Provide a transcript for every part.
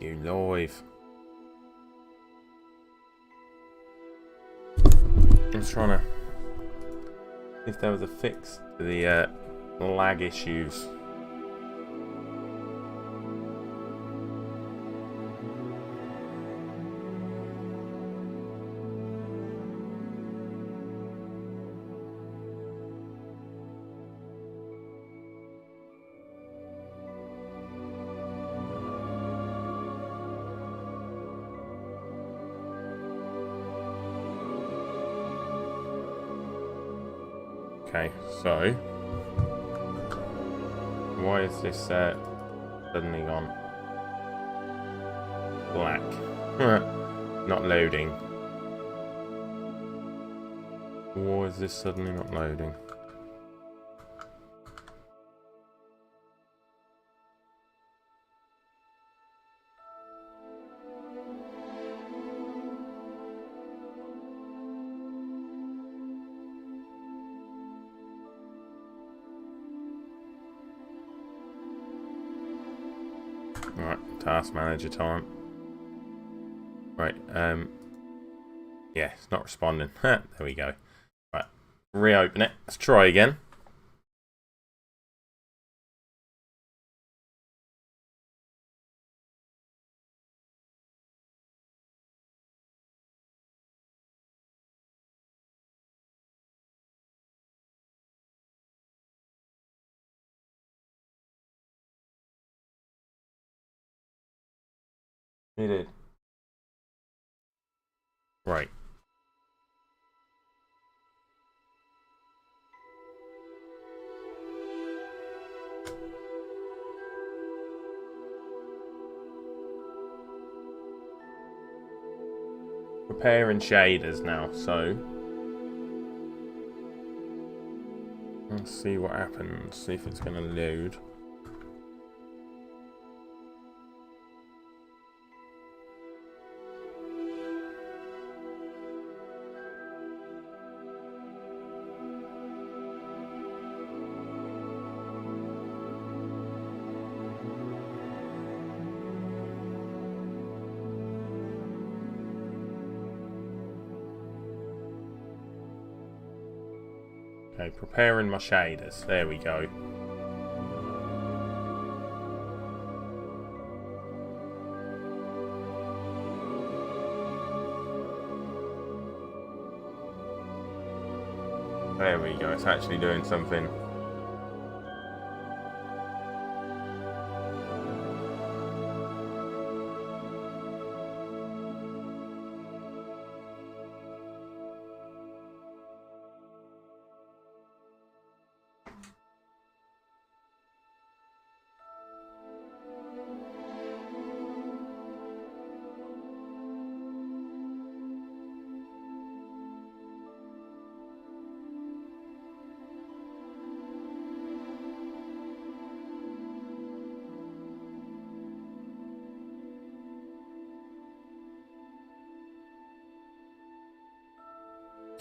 you live. I'm just trying to see if there was a fix to the lag issues. Okay, so why is this suddenly gone black? Not loading. Why is this suddenly not loading? Right, task manager time. Right, yeah, it's not responding. There we go. Right, reopen it. Let's try again. You did. Right. Preparing shaders now, so let's see what happens. See if it's going to load. Okay, preparing my shaders. There we go. There we go. It's actually doing something.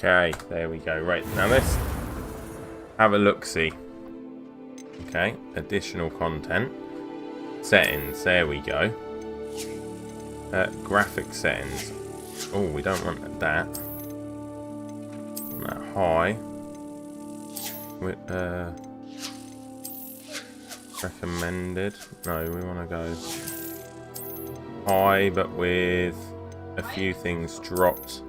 Okay, there we go. Right, now let's have a look-see. Okay, additional content. Settings, there we go. Graphic settings. Oh, we don't want that. That high. With, recommended. No, we want to go high, but with a few things dropped.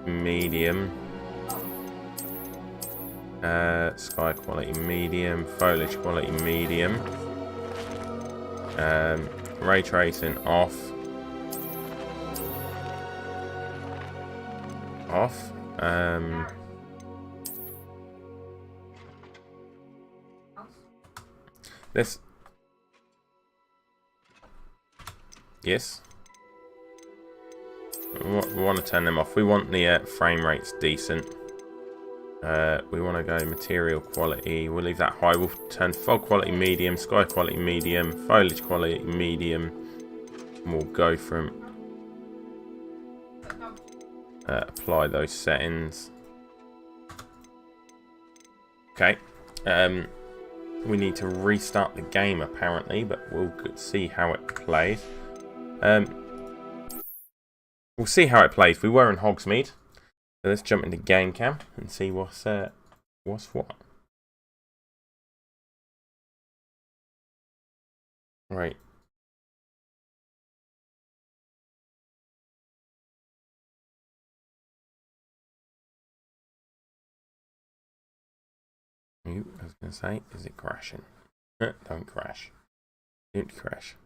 Medium, sky quality medium, foliage quality medium, ray tracing off, this, yes. We want to turn them off. We want the frame rates decent. We want to go material quality. We'll leave that high. We'll turn fog quality medium, sky quality medium, foliage quality medium. And we'll go from apply those settings. Okay. We need to restart the game apparently, but we'll see how it plays. We'll see how it plays. We were in Hogsmeade. So let's jump into game cam and see what's what. Right. I was going to say, is it crashing? Don't crash. Don't crash.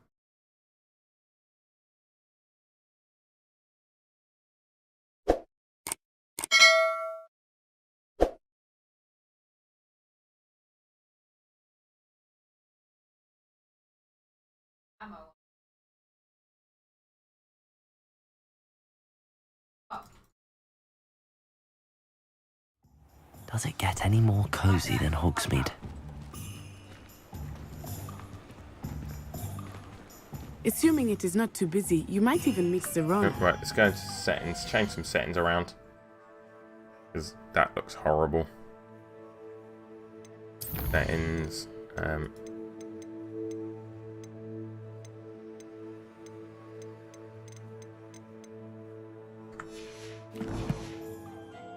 Does it get any more cozy than Hogsmeade? Assuming it is not too busy, you might even mix the wrong. Right, let's go into settings, change some settings around. Because that looks horrible. Settings,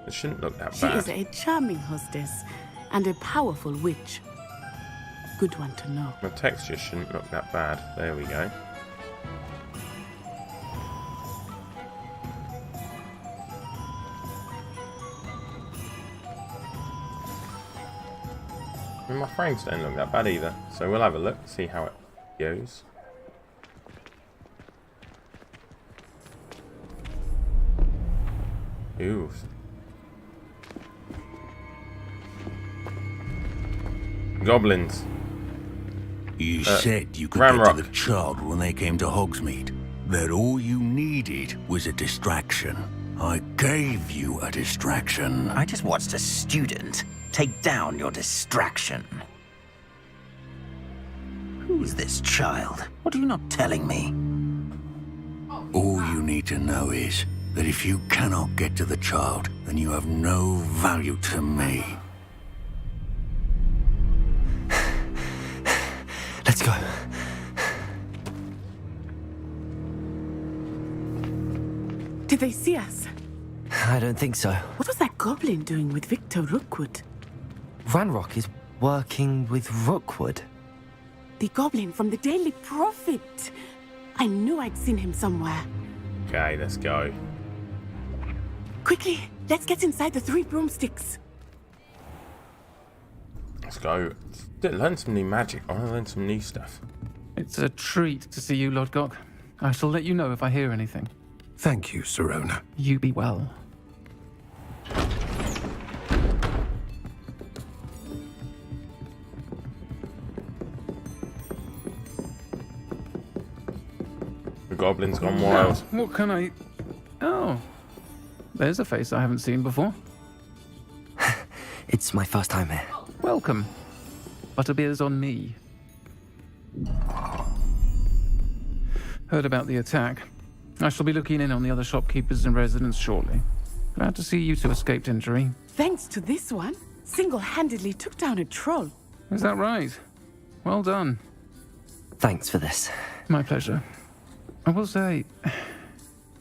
it shouldn't look that bad. She is a charming hostess and a powerful witch. Good one to know. The texture shouldn't look that bad. There we go. I mean, my frames don't look that bad either, so we'll have a look, see how it goes. Ooh. Goblins. You said you could Ramrock. get to the child when they came to Hogsmeade. That all you needed was a distraction. I gave you a distraction. I just watched a student take down your distraction. Who's this child? What are you not telling me? All you need to know is that if you cannot get to the child, then you have no value to me. Let's go. Did they see us? I don't think so. What was that goblin doing with Victor Rookwood? Ranrock is working with Rookwood. The goblin from the Daily Prophet. I knew I'd seen him somewhere. Okay, let's go. Quickly, let's get inside the 3 broomsticks. Let's go. Learn some new magic. I want to learn some new stuff. It's a treat to see you, Lodgok. I shall let you know if I hear anything. Thank you, Sirona. You be well. The goblin's gone wild. What can I... Oh. There's a face I haven't seen before. It's my first time here. Welcome. Butterbeer's on me. Heard about the attack. I shall be looking in on the other shopkeepers and residents shortly. Glad to see you two escaped injury. Thanks to this one, single-handedly took down a troll. Is that right? Well done. Thanks for this. My pleasure. I will say,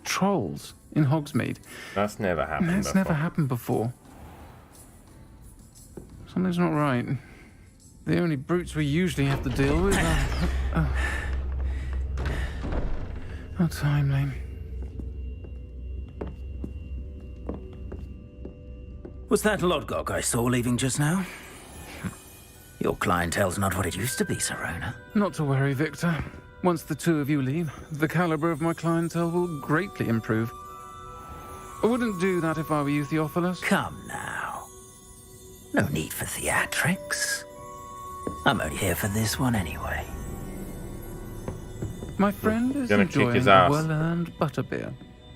trolls in Hogsmeade. That's never happened That's before. never happened before. Something's not right. The only brutes we usually have to deal with are... How timely. Was that Lodgok I saw leaving just now? Your clientele's not what it used to be, Sirona. Not to worry, Victor. Once the two of you leave, the caliber of my clientele will greatly improve. I wouldn't do that if I were you, Theophilus. Come now. No need for theatrics. I'm only here for this one anyway. My friend is Gonna kick enjoying his a ass. well-earned butterbeer.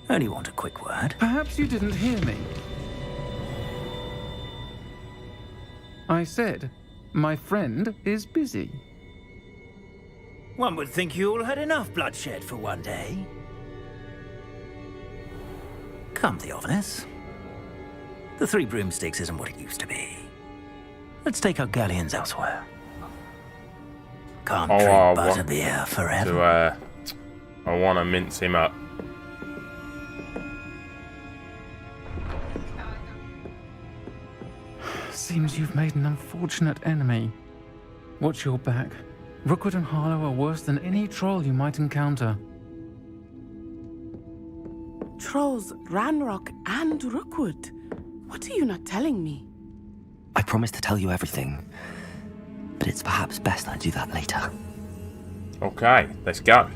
Only want a quick word. Perhaps you didn't hear me. I said, my friend is busy. One would think you all had enough bloodshed for one day. Come, Theophilus. The 3 broomsticks isn't what it used to be. Let's take our galleons elsewhere. Can't drink what- butterbeer forever. I want to mince him up. Seems you've made an unfortunate enemy. Watch your back. Rookwood and Harlow are worse than any troll you might encounter. Trolls, Ranrock, and Rookwood. What are you not telling me? I promised to tell you everything, but it's perhaps best I do that later. Okay, let's go.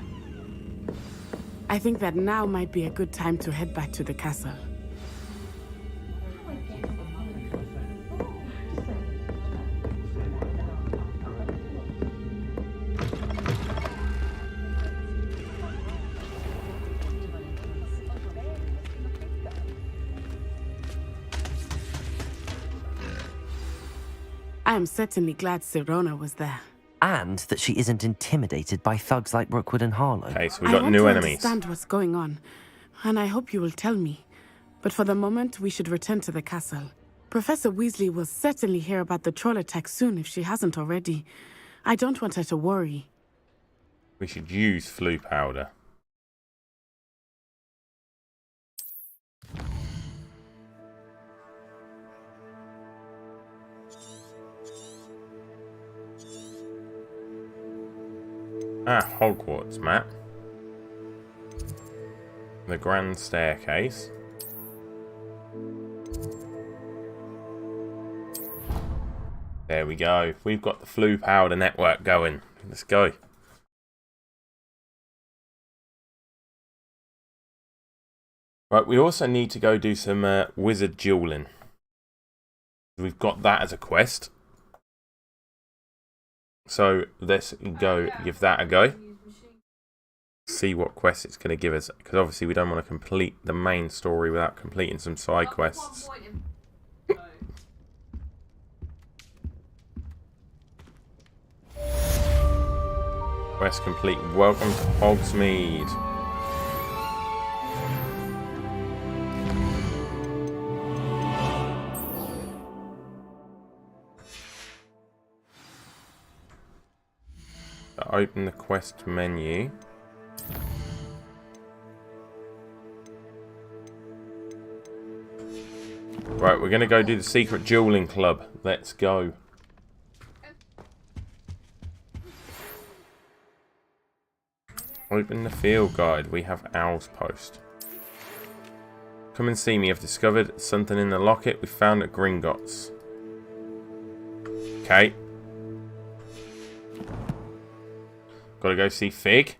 I think that now might be a good time to head back to the castle. I am certainly glad Sirona was there. And that she isn't intimidated by thugs like Rookwood and Harlow. Okay, so we got new I enemies. understand what's going on, and I hope you will tell me. But for the moment, we should return to the castle. Professor Weasley will certainly hear about the troll attack soon if she hasn't already. I don't want her to worry. We should use flu powder. Ah, Hogwarts map. The Grand Staircase. There we go. We've got the flu powder network going. Let's go. Right, we also need to go do some wizard dueling. We've got that as a quest. So let's go give that a go. See what quest it's going to give us. Because obviously we don't want to complete the main story without completing some side quests. Quest complete. Welcome to Hogsmeade. Open the quest menu. Right, we're going to go do the secret dueling club. Let's go. Open the field guide. We have Owl's Post. Come and see me. I've discovered something in the locket we found at Gringotts. Okay. Gotta go see Fig.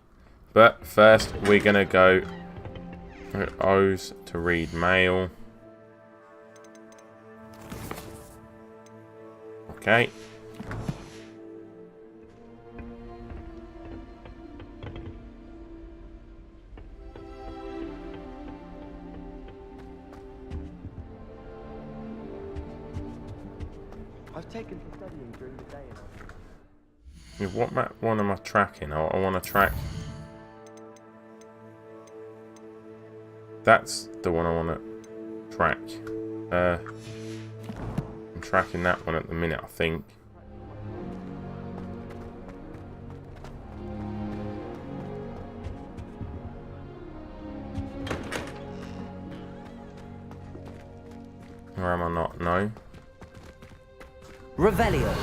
But first, we're gonna go O's to read mail. Okay. I've taken to studying during the day. What map one am I tracking? I want to track. That's the one I want to track. I'm tracking that one at the minute, I think. Or am I not? No. Revelio.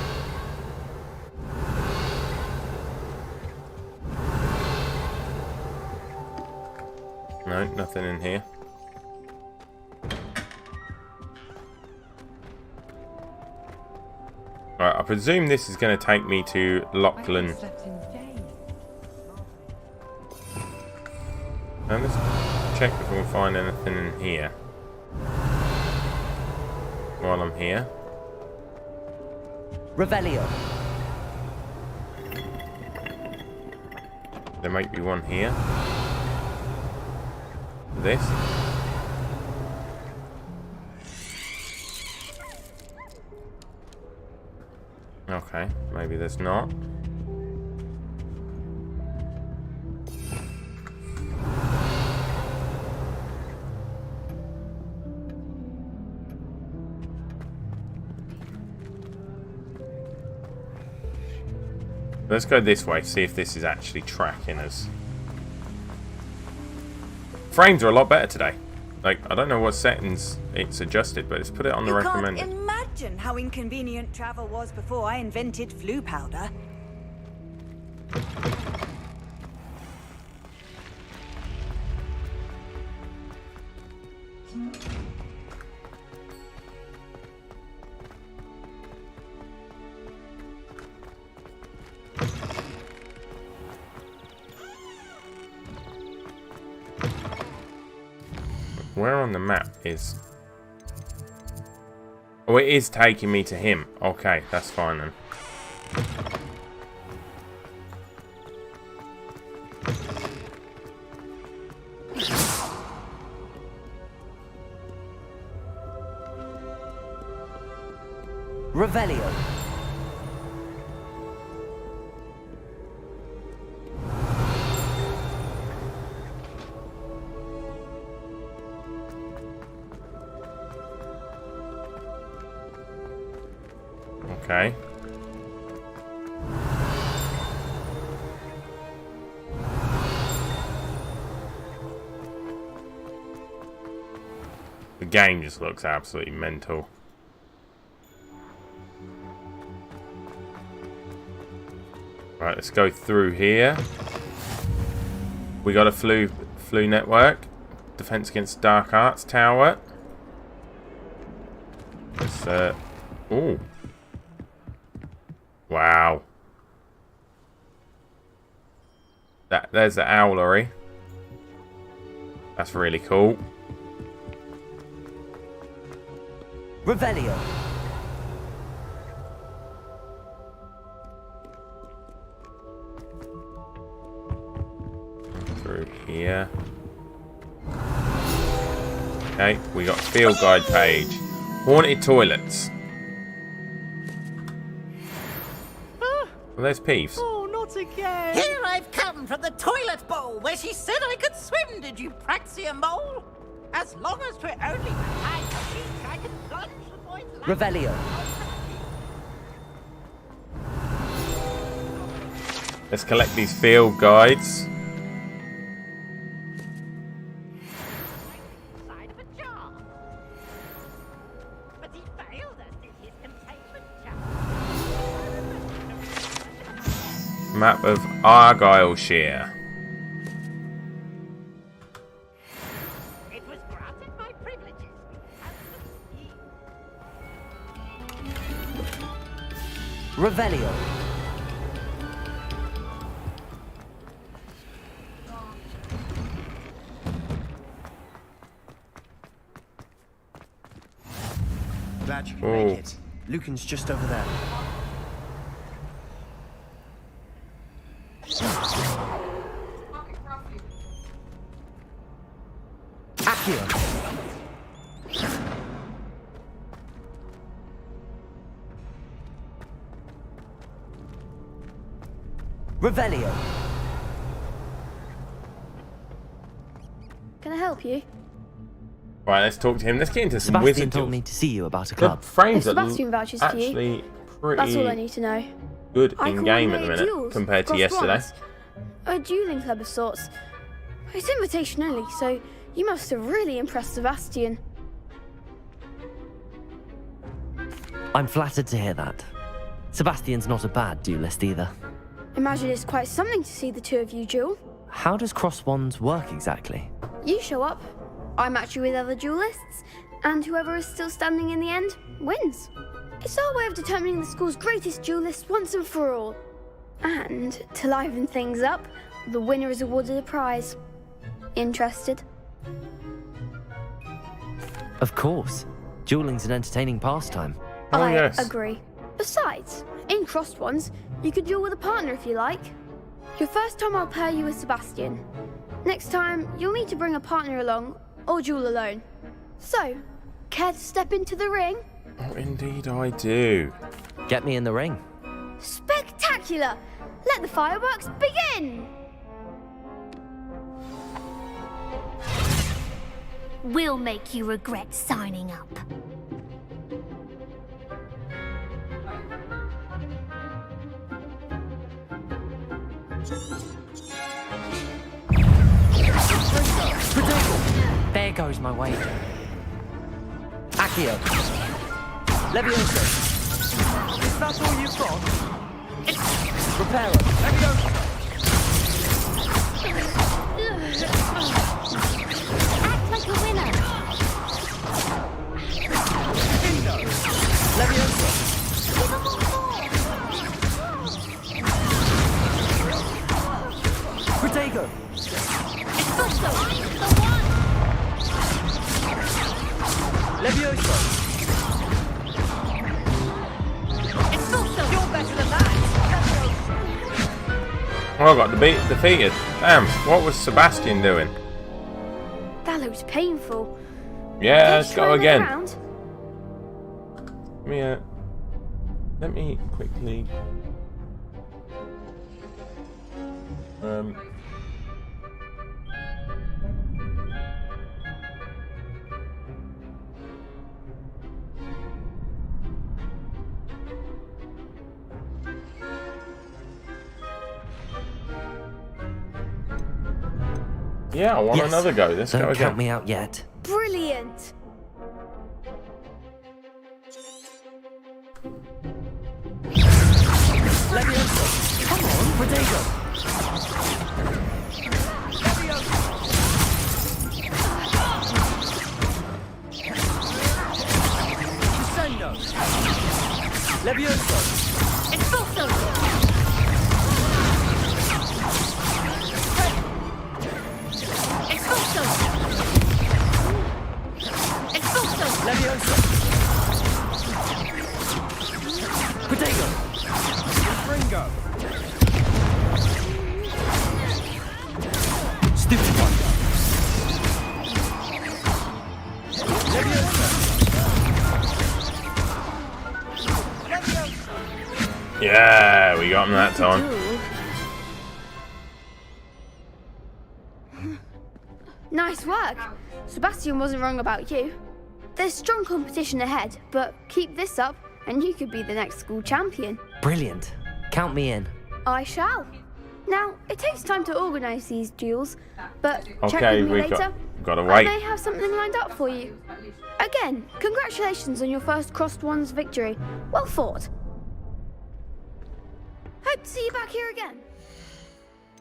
No, nothing in here. Right, I presume this is going to take me to Lachlan. And let's check if we can find anything in here while I'm here. Revelio. There might be one here. This. Okay, maybe there's not. Let's go this way, see if this is actually tracking us. frames are a lot better today. Like, I don't know what settings it's adjusted, but it's put it on the recommended. You can't imagine how inconvenient travel was before I invented flu powder. Where on the map is... Oh, it is taking me to him. Okay, that's fine then. Revelio. Okay. The game just looks absolutely mental. Right, let's go through here. We got a flu network. Defense against dark arts tower. Let's, ooh. Wow. There's the owlery. That's really cool. Revelio. Through here. Okay, we got field guide page. Haunted toilets. Well, there's Peeves. Oh, not again! Here I've come from the toilet bowl where she said I could swim, did you praxia mole? As long as we're only behind the beach, I can plunge the boy's life. Revelio. Let's collect these field guides. Inside of a jar. But he failed us in his containment jar. Map of Argyleshire. It was granted my privileges as the Revelio. Glad you can Oh. make it. Lucan's just over there. Accio. Revelio. Can I help you? Right, let's talk to him. Let's get into some Sebastian wizard told duels. me to see you about a The club. frames If are Sebastian vouches for you, actually That's all I pretty need to know. good I in game at the coordinate minute duels compared to across yesterday. ones. A dueling club of sorts. It's invitation only, so you must have really impressed Sebastian. I'm flattered to hear that. Sebastian's not a bad duelist either. Imagine it's quite something to see the two of you duel. How does cross wands work exactly? You show up, I match you with other duelists, and whoever is still standing in the end wins. It's our way of determining the school's greatest duelist once and for all. And to liven things up, the winner is awarded a prize. Interested? Of course. Dueling's an entertaining pastime. Oh, I yes. agree. Besides, in crossed ones, you could duel with a partner if you like. Your first time I'll pair you with Sebastian. Next time, you'll need to bring a partner along, or duel alone. So, care to step into the ring? Oh, indeed I do. Get me in the ring. Spectacular! Let the fireworks begin! We'll make you regret signing up. There goes my wager. Accio. Levioso. Is that all you've got? Reparo. Levioso. Act like a winner. Levioso. Give them all four. Protego. Expulso. The one. Levioso. Expulso. You're better than that. Oh, I got defeated. Damn, what was Sebastian doing? That looks painful. Yeah, let's go again. Around? Let me quickly. Yeah, I want Yes. another go. Let's Don't go count again. me out yet. Brilliant. Levioso. Come on, Protego. Descendo. Levioso. Expulso. Expulso. Expulso. Levioso. Protego. Ringo. Stupid one. Levioso. Yeah, we got him that time. Nice work. Sebastian wasn't wrong about you. There's strong competition ahead, but keep this up and you could be the next school champion. Brilliant. Count me in. I shall. Now, it takes time to organise these duels, but check Okay, with me we later. gotta I wait. may have something lined up for you. Again, congratulations on your first Crossed Ones victory. Well fought. Hope to see you back here again.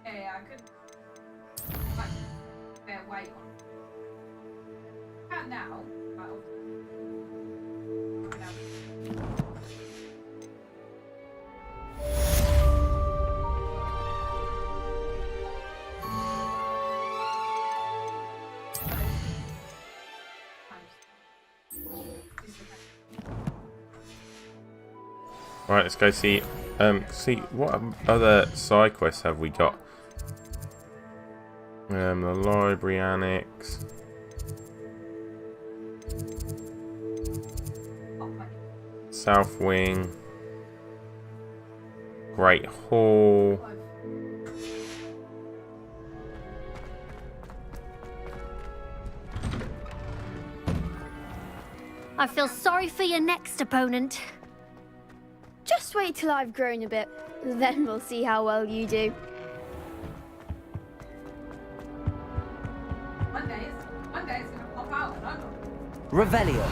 Yeah, I could. Bear weight on. Can now. Right, let's go see what other side quests have we got. The library annex. South Wing. Great Hall. I feel sorry for your next opponent. Just wait till I've grown a bit, then we'll see how well you do. One day it's gonna pop out and I'm not. Revelio.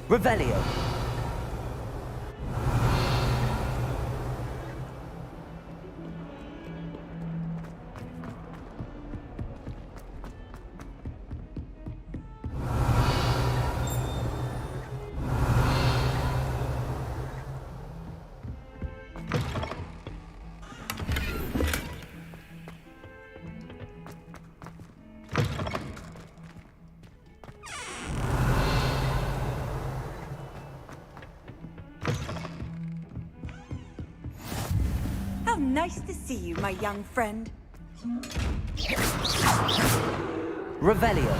Revelio. How nice to see you, my young friend. Revelio.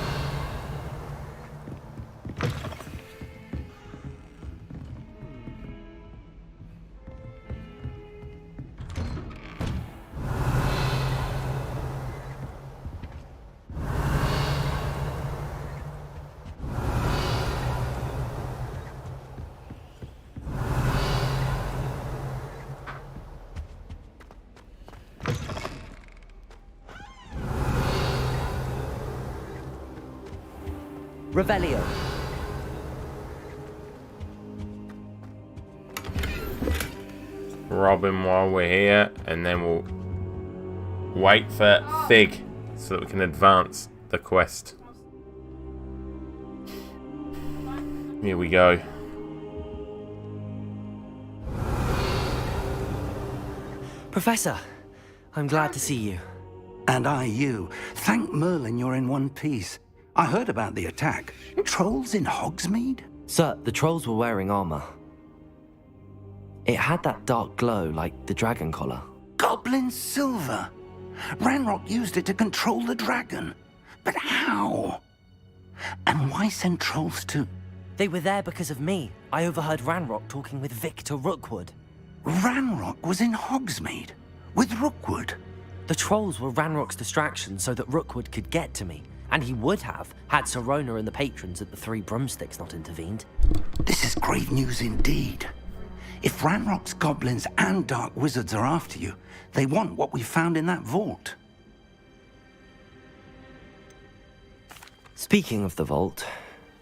Revelio. Rob him while we're here, and then we'll wait for Fig so that we can advance the quest. Here we go. Professor, I'm glad to see you. And I you. Thank Merlin you're in one piece. I heard about the attack. Trolls in Hogsmeade? Sir, the trolls were wearing armor. It had that dark glow like the dragon collar. Goblin silver. Ranrock used it to control the dragon. But how? And why send trolls to... They were there because of me. I overheard Ranrock talking with Victor Rookwood. Ranrock was in Hogsmeade? With Rookwood? The trolls were Ranrock's distraction so that Rookwood could get to me. And he would have, had Sirona and the patrons at the Three Broomsticks not intervened. This is grave news indeed. If Ranrock's goblins and dark wizards are after you, they want what we found in that vault. Speaking of the vault,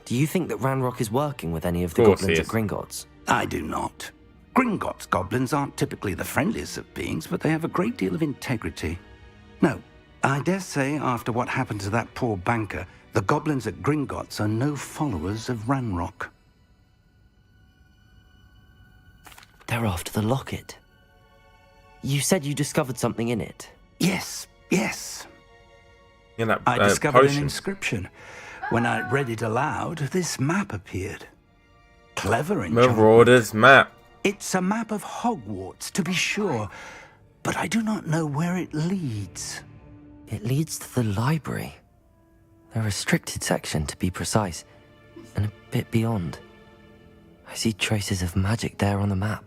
do you think that Ranrock is working with any of the goblins at Gringotts? I do not. Gringotts goblins aren't typically the friendliest of beings, but they have a great deal of integrity. No, I dare say after what happened to that poor banker, the goblins at Gringotts are no followers of Ranrock. They're after the locket. You said you discovered something in it. Yes, yes. Yeah, that I discovered potion. an inscription. When I read it aloud, this map appeared. Clever enchantment. Marauder's map. It's a map of Hogwarts, to be sure, but I do not know where it leads. It leads to the library. A restricted section, to be precise, and a bit beyond. I see traces of magic there on the map.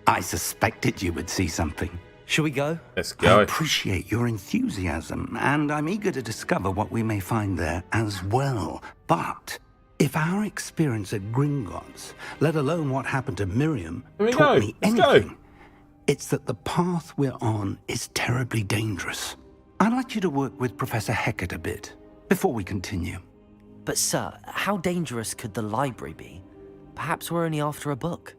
I suspected you would see something. Shall we go? Let's go. I appreciate your enthusiasm, and I'm eager to discover what we may find there as well. But if our experience at Gringotts, let alone what happened to Miriam, taught me anything, it's that the path we're on is terribly dangerous. I'd like you to work with Professor Hecat a bit before we continue. But sir, how dangerous could the library be? Perhaps we're only after a book.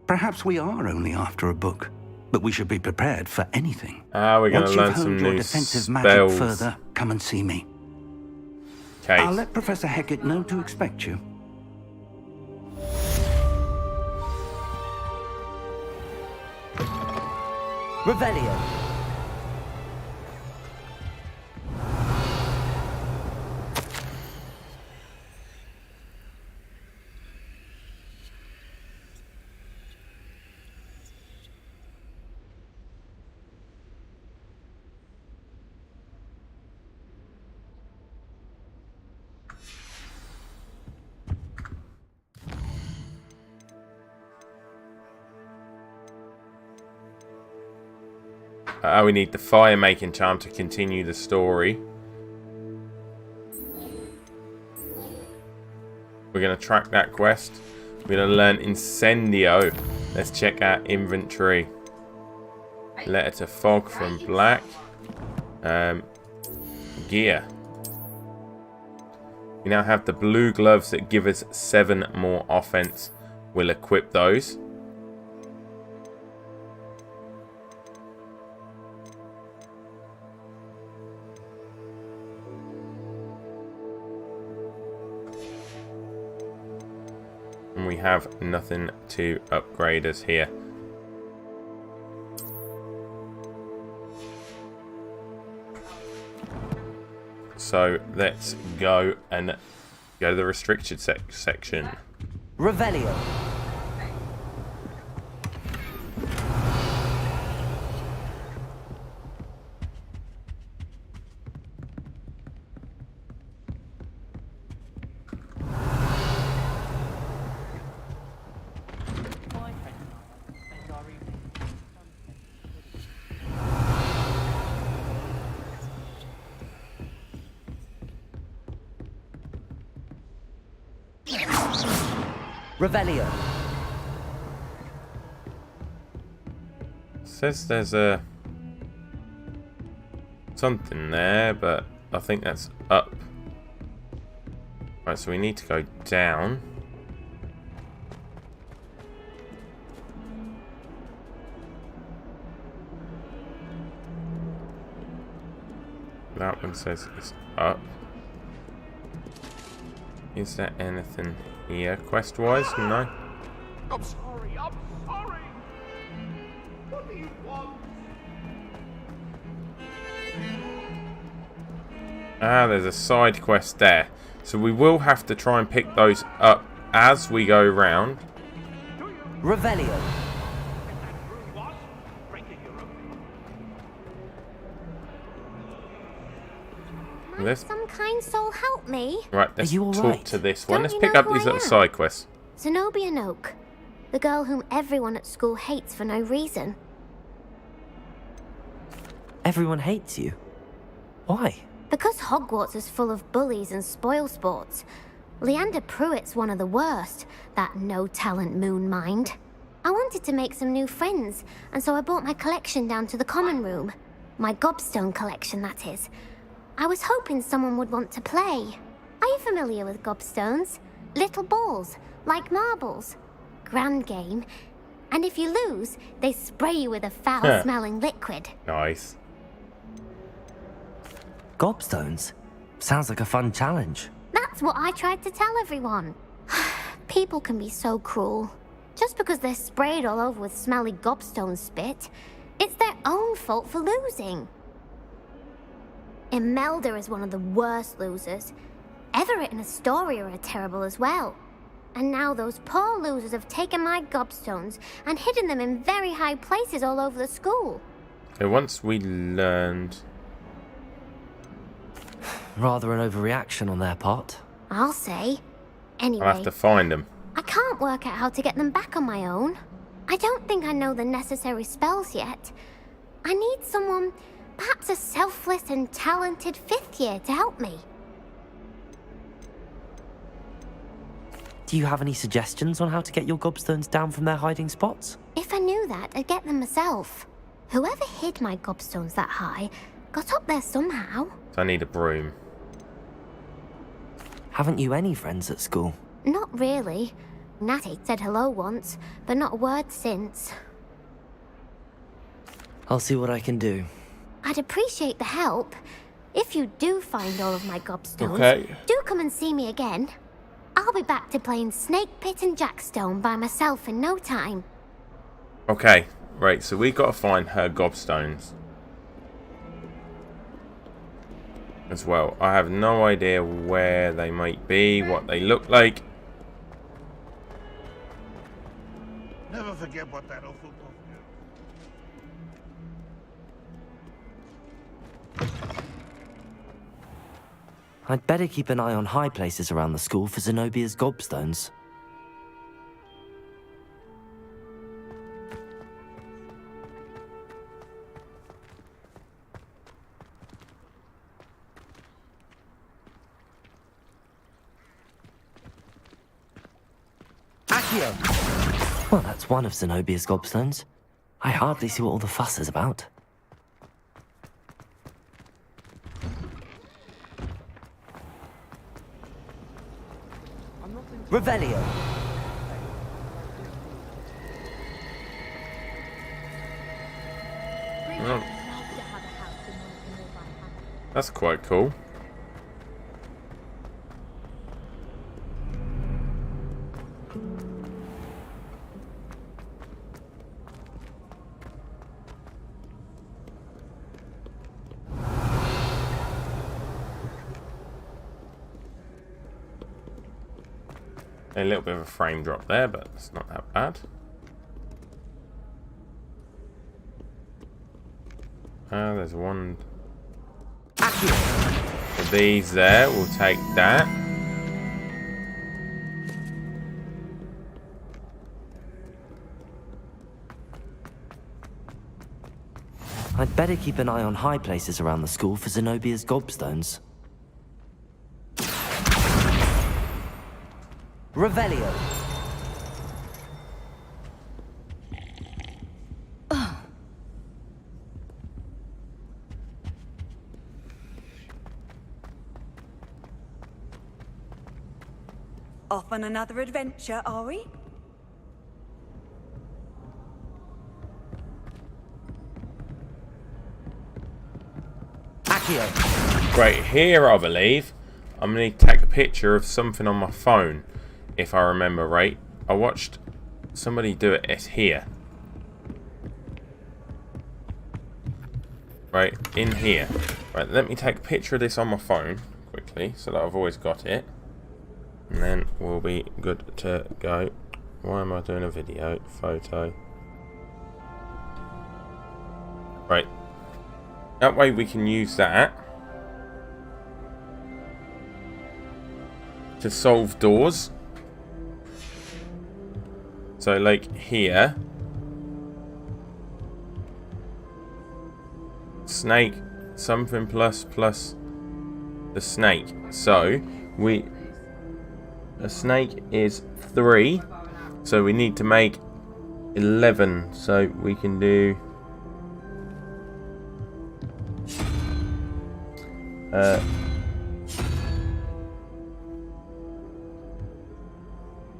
Perhaps we are only after a book, but we should be prepared for anything. We're going to learn some Once you've honed your new defensive magic spells. further, come and see me. Okay. I'll let Professor Hecat know to expect you. Revelio. We need the fire making charm to continue the story. We're going to track that quest. We're going to learn Incendio. Let's check our inventory. Letter to Fog from Black. Gear. We now have the blue gloves that give us 7 more offense. We'll equip those. And we have nothing to upgrade us here. So let's go and go to the restricted section. Revelio. Revelio. Says there's a something there, but I think that's up. Right, so we need to go down. That one says it's up. Is there anything here quest-wise? No. I'm sorry, I'm sorry. What do you want? Ah, there's a side quest there. So we will have to try and pick those up as we go round. Revelio. Let's, Some kind soul help me. right, let's you all talk right? to this one. Don't Let's you pick know up who these I little am? side quests. Zenobia Noak, the girl whom everyone at school hates for no reason. Everyone hates you. Why? Because Hogwarts is full of bullies and spoilsports. Leander Pruitt's one of the worst, that no-talent moon mind. I wanted to make some new friends, and so I brought my collection down to the common room. My gobstone collection, that is. I was hoping someone would want to play. Are you familiar with gobstones? Little balls, like marbles. Grand game. And if you lose, they spray you with a foul-smelling liquid. Nice. Gobstones? Sounds like a fun challenge. That's what I tried to tell everyone. People can be so cruel. Just because they're sprayed all over with smelly gobstone spit, it's their own fault for losing. Imelda is one of the worst losers. Everett and Astoria are terrible as well. And now those poor losers have taken my gobstones and hidden them in very high places all over the school. So once we learned... Rather an overreaction on their part. I'll say. Anyway, I'll have to find them. I can't work out how to get them back on my own. I don't think I know the necessary spells yet. I need someone, perhaps a selfless and talented 5th year to help me. Do you have any suggestions on how to get your gobstones down from their hiding spots? If I knew that, I'd get them myself. Whoever hid my gobstones that high got up there somehow. So I need a broom. Haven't you any friends at school? Not really. Natty said hello once, but not a word since. I'll see what I can do. I'd appreciate the help. If you do find all of my gobstones, Okay. do come and see me again. I'll be back to playing Snake Pit and Jackstone by myself in no time. Okay, right, so we got to find her gobstones. As well. I have no idea where they might be, what they look like. Never forget what that awful book is. I'd better keep an eye on high places around the school for Zenobia's gobstones. Accio. Well, that's one of Zenobia's gobstones. I hardly see what all the fuss is about. Revelio. Oh. That's quite cool. A little bit of a frame drop there, but it's not that bad. There's one of these there. We'll take that. I'd better keep an eye on high places around the school for Zenobia's gobstones. Revelio. Off on another adventure, are we? Accio. Right here, I believe. I'm going to take a picture of something on my phone, if I remember right. I watched somebody do it. It's here. Right, in here. Right, let me take a picture of this on my phone quickly, so that I've always got it. And then we'll be good to go. Why am I doing a video? Photo. Right. That way we can use that to solve doors. So like here. Snake something plus the snake. So a snake is 3. So we need to make 11. So we can do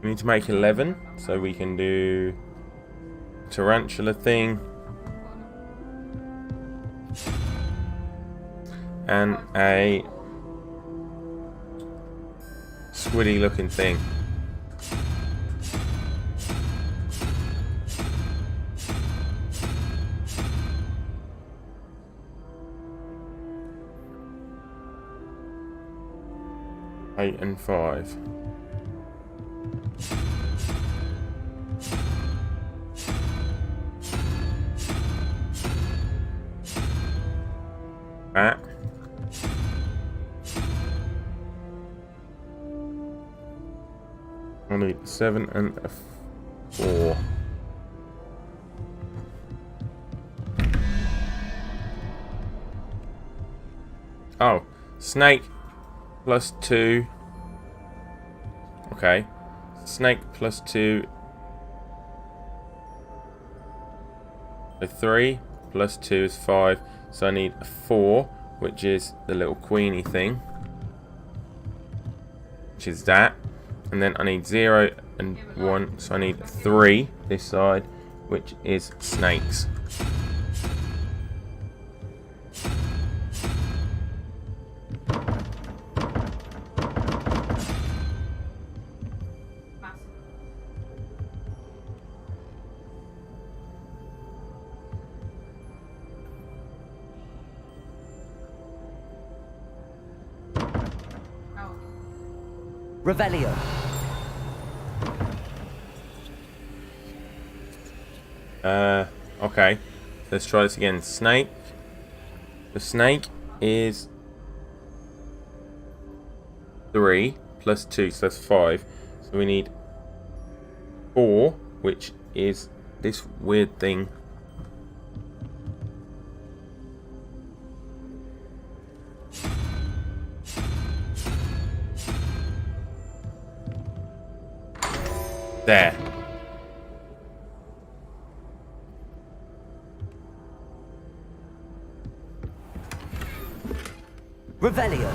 we need to make 11. So we can do tarantula thing. And a squiddy looking thing. Eight and 5. That. I need 7 and a 4. Oh, snake plus 2. Okay, snake plus 2. So 3 plus 2 is 5. So I need a 4, which is the little queenie thing, which is that. And then I need 0 and 1, so I need 3 this side, which is snakes. Revelio. Okay. Let's try this again. Snake. The snake is 3 plus 2, so that's 5. So we need 4, which is this weird thing. There. Revelio.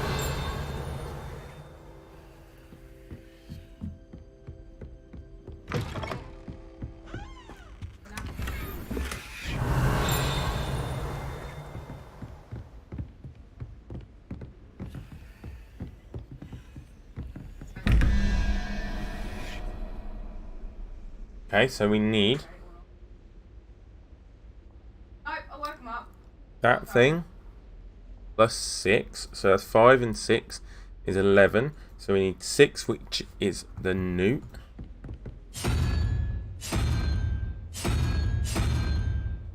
Okay, so we need that thing plus 6, so that's 5 and 6 is 11. So we need 6, which is the newt.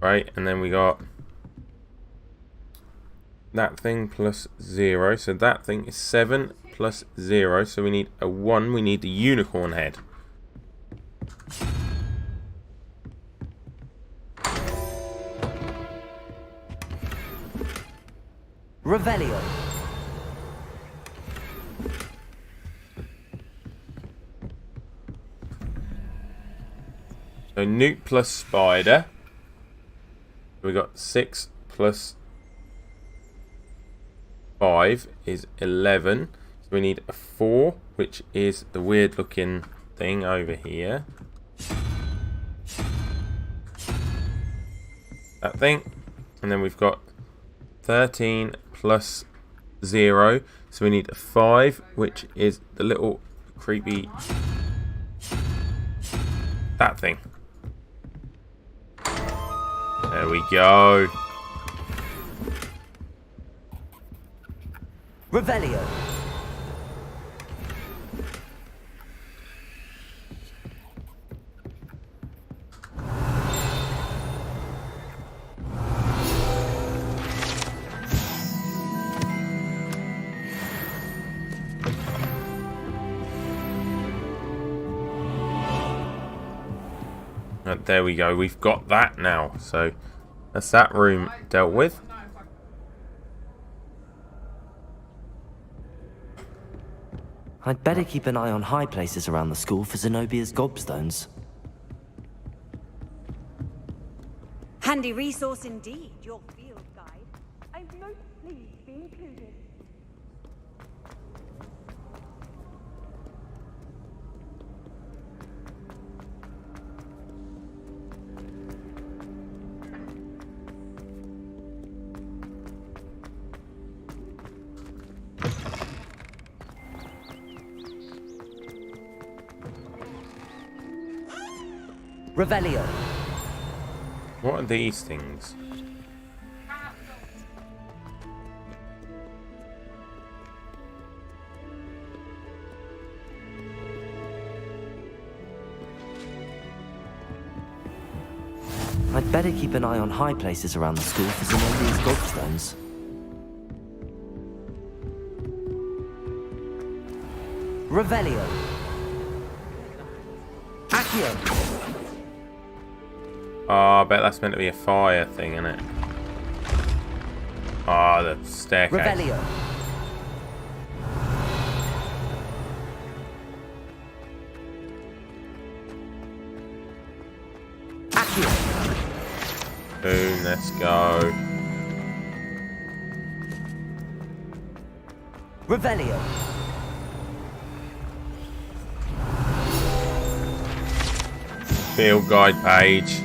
Right, and then we got that thing plus 0, so that thing is 7 plus 0, so we need a 1, we need the unicorn head. Revelio. So newt plus spider. We got 6 plus 5 is 11. So we need a 4, which is the weird looking thing over here. That thing. And then we've got 13 plus 0. So we need a 5, which is the little creepy... that thing. There we go. Revelio. There we go. We've got that now. So that's that room dealt with. I'd better keep an eye on high places around the school for Zenobia's gobstones. Handy resource indeed, your field guide. I'm most pleased to be included. Revelio. What are these things? I'd better keep an eye on high places around the school for Zenobia's gobstones. Revelio. Accio. Oh, I bet that's meant to be a fire thing, isn't it? Oh, the staircase. Revelio. Accio. Boom, let's go. Revelio. Field guide page.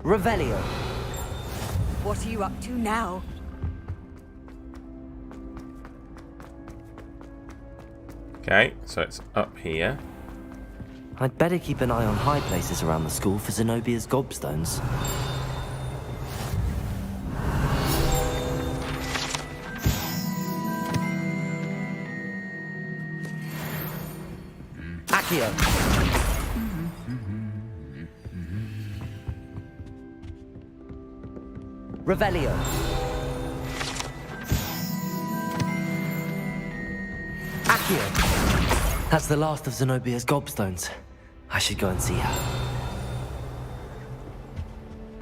Revelio. What are you up to now? Okay, so it's up here. I'd better keep an eye on high places around the school for Zenobia's gobstones. Accio. Revelio. Accio. That's the last of Zenobia's gobstones. I should go and see her.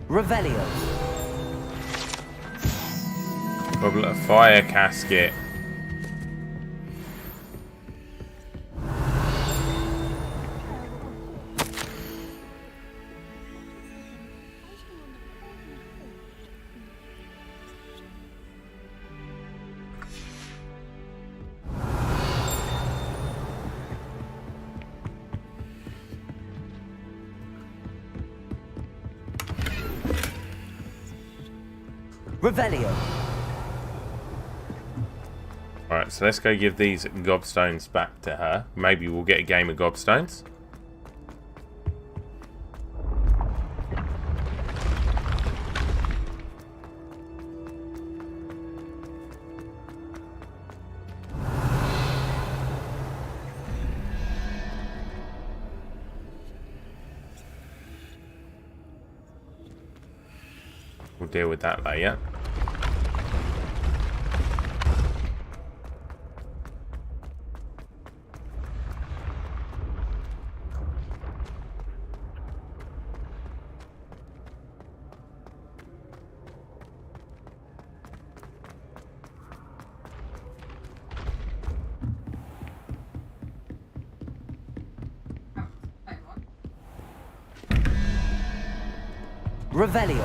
Revelio. Goblet of fire casket. Revelio. Alright, so let's go give these gobstones back to her. Maybe we'll get a game of gobstones. We'll deal with that later. Revelio.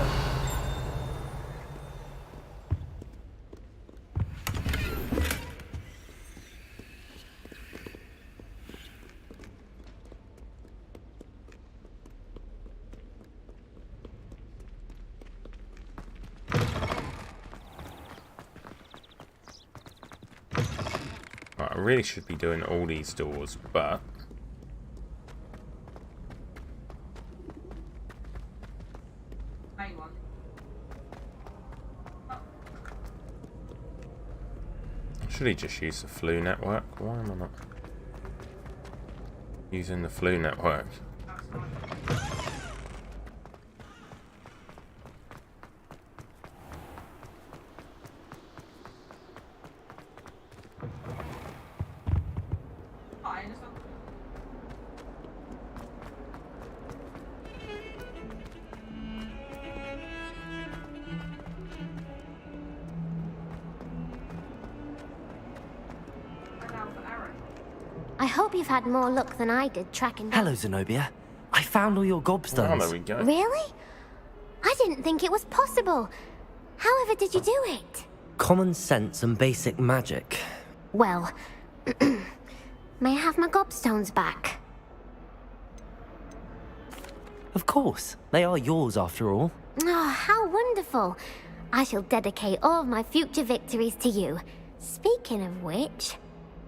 Right, I really should be doing all these doors, but should he just use the flu network? Why am I not using the flu network? I hope you've had more luck than I did tracking down... Hello, Zenobia. I found all your gobstones. Oh, there we go. Really? I didn't think it was possible. However did you do it? Common sense and basic magic. Well, may I have my gobstones back? Of course. They are yours, after all. Oh, how wonderful. I shall dedicate all of my future victories to you. Speaking of which,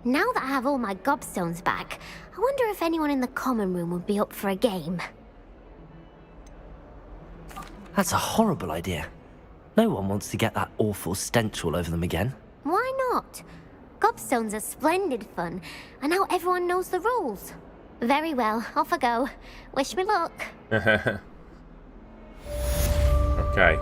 now that I have all my gobstones back, I wonder if anyone in the common room would be up for a game. That's a horrible idea. No one wants to get that awful stench all over them again. Why not? Gobstones are splendid fun, and now everyone knows the rules. Very well, off I go. Wish me luck. Okay.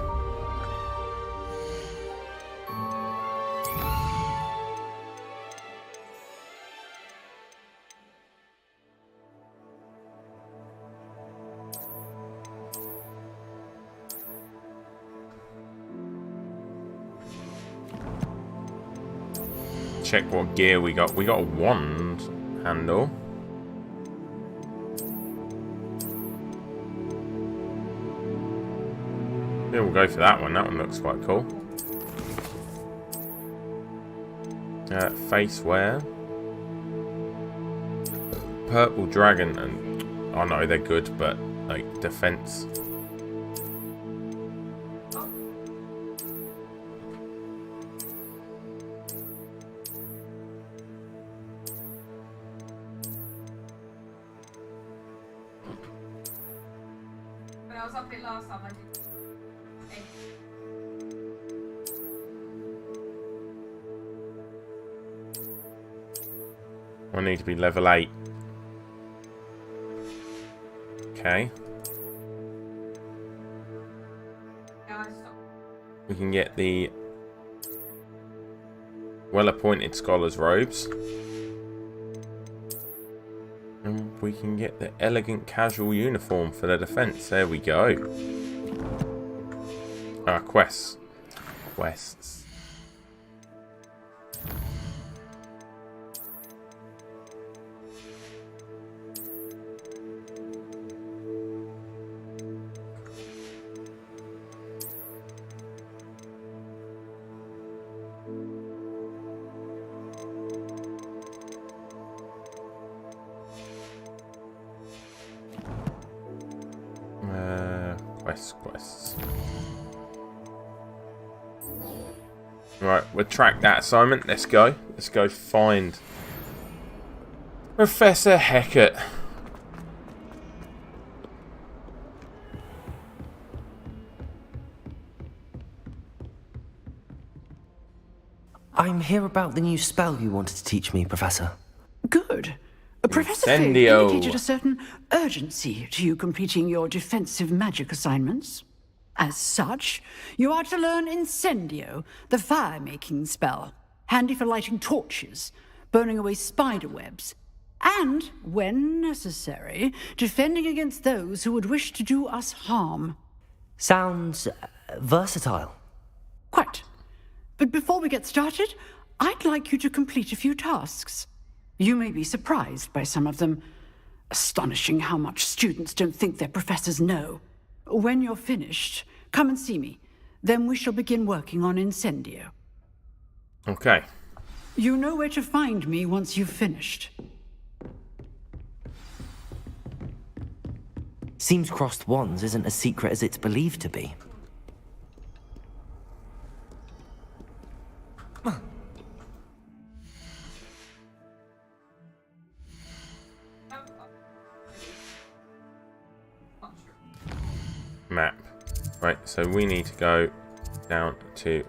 Check what gear we got. We got a wand handle. Yeah, we'll go for that one. That one looks quite cool. Face wear. Purple dragon and... Oh no, they're good, but like defense. When I was up here last time, I did. I need to be level 8. Okay. We can get the well-appointed scholar's robes. And we can get the elegant casual uniform for the defense. There we go. Quests. Quests. Quests. Right, we'll track that assignment. Let's go. Let's go find Professor Hecat. I'm here about the new spell you wanted to teach me, Professor. Good. Professor Fig Incendio. indicated a certain urgency to you completing your defensive magic assignments. As such, you are to learn Incendio, the fire-making spell, handy for lighting torches, burning away spider webs, and, when necessary, defending against those who would wish to do us harm. Sounds versatile. Quite. But before we get started, I'd like you to complete a few tasks. You may be surprised by some of them. Astonishing how much students don't think their professors know. When you're finished, come and see me. Then we shall begin working on Incendio. Okay. You know where to find me once you've finished. Seems crossed wands isn't as secret as it's believed to be. Map. Right, so we need to go down to...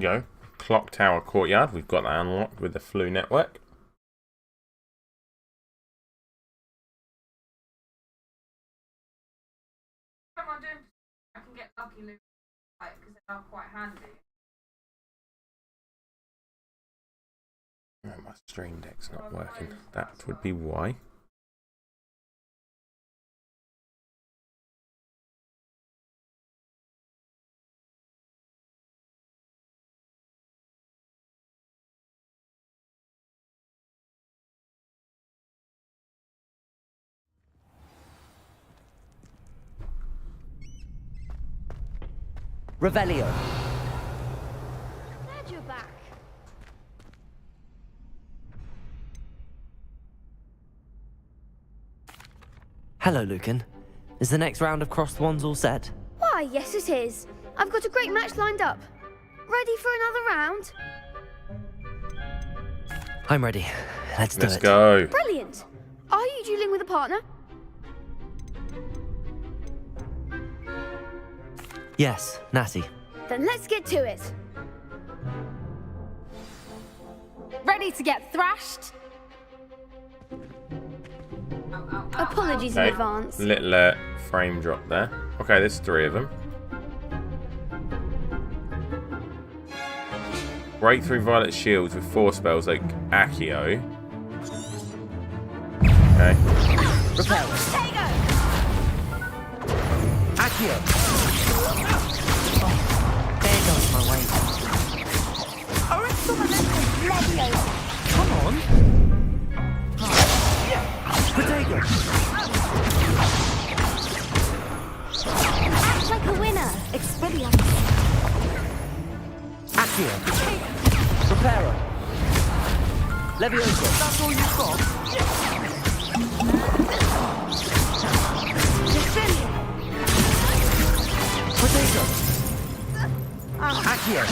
go. Clock Tower Courtyard. We've got that unlocked with the Flu network. What am I doing? I can get lucky loot because they are quite handy. Oh, my stream deck's not working. That would be why. Revelio. Glad you're back. Hello, Lucan. Is the next round of crossed wands all set? Why, yes it is. I've got a great match lined up. Ready for another round? I'm ready. Let's do it. Let's go. Brilliant. Are you dueling with a partner? Yes, Natty. Then let's get to it. Ready to get thrashed? Apologies in advance. Little frame drop there. Okay, there's 3 of them. Break through violet shields with 4 spells like Accio. Okay. Repel. Accio. There goes my way. Come on. Protego. Act like a winner. Expelliarmus. Accio. Preparo. Levioso. That's all you've got? Protego. Accio.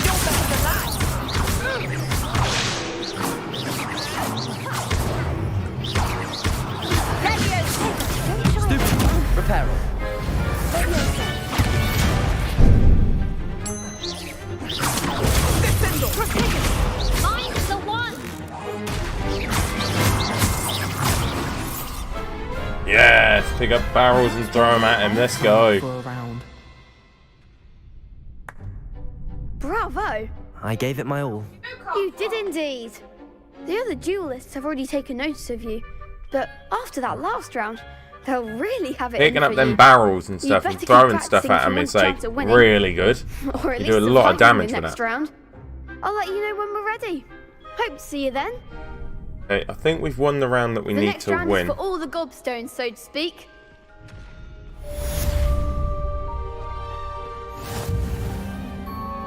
Stupid. Reparo. Find the one. Yes, pick up barrels and throw them at him. Let's go. For a round. Bravo. I gave it my all. You did indeed. The other duelists have already taken notice of you, but after that last round, they'll really have it. Picking up them barrels and stuff and throwing stuff at him is like really good. Or at You least do a lot of damage with next that. round. I'll let you know when we're ready. Hope to see you then. Okay, I think we've won the round that we The need next to round win. is for all the gobstones, so to speak.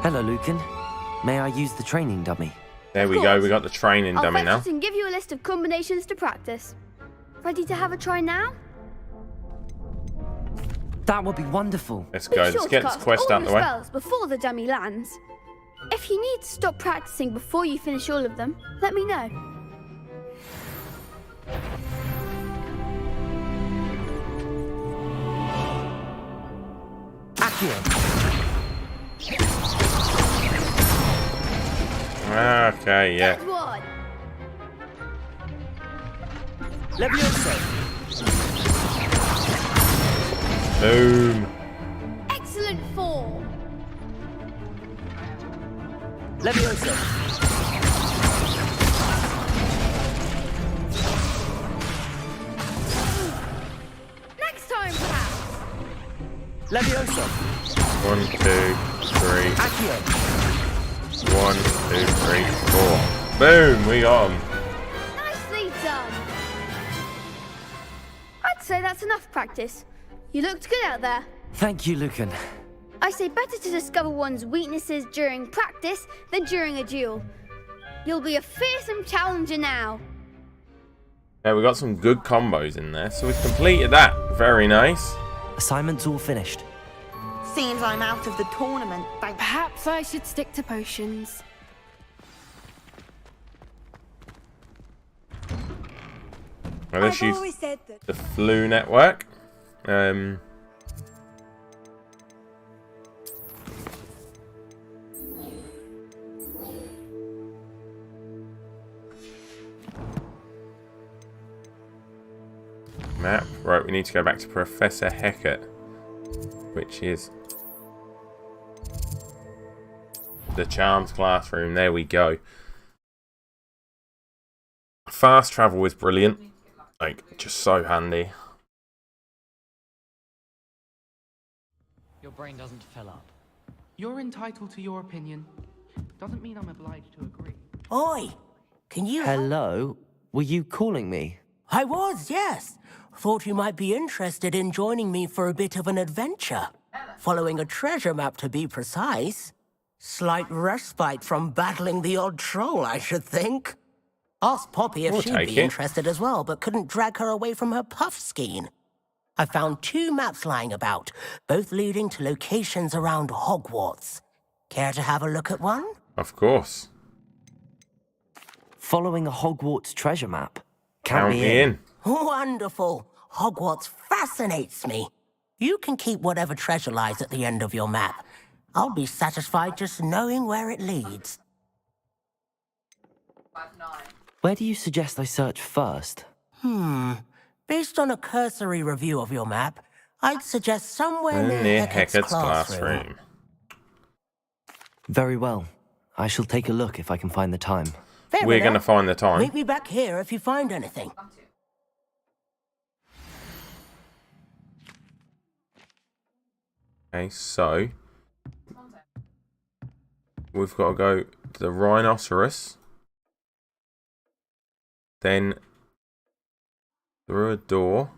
Hello, Lucan. May I use the training dummy? There we go. We got the training I'll dummy fetch now. it and give you a list of combinations to practice. Ready to have a try now? That would be wonderful. Let's Be go. sure Let's to get this cast quest all out of the your way. spells before the dummy lands. If you need to stop practicing before you finish all of them, let me know. Okay, yeah. Good one. Leviosa. Boom. Excellent form. Leviosa. Next time, perhaps. Leviosa. 1, 2, 3. Accio. 1, 2, 3, 4. Boom. We got him. Nicely done. I'd say that's enough practice. You looked good out there. Thank you, Lucan. I say better to discover one's weaknesses during practice than during a duel. You'll be a fearsome challenger now. Yeah, we got some good combos in there. So we've completed that. Very nice. Assignment's all finished. Seems I'm out of the tournament. Perhaps I should stick to potions. Well, let's I've use always said that. the flu network. Map. Right, we need to go back to Professor Hecat, which is the Charms classroom. There we go. Fast travel is brilliant. Like, just so handy. Your brain doesn't fill up. You're entitled to your opinion. Doesn't mean I'm obliged to agree. Oi! Can you... Hello? Were you calling me? I was, yes. Thought you might be interested in joining me for a bit of an adventure. Following a treasure map, to be precise. Slight respite from battling the odd troll, I should think. Asked Poppy if We'll she'd take be it. interested as well, but couldn't drag her away from her puff skein. I found 2 maps lying about, both leading to locations around Hogwarts. Care to have a look at one? Of course. Following a Hogwarts treasure map. Count me in. Wonderful. Hogwarts fascinates me. You can keep whatever treasure lies at the end of your map. I'll be satisfied just knowing where it leads. Where do you suggest I search first? Based on a cursory review of your map, I'd suggest somewhere near Hecat's classroom. Very well. I shall take a look if I can find the time. Fair We're enough. going to find the time. Meet me back here if you find anything. Okay, so we've got to go to the rhinoceros, then through a door.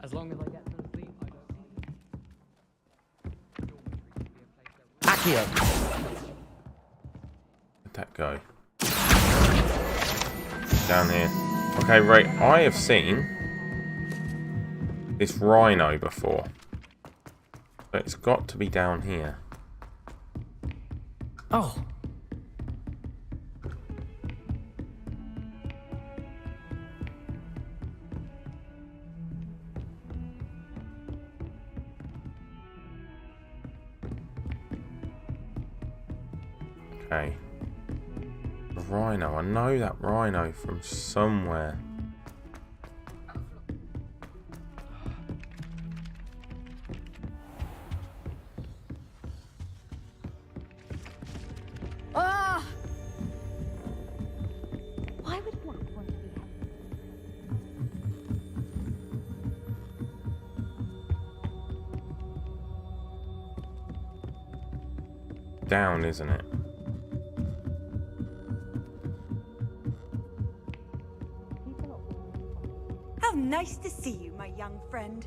As long as I get some sleep, I don't Accio. Where'd that go? Down here. Okay, right. I have seen this rhino before. But it's got to be down here. Oh. Okay. The rhino. I know that rhino from somewhere. Ah! Why would Black want to be helped? Down, isn't it? Nice to see you, my young friend.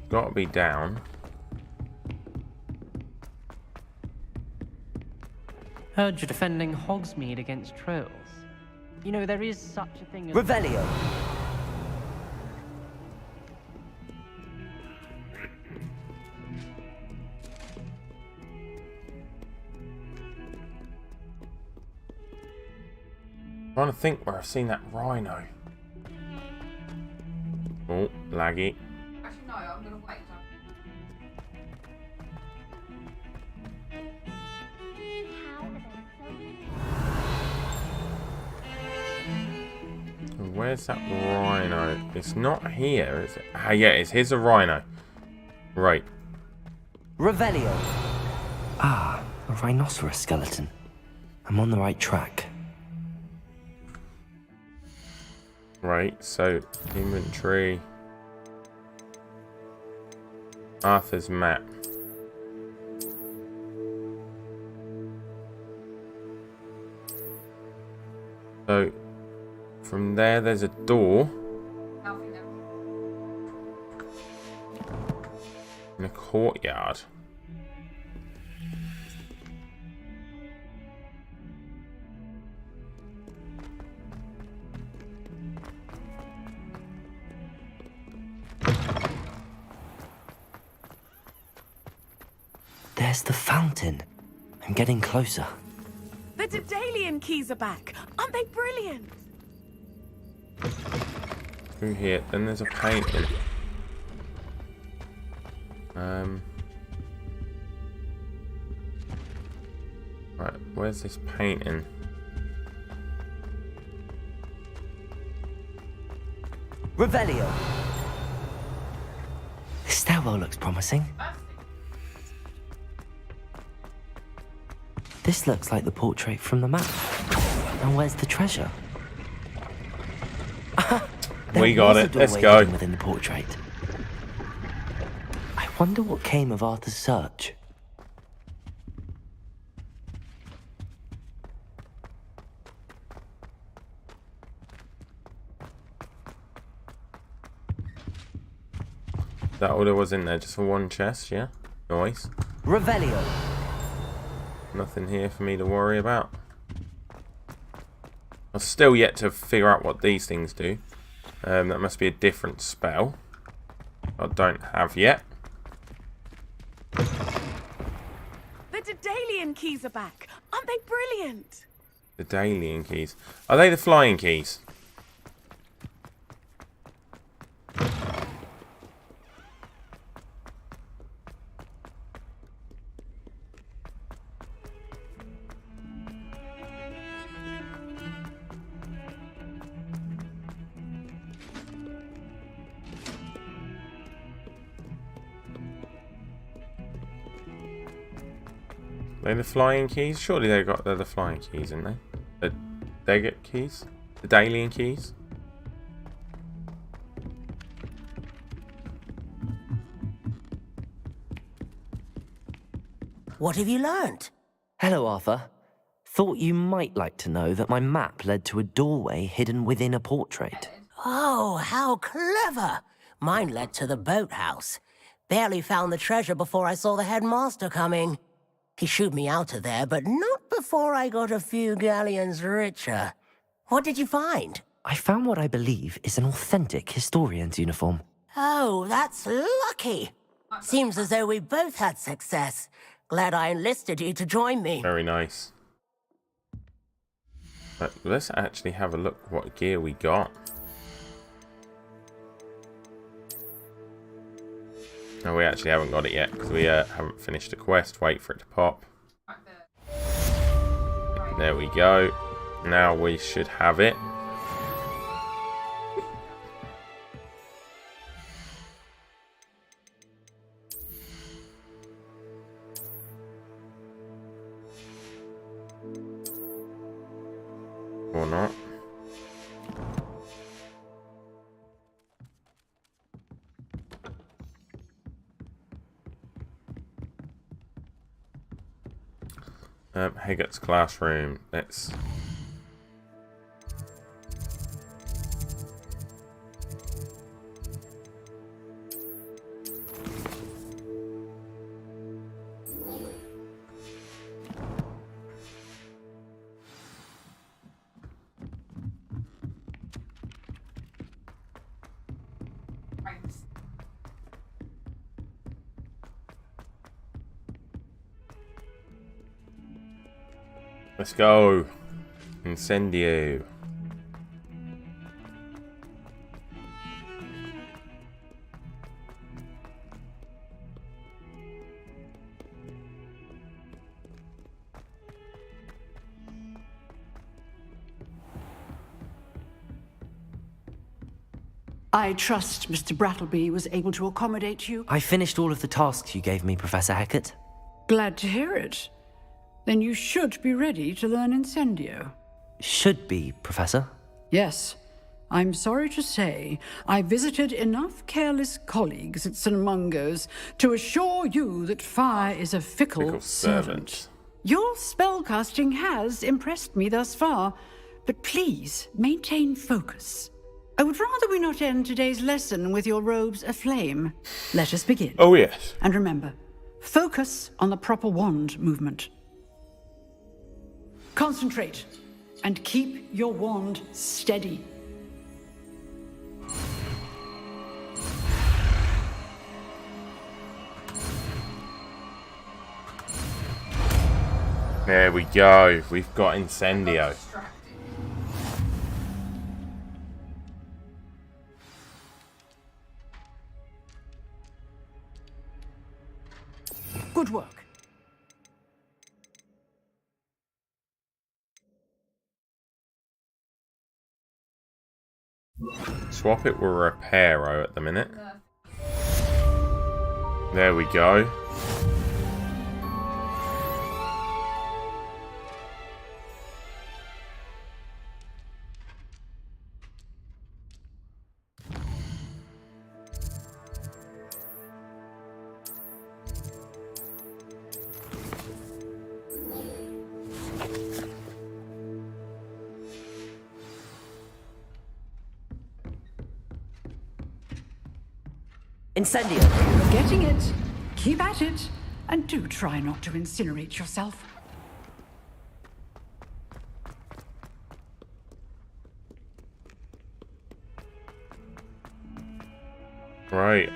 Gotta be down. Heard you're defending Hogsmeade against trolls. You know, there is such a thing as... Revelio! I'm trying to think where I've seen that rhino. Oh, laggy. Actually, no, I'm gonna wait. Where's that rhino? It's not here, is it? Ah, yeah, it's here's a rhino. Right. Revelio! Ah, a rhinoceros skeleton. I'm on the right track. Right, so inventory. Arthur's map. So from there, there's a door in a courtyard. There's the fountain. I'm getting closer. The Daedalian keys are back. Aren't they brilliant? Through here, then there's a painting. Right, where's this painting? Revelio! The stairwell looks promising. This looks like the portrait from the map. And where's the treasure? We got it. Let's go. Within the portrait. I wonder what came of Arthur's search. That all there was in there, just for one chest, yeah? Nice. Revelio. Nothing here for me to worry about. I've still yet to figure out what these things do. That must be a different spell. I don't have yet. The Daedalian keys are back. Aren't they brilliant? The Daedalian keys. Are they the flying keys? They're the flying keys? Surely they're the flying keys, aren't they? They get keys? The Daedalian keys? What have you learnt? Hello, Arthur. Thought you might like to know that my map led to a doorway hidden within a portrait. Oh, how clever! Mine led to the boathouse. Barely found the treasure before I saw the headmaster coming. He shooed me out of there, but not before I got a few galleons richer. What did you find? I found what I believe is an authentic historian's uniform. Oh, that's lucky. Seems as though we both had success. Glad I enlisted you to join me. Very nice. But let's actually have a look what gear we got. No, we actually haven't got it yet because we haven't finished the quest. Wait for it to pop. There we go. Now we should have it. Or not. Haggart's classroom. Let's... Let's go. Incendio. I trust Mr. Brattleby was able to accommodate you. I finished all of the tasks you gave me, Professor Hecat. Glad to hear it. Then you should be ready to learn Incendio. Should be, Professor. Yes. I'm sorry to say, I visited enough careless colleagues at St. Mungo's to assure you that fire is a fickle servant. Your spellcasting has impressed me thus far, but please maintain focus. I would rather we not end today's lesson with your robes aflame. Let us begin. Oh, yes. And remember, focus on the proper wand movement. Concentrate, and keep your wand steady. There we go. We've got Incendio. Good work. Swap it with Reparo at the minute. There we go. Incendio. You're getting it. Keep at it. And do try not to incinerate yourself. Right,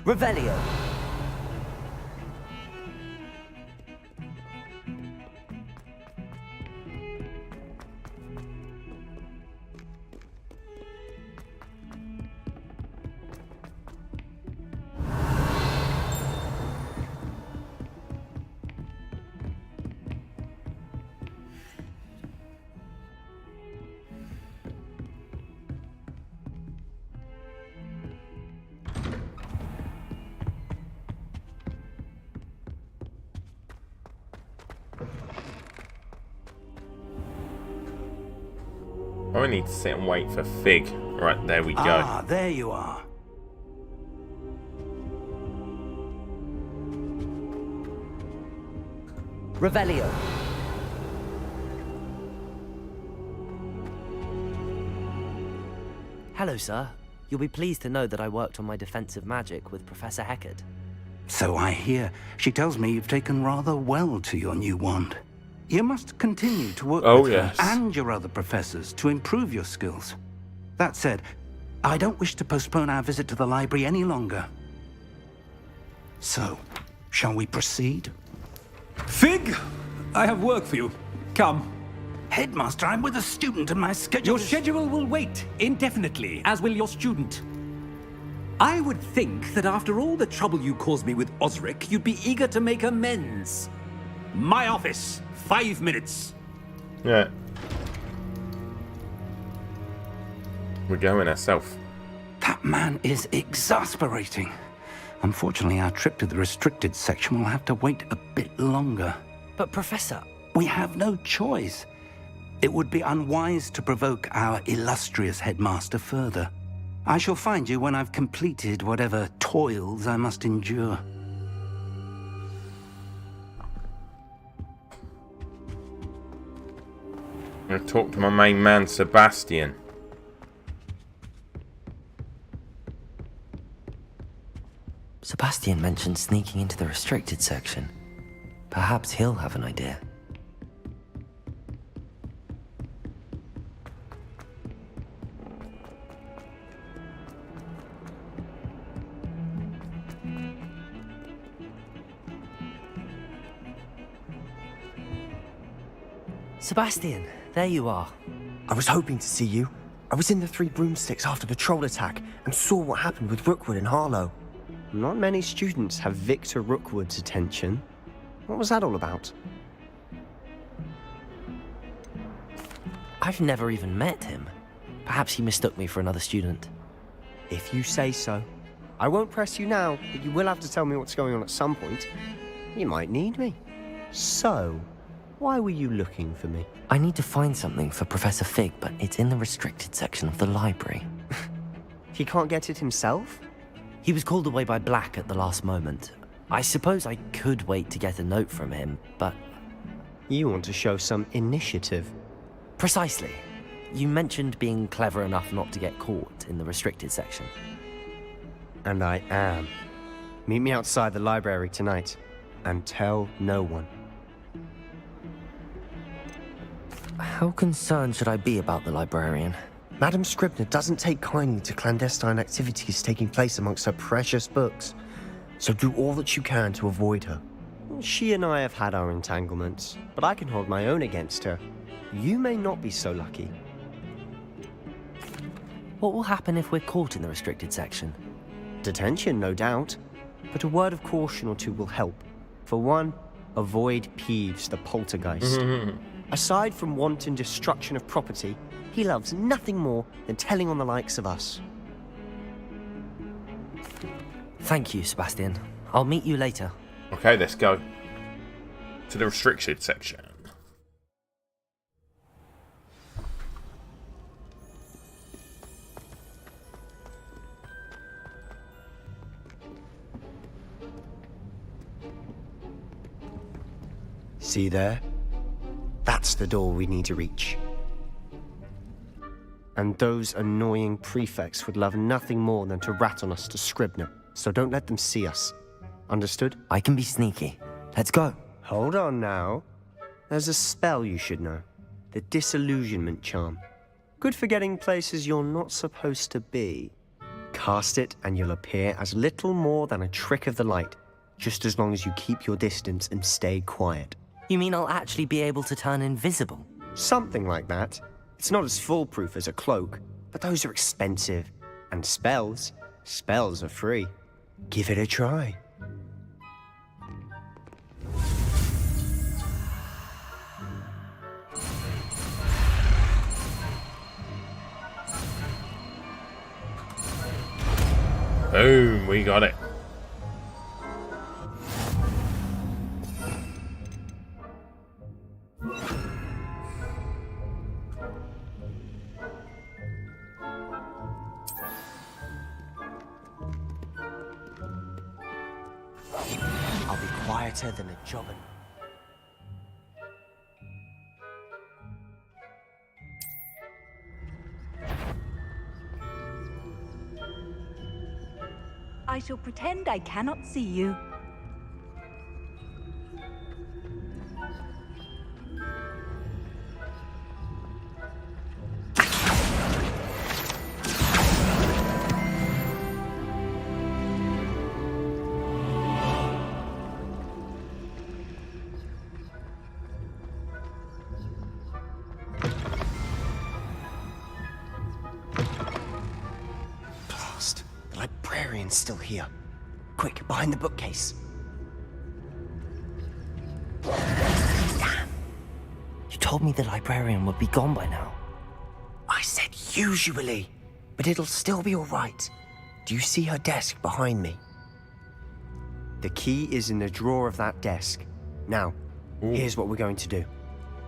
Revelio. I need to sit and wait for Fig. Right, there we go. Ah, there you are. Revelio. Hello, sir. You'll be pleased to know that I worked on my defensive magic with Professor Hecat. So I hear. She tells me you've taken rather well to your new wand. You must continue to work with her and your other professors to improve your skills. That said, I don't wish to postpone our visit to the library any longer. So, shall we proceed? Fig! I have work for you. Come. Headmaster, I'm with a student and my schedule Your schedule will wait indefinitely, as will your student. I would think that after all the trouble you caused me with Osric, you'd be eager to make amends. My office. 5 minutes. Yeah. We're going ourselves. That man is exasperating. Unfortunately, our trip to the restricted section will have to wait a bit longer. But, Professor... We have no choice. It would be unwise to provoke our illustrious headmaster further. I shall find you when I've completed whatever toils I must endure. I'm going to talk to my main man, Sebastian. Sebastian mentioned sneaking into the restricted section. Perhaps he'll have an idea. Sebastian, there you are. I was hoping to see you. I was in the Three Broomsticks after the troll attack and saw what happened with Rookwood and Harlow. Not many students have Victor Rookwood's attention. What was that all about? I've never even met him. Perhaps he mistook me for another student. If you say so. I won't press you now, but you will have to tell me what's going on at some point. You might need me. So, why were you looking for me? I need to find something for Professor Fig, but it's in the restricted section of the library. He can't get it himself? He was called away by Black at the last moment. I suppose I could wait to get a note from him, but... You want to show some initiative. Precisely. You mentioned being clever enough not to get caught in the restricted section. And I am. Meet me outside the library tonight, and tell no one. How concerned should I be about the librarian? Madam Scribner doesn't take kindly to clandestine activities taking place amongst her precious books, so do all that you can to avoid her. She and I have had our entanglements, but I can hold my own against her. You may not be so lucky. What will happen if we're caught in the restricted section? Detention, no doubt, but a word of caution or two will help. For one, avoid Peeves, the poltergeist. Aside from wanton destruction of property, he loves nothing more than telling on the likes of us. Thank you, Sebastian. I'll meet you later. Okay, let's go to the restricted section. See there? That's the door we need to reach. And those annoying prefects would love nothing more than to rat on us to Scribner, so don't let them see us. Understood? I can be sneaky. Let's go. Hold on now. There's a spell you should know. The Disillusionment Charm. Good for getting places you're not supposed to be. Cast it and you'll appear as little more than a trick of the light, just as long as you keep your distance and stay quiet. You mean I'll actually be able to turn invisible? Something like that. It's not as foolproof as a cloak, but those are expensive. And spells are free. Give it a try. Boom, we got it. I'll be quieter than a jobbin. I shall pretend I cannot see you. Blast. The librarian's still here. Quick, behind the bookcase. Damn. You told me the librarian would be gone by now. I said usually, but it'll still be all right. Do you see her desk behind me? The key is in the drawer of that desk. Now, here's what we're going to do.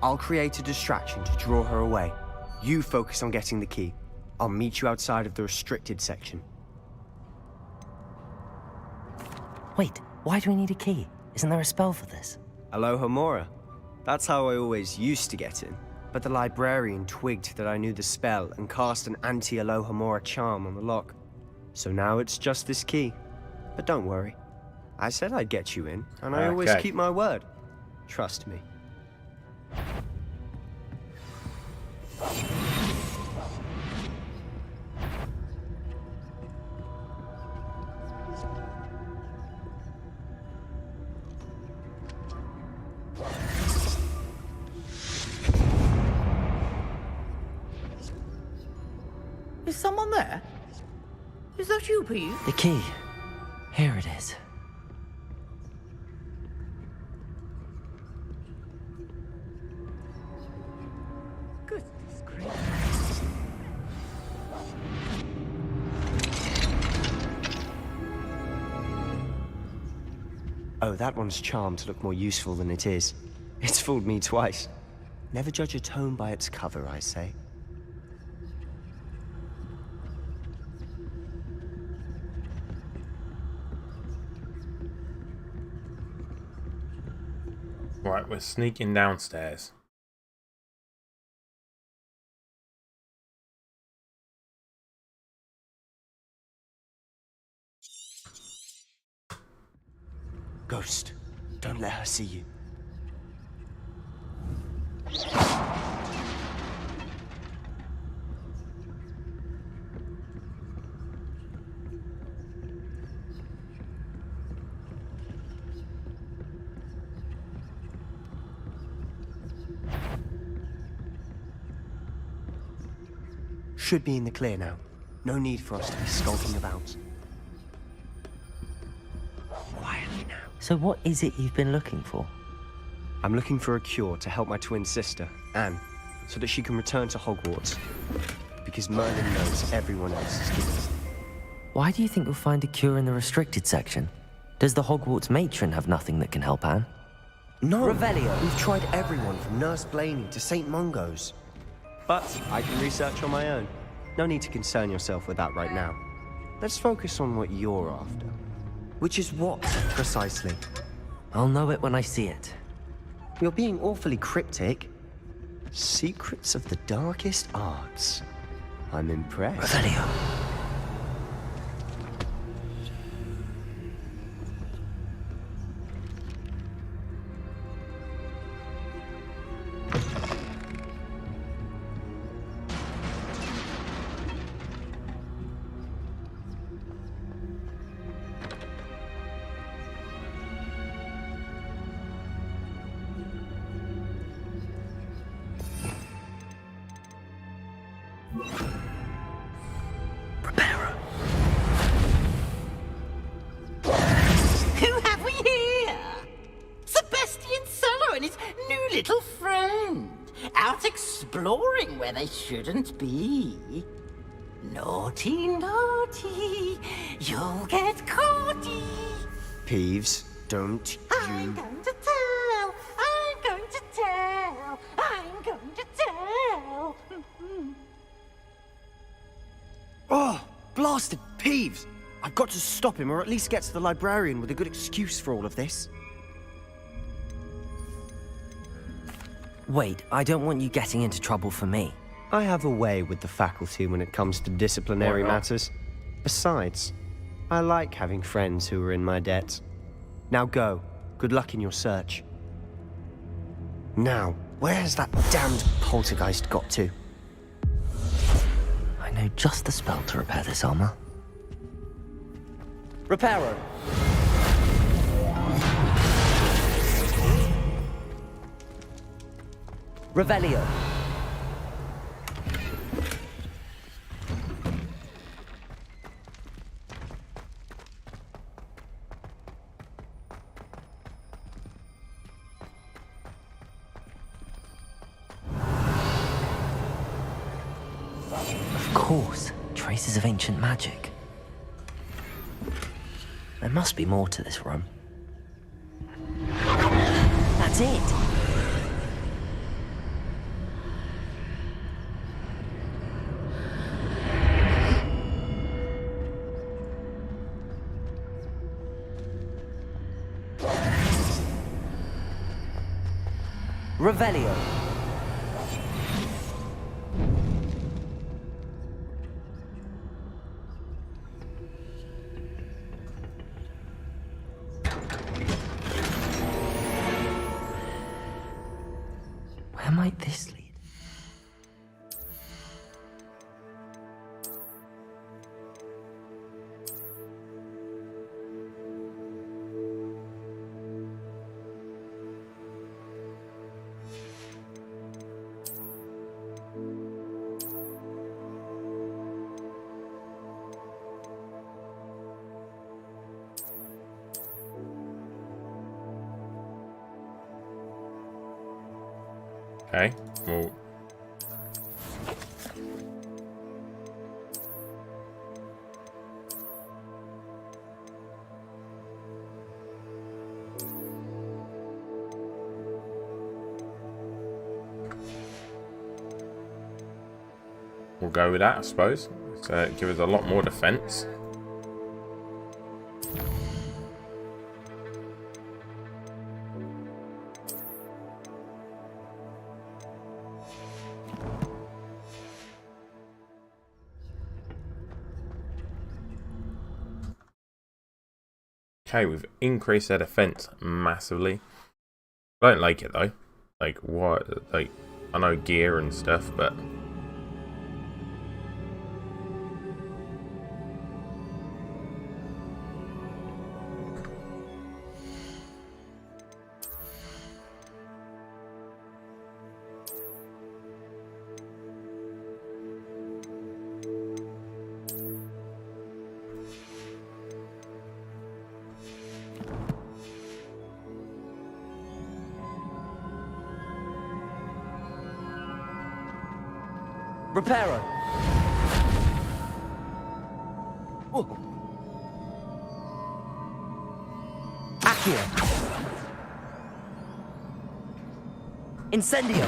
I'll create a distraction to draw her away. You focus on getting the key. I'll meet you outside of the restricted section. Wait, why do we need a key? Isn't there a spell for this? Alohomora. That's how I always used to get in. but the librarian twigged that I knew the spell and cast an anti-Alohomora charm on the lock. So now it's just this key. But don't worry. I said I'd get you in, and I always keep my word. Trust me. Is someone there? Is that you, Pete? The key. Here it is. Goodness gracious. Oh, that one's charmed to look more useful than it is. It's fooled me twice. Never judge a tome by its cover, I say. Right, we're sneaking downstairs. Ghost, don't let her see you. Should be in the clear now. No need for us to be skulking about. Quietly now. So what is it you've been looking for? I'm looking for a cure to help my twin sister, Anne, so that she can return to Hogwarts. Because Merlin knows everyone else is given. Why do you think you'll find a cure in the restricted section? Does the Hogwarts matron have nothing that can help Anne? No! Revelio. We've tried everyone from Nurse Blaney to St. Mungo's. But I can research on my own. No need to concern yourself with that right now. Let's focus on what you're after. Which is what, precisely? I'll know it when I see it. You're being awfully cryptic. Secrets of the darkest arts. I'm impressed. Revelio. Who have we here? Sebastian Solo and his new little friend. Out exploring where they shouldn't be. Naughty, naughty. You'll get caughty. Peeves, don't I'm going to tell. I'm going to tell. I'm going to tell. Oh, blasted Peeves! I've got to stop him, or at least get to the librarian with a good excuse for all of this. Wait, I don't want you getting into trouble for me. I have a way with the faculty when it comes to disciplinary Why not? matters. Besides, I like having friends who are in my debt. Now go. Good luck in your search. Now, where has that damned poltergeist got to? I know just the spell to repair this armor. Reparo! Revelio. Of course, traces of ancient magic. There must be more to this room. That's it! Revelio. might this lead? Okay, well. We'll go with that, I suppose. So give us a lot more defense. Okay, we've increased their defense massively. I don't like it though. Like what? Like I know gear and stuff, but Reparo. Oh. Accio. Incendio.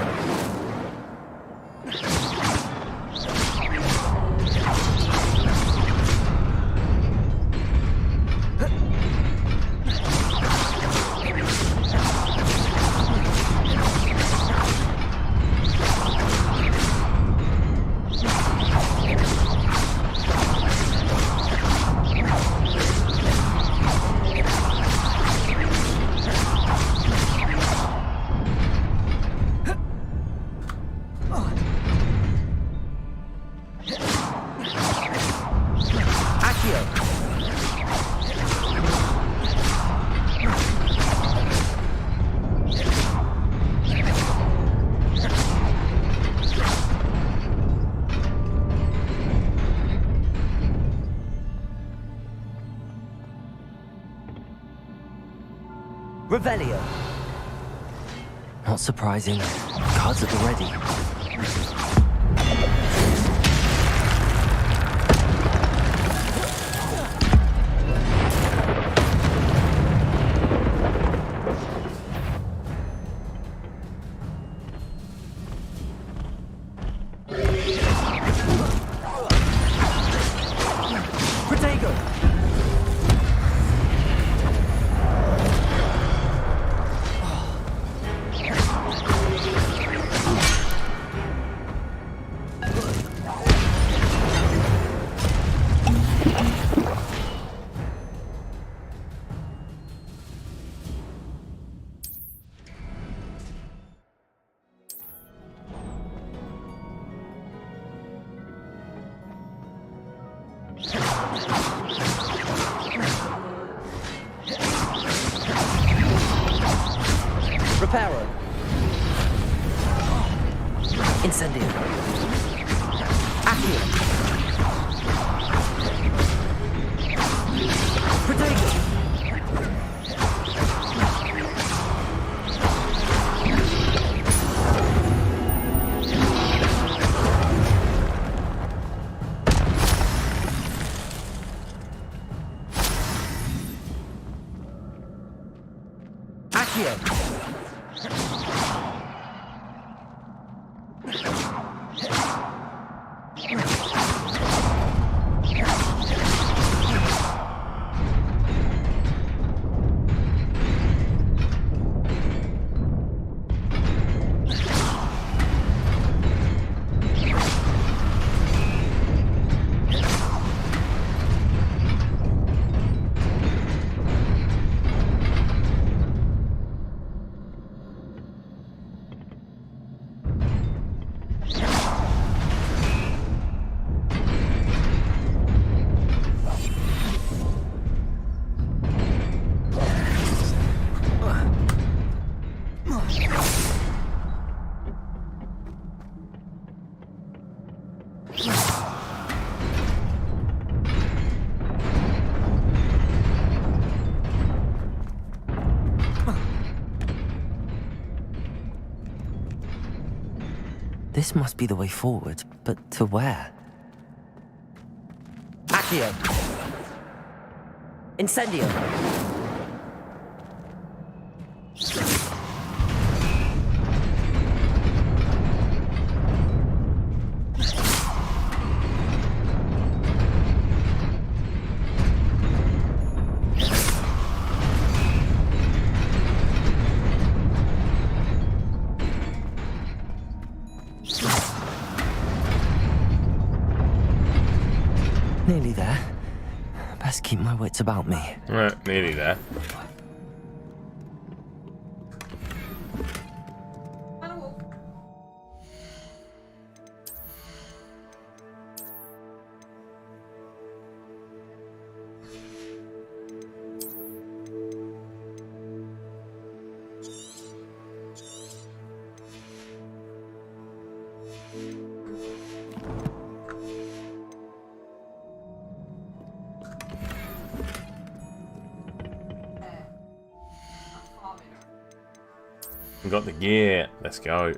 Revelio. Not surprising. Cards at the ready. Reparo. Incendio. Accio. Protego. Accio. This must be the way forward, but to where? Accio! Incendio! Nearly there. Best keep my wits about me. Nearly there. We got the gear. Let's go.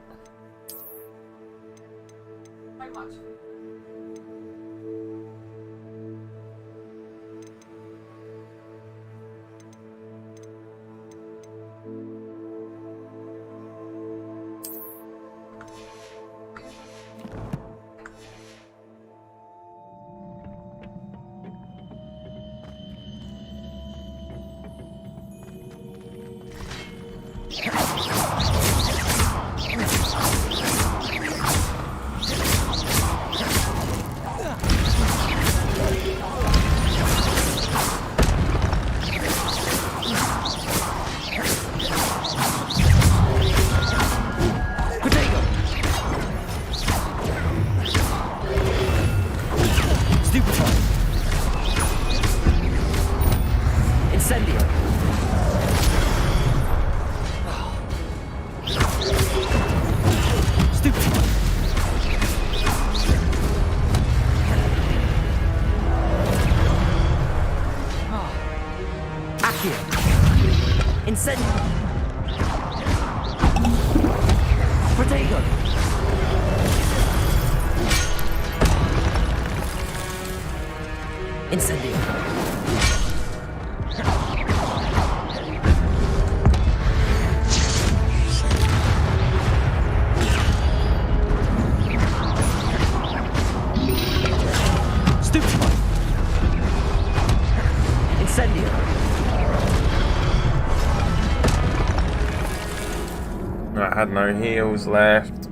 I had no heals left.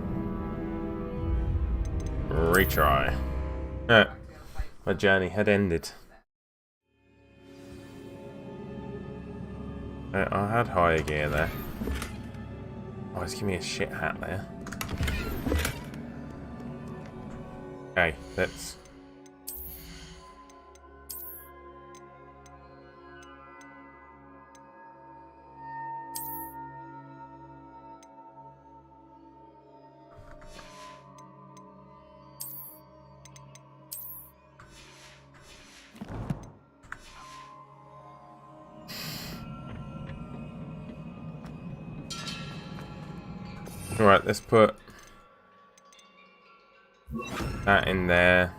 Retry. My journey had ended. I had higher gear there. Oh, it's giving me a shit hat there. Okay, let's... Alright, let's put that in there.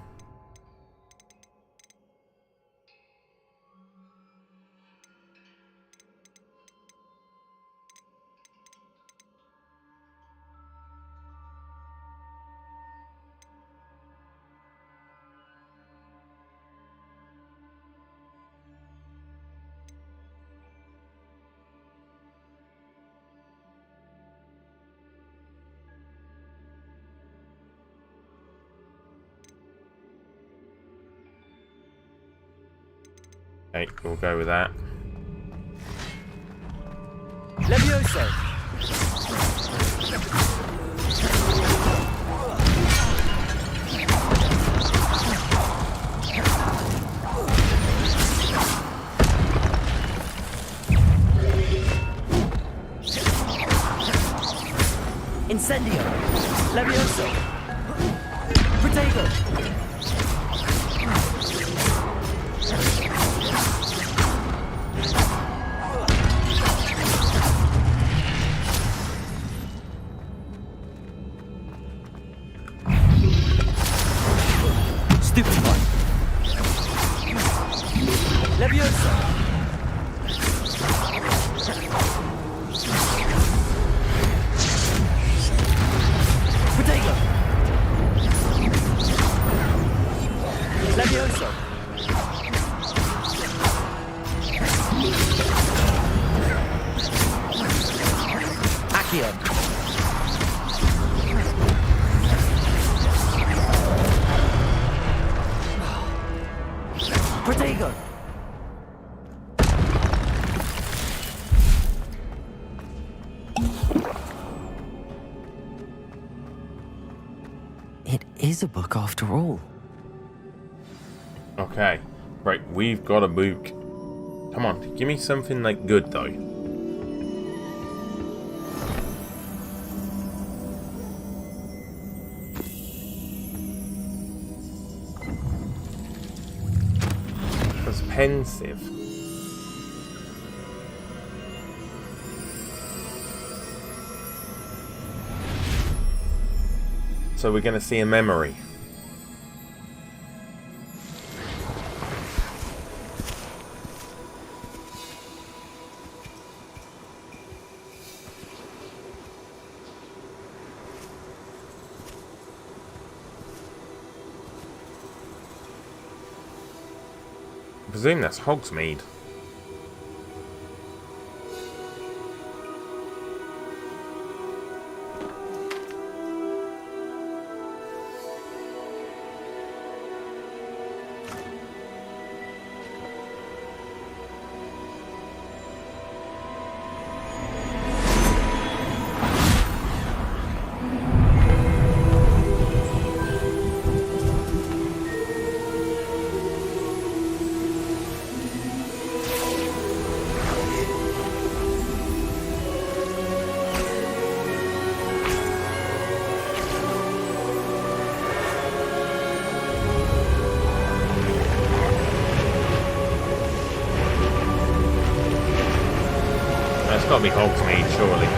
Okay, we'll go with that. Levioso! Incendio! Levioso! Protego! Leviosa! Protego! Leviosa! Accio! Protego! It is a book after all. Okay. Right, we've got a book. Come on, give me something like good though. It's pensive. So we're going to see a memory. I presume that's Hogsmeade. It's got to be Hogsmeade, surely.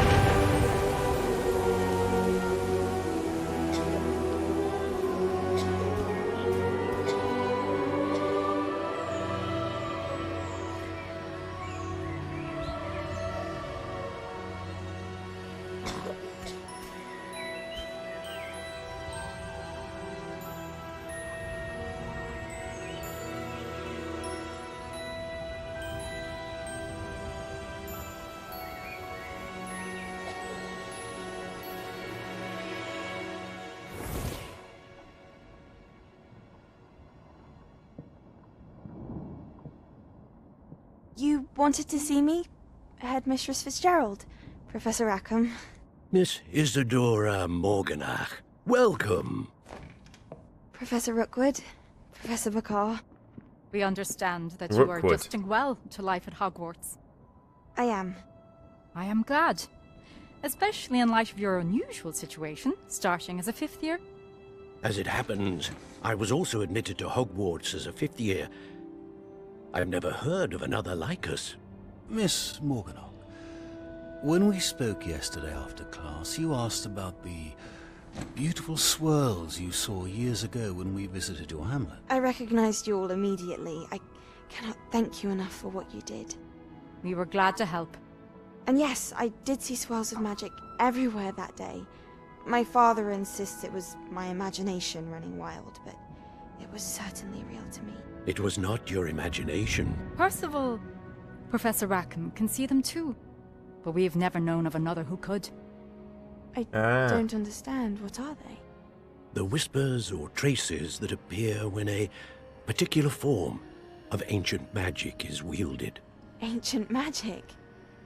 You wanted to see me? Headmistress Fitzgerald, Professor Rackham. Miss Isadora Morganach, welcome. Professor Rookwood, Professor Bakar. We understand that you are adjusting well to life at Hogwarts. I am. I am glad. Especially in light of your unusual situation, starting as a 5th year. As it happens, I was also admitted to Hogwarts as a 5th year. I've never heard of another like us. Miss Morganach, when we spoke yesterday after class, you asked about the beautiful swirls you saw years ago when we visited your hamlet. I recognized you all immediately. I cannot thank you enough for what you did. We were glad to help. And yes, I did see swirls of magic everywhere that day. My father insists it was my imagination running wild, but it was certainly real to me. It was not your imagination. Percival, Professor Rackham can see them too. But we've never known of another who could. I don't understand. What are they? The whispers or traces that appear when a particular form of ancient magic is wielded. Ancient magic?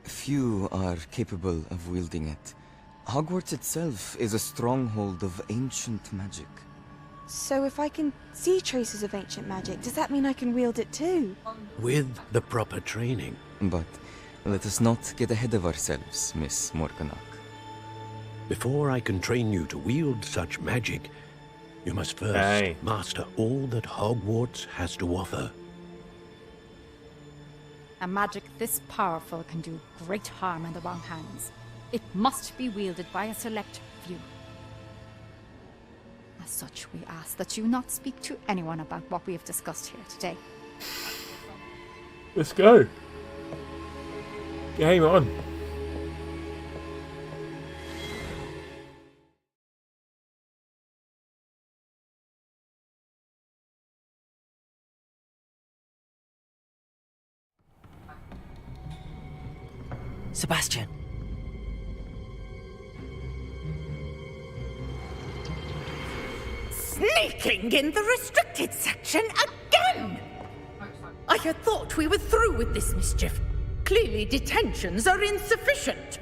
Few are capable of wielding it. Hogwarts itself is a stronghold of ancient magic. So if I can see traces of ancient magic, does that mean I can wield it too? With the proper training. But let us not get ahead of ourselves, Miss Morganach. Before I can train you to wield such magic, you must first master all that Hogwarts has to offer. A magic this powerful can do great harm in the wrong hands. It must be wielded by a select few. As such, we ask that you not speak to anyone about what we have discussed here today. Let's go. Game on. Sebastian. Sneaking in the restricted section again! I had thought we were through with this mischief. Clearly detentions are insufficient.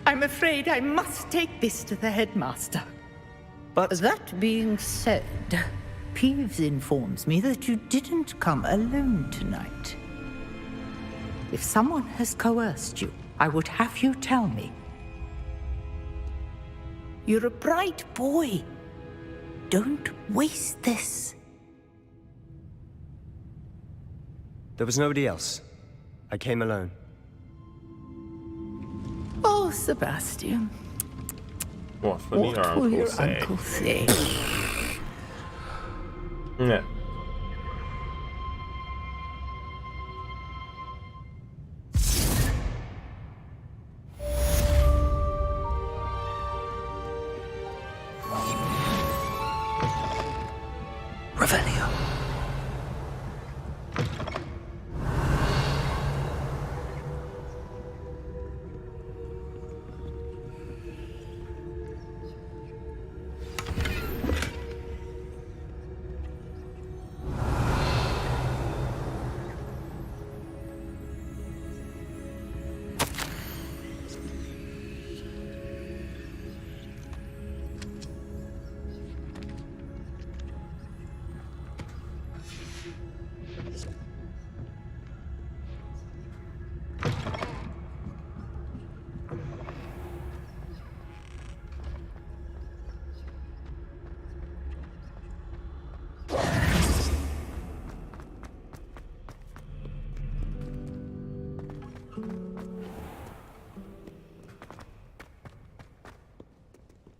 I'm afraid I must take this to the headmaster. But that being said, Peeves informs me that you didn't come alone tonight. If someone has coerced you, I would have you tell me. You're a bright boy. Don't waste this. There was nobody else. I came alone. Oh, Sebastian. What will your uncle say? Yeah. Revelio.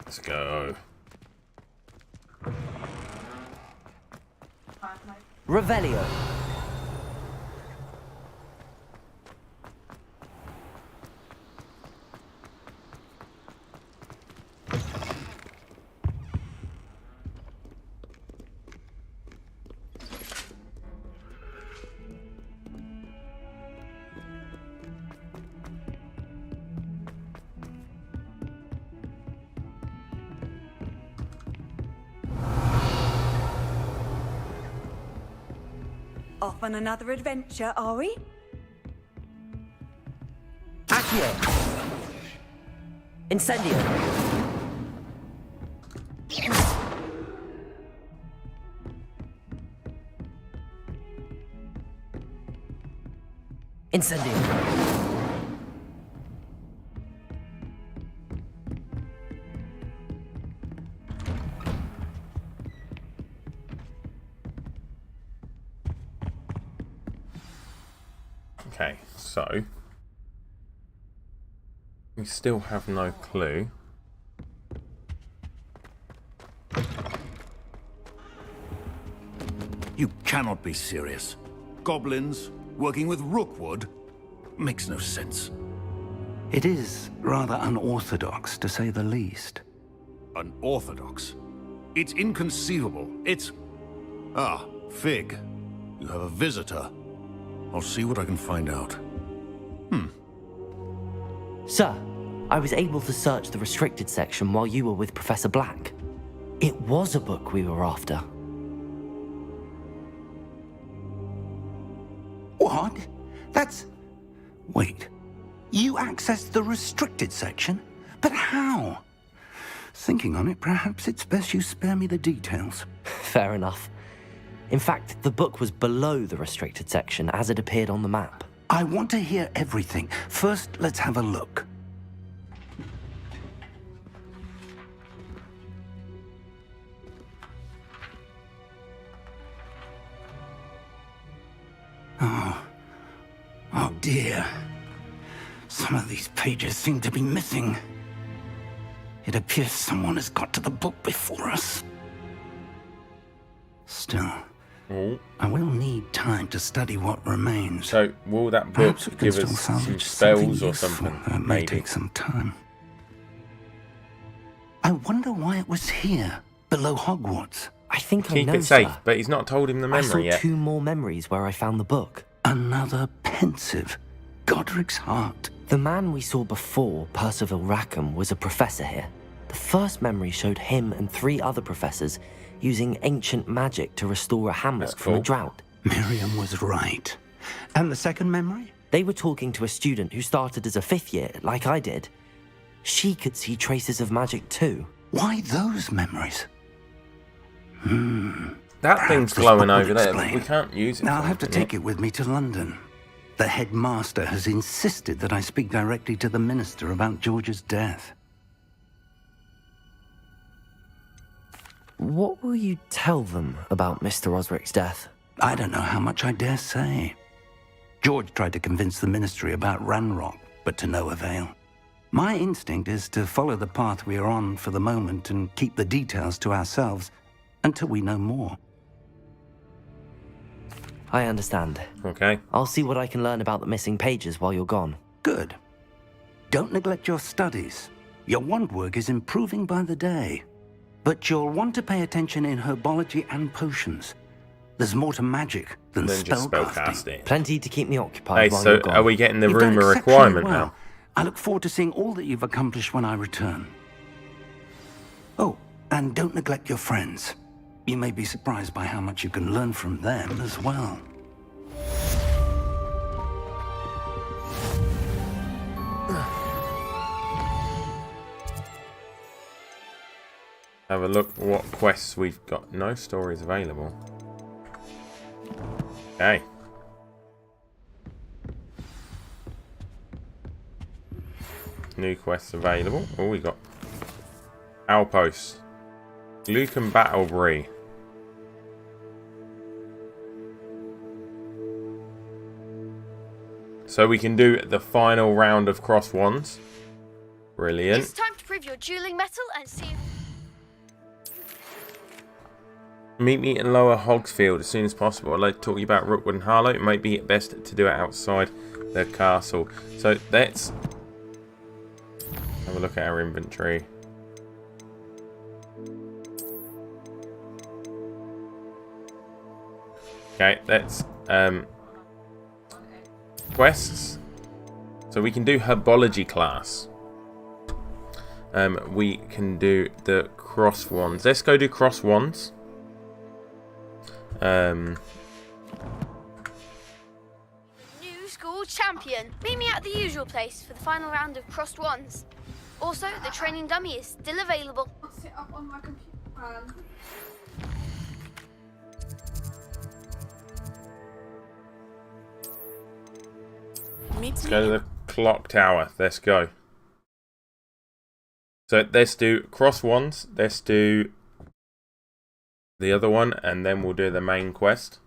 Let's go. Revelio. Off on another adventure, are we? Accio. Incendio. Incendio. Okay, so we still have no clue. You cannot be serious. Goblins working with Rookwood makes no sense. It is rather unorthodox, to say the least. Unorthodox? It's inconceivable. It's... Ah, Fig. You have a visitor. I'll see what I can find out. Sir, I was able to search the restricted section while you were with Professor Black. It was a book we were after. What? That's... Wait. You accessed the restricted section? But how? Thinking on it, perhaps it's best you spare me the details. Fair enough. In fact, the book was below the restricted section as it appeared on the map. I want to hear everything. First, let's have a look. Oh dear. Some of these pages seem to be missing. It appears someone has got to the book before us. Still, Oh. I will need time to study what remains. So, will that book Perhaps we can give still us some salvage spells something or useful. something? That may Maybe. take some time. I wonder why it was here, below Hogwarts. I think I Keep know, it safe, sir. but he's not told him the I saw memory yet. 2 more memories where I found the book. Another pensive. Godric's heart. The man we saw before, Percival Rackham, was a professor here. The first memory showed him and 3 other professors using ancient magic to restore a hamlet from a drought. Miriam was right. And the second memory? They were talking to a student who started as a 5th year, like I did. She could see traces of magic too. Why those memories? That thing's glowing over there, but we can't use it. Now I'll for have to anything take it with me to London. The headmaster has insisted that I speak directly to the minister about George's death. What will you tell them about Mr. Osric's death? I don't know how much I dare say. George tried to convince the ministry about Ranrock, but to no avail. My instinct is to follow the path we are on for the moment and keep the details to ourselves until we know more. I understand. Okay. I'll see what I can learn about the missing pages while you're gone. Good. Don't neglect your studies. Your wand work is improving by the day. But you'll want to pay attention in herbology and potions. There's more to magic than just spellcasting. Plenty to keep me occupied Hey, while so you're gone. are we getting the You've done rumour exceptionally requirement well. now? I look forward to seeing all that you've accomplished when I return. Oh, and don't neglect your friends. You may be surprised by how much you can learn from them as well. Have a look what quests we've got. No stories available. Okay. New quests available. Oh, we got Outpost. Lucan Battlebury. So we can do the final round of cross wands. Brilliant. It's time to prove your dueling metal and see. Meet me in Lower Hogsfield as soon as possible. I'd like to talk to you about Rookwood and Harlow. It might be best to do it outside the castle. So let's have a look at our inventory. Okay, let's quests. So we can do herbology class. We can do the cross wands. Let's go do cross wands. New school champion. Meet me at the usual place for the final round of crossed wands. Also, the training dummy is still available. What's it up on my computer? Let's go to the clock tower. Let's go. So let's do cross wands. Let's do the other one, and then we'll do the main quest.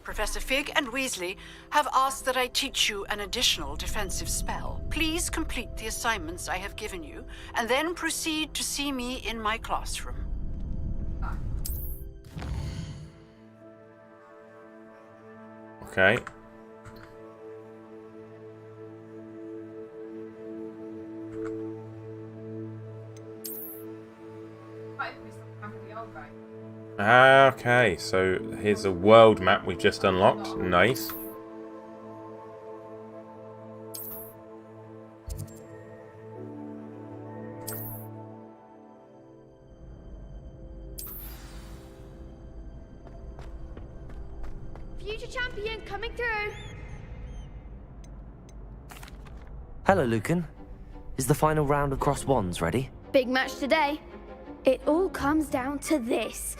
Professor Fig and Weasley have asked that I teach you an additional defensive spell. Please complete the assignments I have given you, and then proceed to see me in my classroom. Okay. Okay, so here's a world map we've just unlocked. Nice. Future champion coming through. Hello, Lucan. Is the final round of cross wands ready? Big match today. It all comes down to this.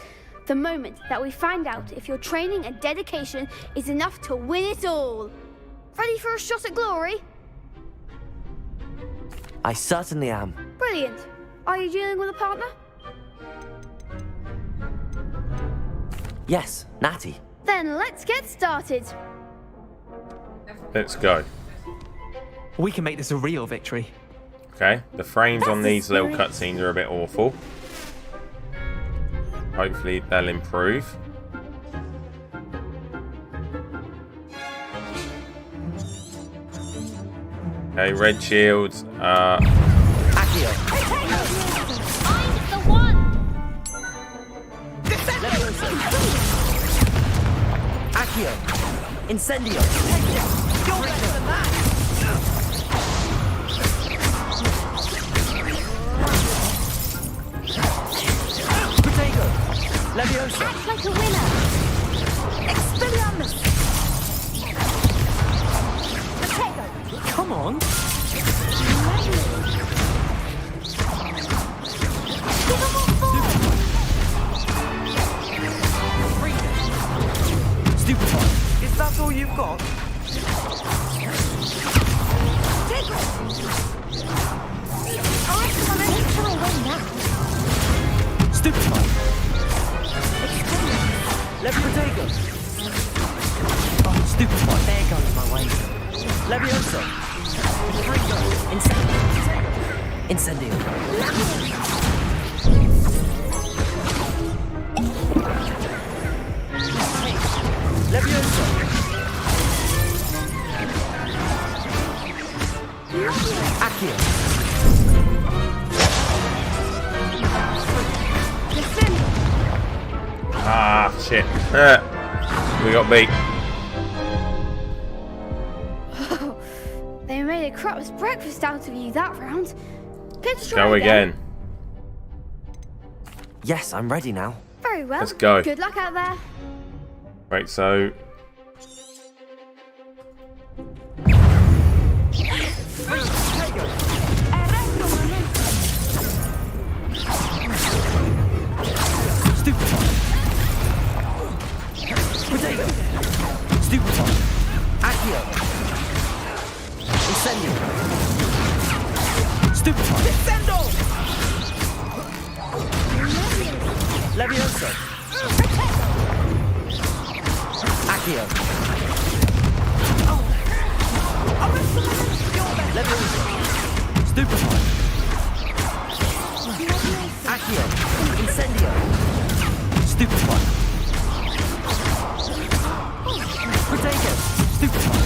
The moment that we find out if your training and dedication is enough to win it all. Ready for a shot at glory? I certainly am. Brilliant. Are you dealing with a partner? Yes, Natty. Then let's get started. Let's go. We can make this a real victory. Okay, the frames on these little cutscenes are a bit awful. Hopefully they'll improve. Okay, red shields. Accio. I'm the one. Accio. Incendio. You're better than that. Protego. Leviosa. Act like a winner. Expelliarmus. Protego. Come on. Stupefy. Is that all you've got? Take it. I'm coming for a win now. Stupefy. Left Protego. Oh, Stupefy. There goes my way. Leviosa. Incendio. Leviosa. Accio. Ah, shit. We got beat. They made a crap's breakfast out of you that round. Let's Go again. Yes, I'm ready now. Very well. Let's go. Good luck out there. Right, so Protego. Stupefy. Accio. Incendio. Stupefy. Descendo. Leviosa. Accio. Leviosa. Stupefy. Accio. Incendio. Stupefy. Protego. Stupefy.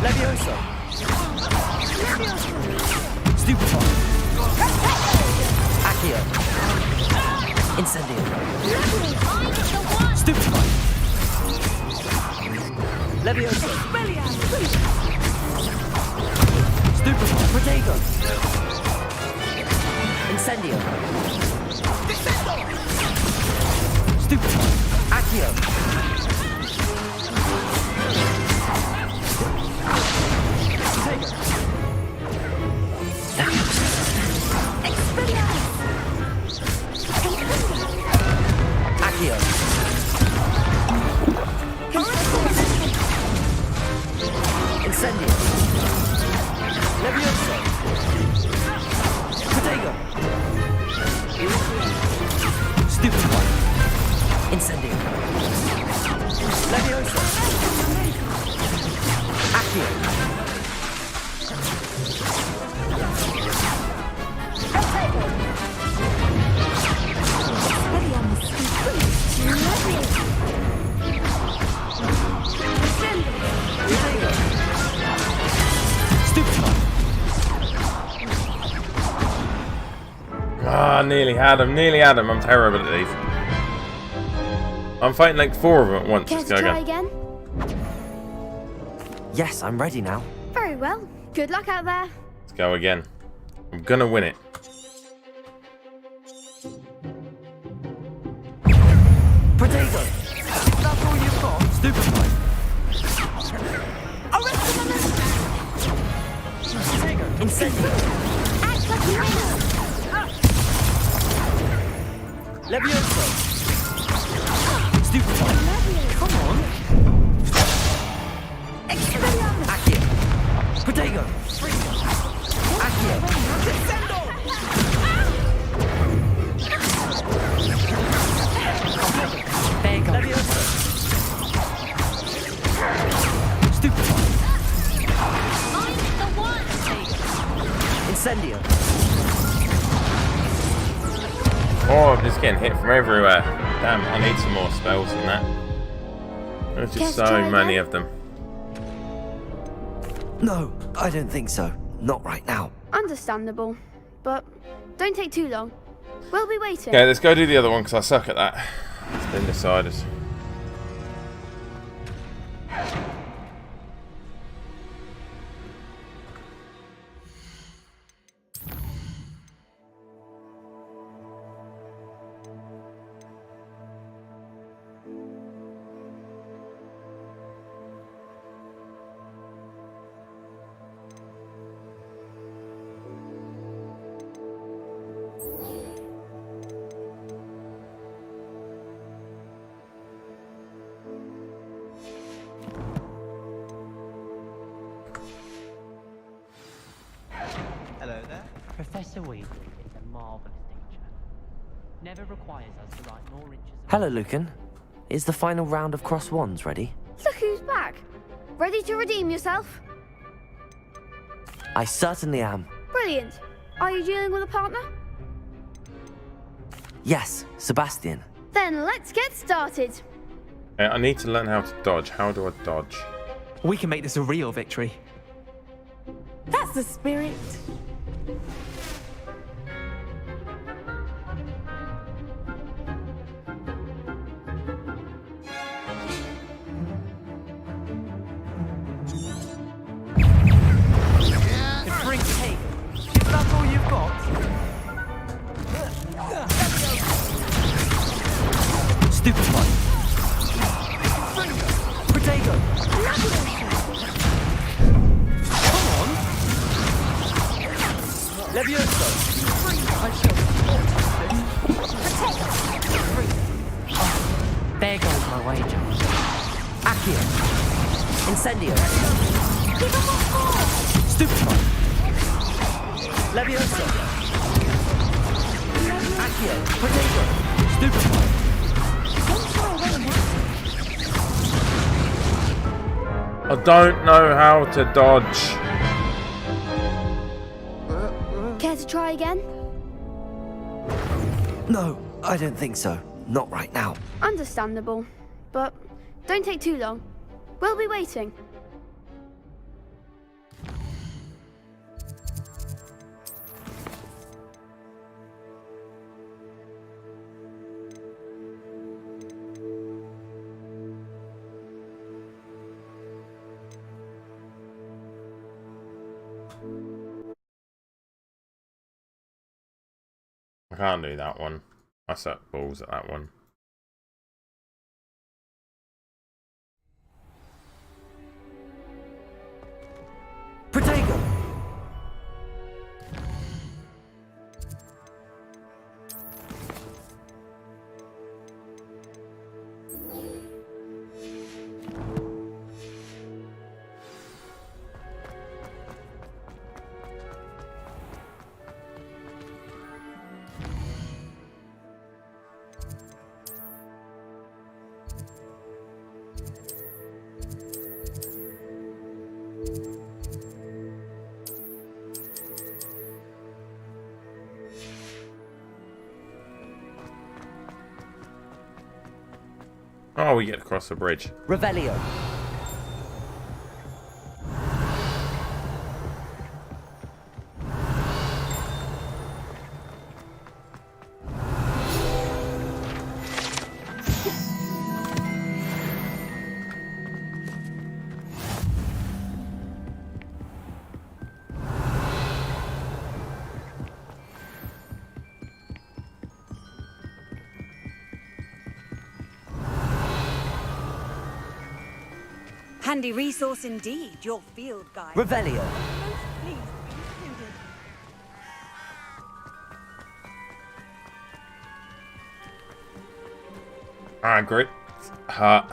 Leviosa. Stupefy. Accio. Incendio. Stupefy. Leviosa. Stupefy. Protego. Incendio. Stupefy. Accio. Accio. Incendio. Leviosa. Protego. Stupefy. Incendio. Leviosa. Accio. ah, nearly had him. Nearly had him. I'm terrible at these. I'm fighting like 4 of them at once. Care Let's to go try again. again? Yes, I'm ready now. Very well. Good luck out there. Let's go again. I'm gonna win it. Protego. That's all you've got. Stupefy. Incendio. Act like a winner. Leviosa. Stupefy. Come on. Accio. Protego. Accio. Leviosa. Stupefy. I'm the one. Incendio. Oh, this getting hit from everywhere. Damn, I need some more spells than that. There's just so many of them. No, I don't think so. Not right now. Understandable. But don't take too long. We'll be waiting. Okay, let's go do the other one because I suck at that. It's been decided. Hello there. Professor Weasley is a marvelous teacher. Never requires us to write more inches. Hello, Lucan. Is the final round of cross wands ready? Look who's back. Ready to redeem yourself? I certainly am. Brilliant. Are you dealing with a partner? Yes, Sebastian. Then let's get started. I need to learn how to dodge. How do I dodge? We can make this a real victory. That's the spirit. Drink cake. If that's all you've got. Stupefy. Protego. Come on. Levioso. There goes my wager. Accio. Incendio. Stupefy. Levioso. Accio. Protego. Stupefy. I don't know how to dodge. Care to try again? No, I don't think so. Not right now. Understandable. But don't take too long. We'll be waiting. I can't do that one. I suck balls at that one. Protego. Oh, we get across the bridge. Revelio. Handy resource indeed, your field guide. Revelio. Most pleased to be included. Great. Hurt.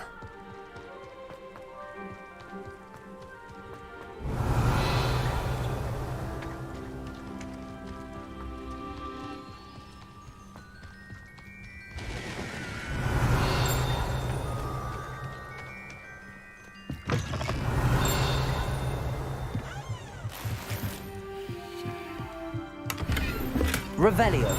Revelio.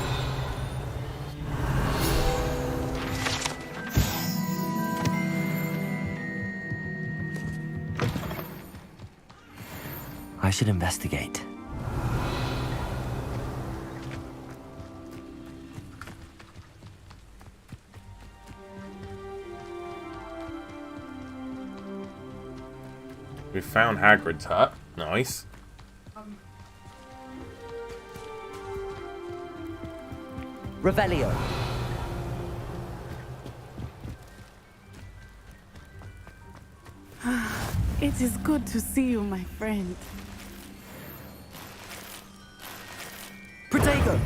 I should investigate. We found Hagrid's hut. Nice. Revelio. It is good to see you, my friend. Protego!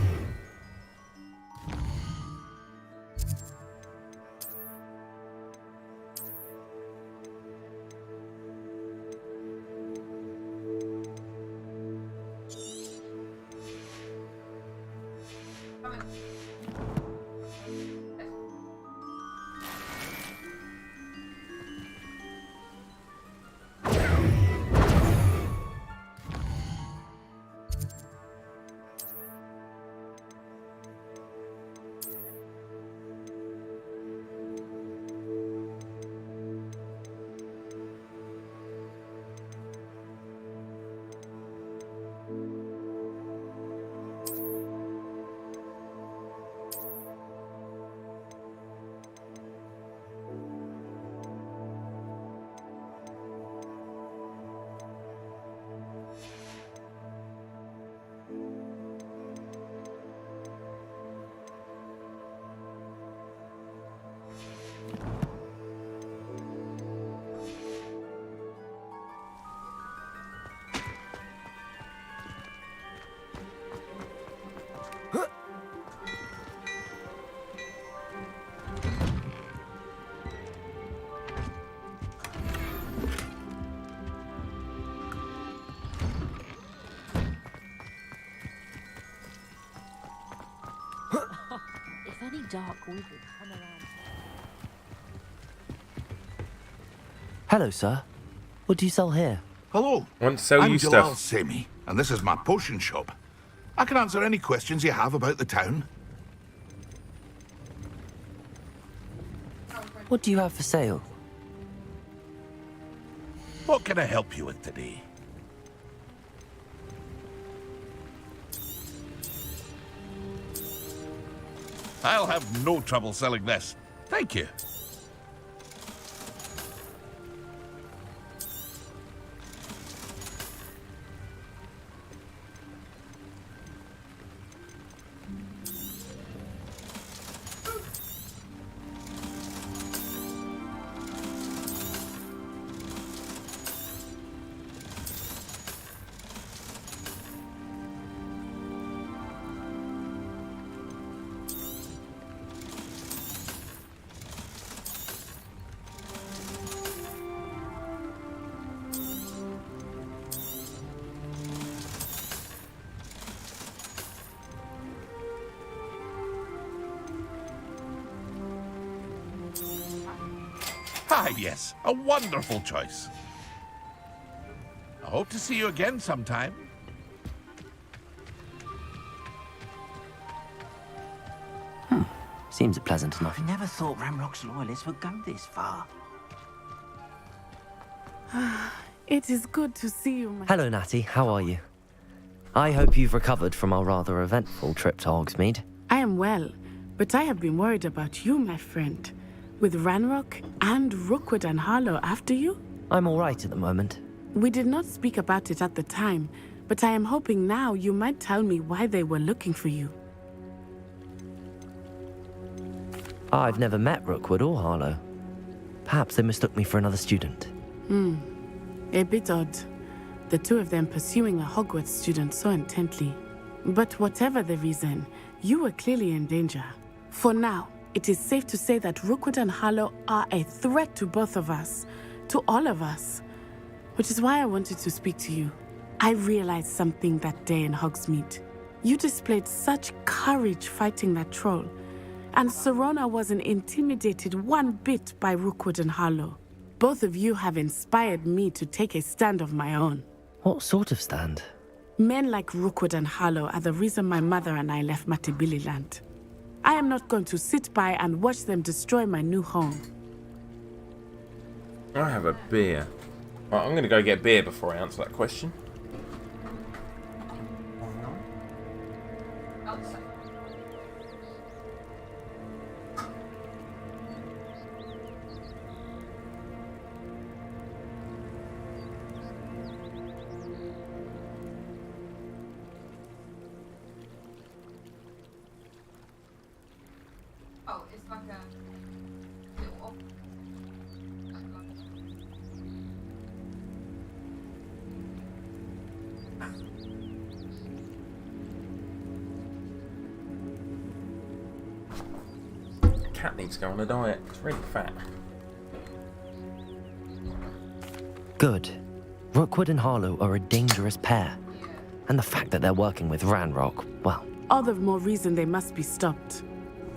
If any dark wizard come around. Hello, sir. What do you sell here? Hello. Want to sell I'm you Jalal stuff. Semi, and this is my potion shop. I can answer any questions you have about the town. What do you have for sale? What can I help you with today? I'll have no trouble selling this. Thank you. Ah, yes, a wonderful choice. I hope to see you again sometime. Seems pleasant enough. I never thought Ramrock's loyalists would go this far. It is good to see you, my... Hello, Natty. How are you? I hope you've recovered from our rather eventful trip to Hogsmeade. I am well, but I have been worried about you, my friend. With Ranrock and Rookwood and Harlow after you? I'm all right at the moment. We did not speak about it at the time, but I am hoping now you might tell me why they were looking for you. I've never met Rookwood or Harlow. Perhaps they mistook me for another student. A bit odd. The two of them pursuing a Hogwarts student so intently. But whatever the reason, you were clearly in danger. For now, it is safe to say that Rookwood and Harlow are a threat to both of us, to all of us. Which is why I wanted to speak to you. I realized something that day in Hogsmeade. You displayed such courage fighting that troll, and Serona wasn't intimidated one bit by Rookwood and Harlow. Both of you have inspired me to take a stand of my own. What sort of stand? Men like Rookwood and Harlow are the reason my mother and I left Matibili land. I am not going to sit by and watch them destroy my new home. I have a beer. Right, I'm going to go get beer before I answer that question. Oh, it's like a little off. Cat needs to go on a diet. It's really fat. Good. Rookwood and Harlow are a dangerous pair. And the fact that they're working with Ranrock, well... All the more reason they must be stopped.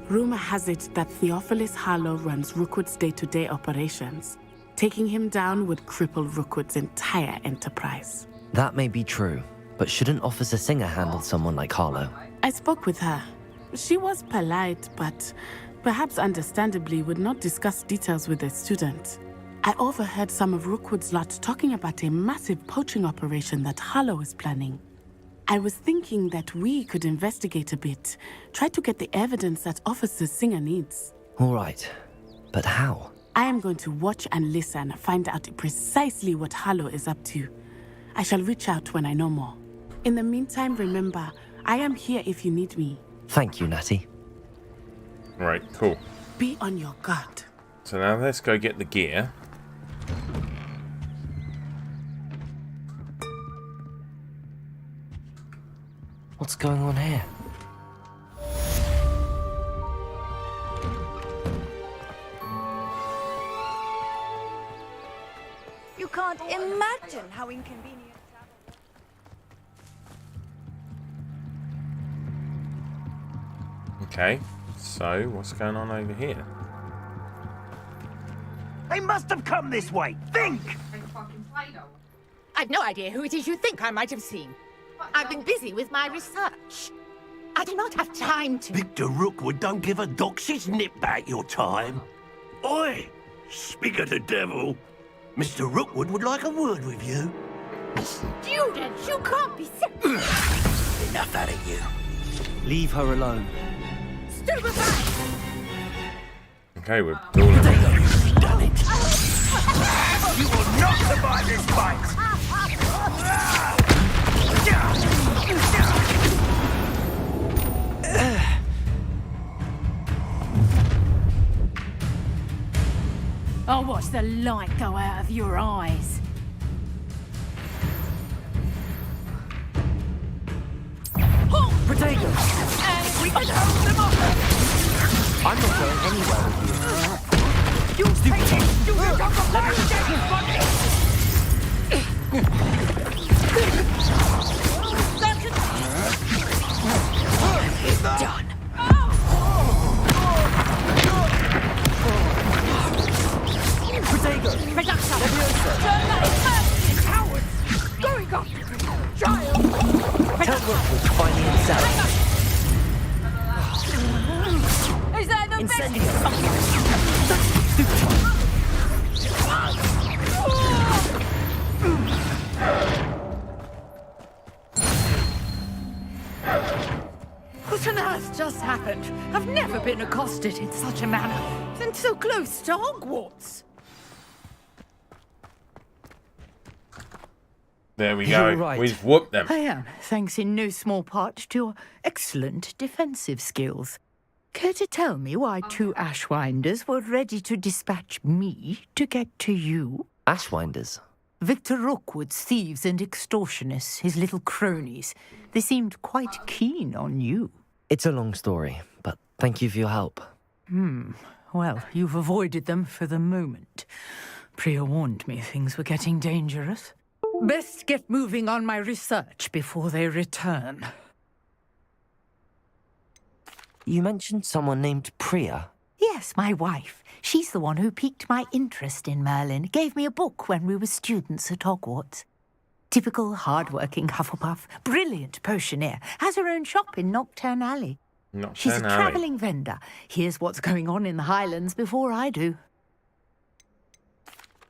Rumor has it that Theophilus Harlow runs Rookwood's day-to-day operations. Taking him down would cripple Rookwood's entire enterprise. That may be true, but shouldn't Officer Singer handle someone like Harlow? I spoke with her. She was polite, but perhaps understandably would not discuss details with a student. I overheard some of Rookwood's lot talking about a massive poaching operation that Harlow is planning. I was thinking that we could investigate a bit, try to get the evidence that Officer Singer needs. All right, but how? I am going to watch and listen, find out precisely what Harlow is up to. I shall reach out when I know more. In the meantime, remember, I am here if you need me. Thank you, Natty. Right, cool. Be on your guard. So now let's go get the gear. What's going on here? You can't imagine how inconvenient. Okay, so what's going on over here? They must have come this way. Think! I've no idea who it is you think I might have seen. I've been busy with my research. I do not have time to... Victor Rookwood don't give a doxy's nip back your time. Oi! Speak of the devil. Mr. Rookwood would like a word with you. Students, you can't be serious. Enough out of you. Leave her alone. Stupefy! Okay, we're doing it. Done it. You will not survive this fight! I'll watch the light go out of your eyes. Potato! And we can hold them off! I'm not going anywhere with you. You take it! You will come from my It's done. Potato! Cowards! Going off! Child! Tell Rookwood to find the incendiary. Is that the What on earth just happened? I've never been accosted in such a manner. And so close to Hogwarts. There we go. Right. We've whooped them. I am, thanks in no small part to your excellent defensive skills. Care to tell me why two Ashwinders were ready to dispatch me to get to you? Ashwinders? Victor Rookwood's thieves and extortionists, his little cronies. They seemed quite keen on you. It's a long story, but thank you for your help. Well, you've avoided them for the moment. Priya warned me things were getting dangerous. Best get moving on my research before they return. You mentioned someone named Priya. Yes, my wife. She's the one who piqued my interest in Merlin. Gave me a book when we were students at Hogwarts. Typical hard-working Hufflepuff. Brilliant potioneer. Has her own shop in Nocturne Alley. She's a travelling vendor. Hears what's going on in the Highlands before I do.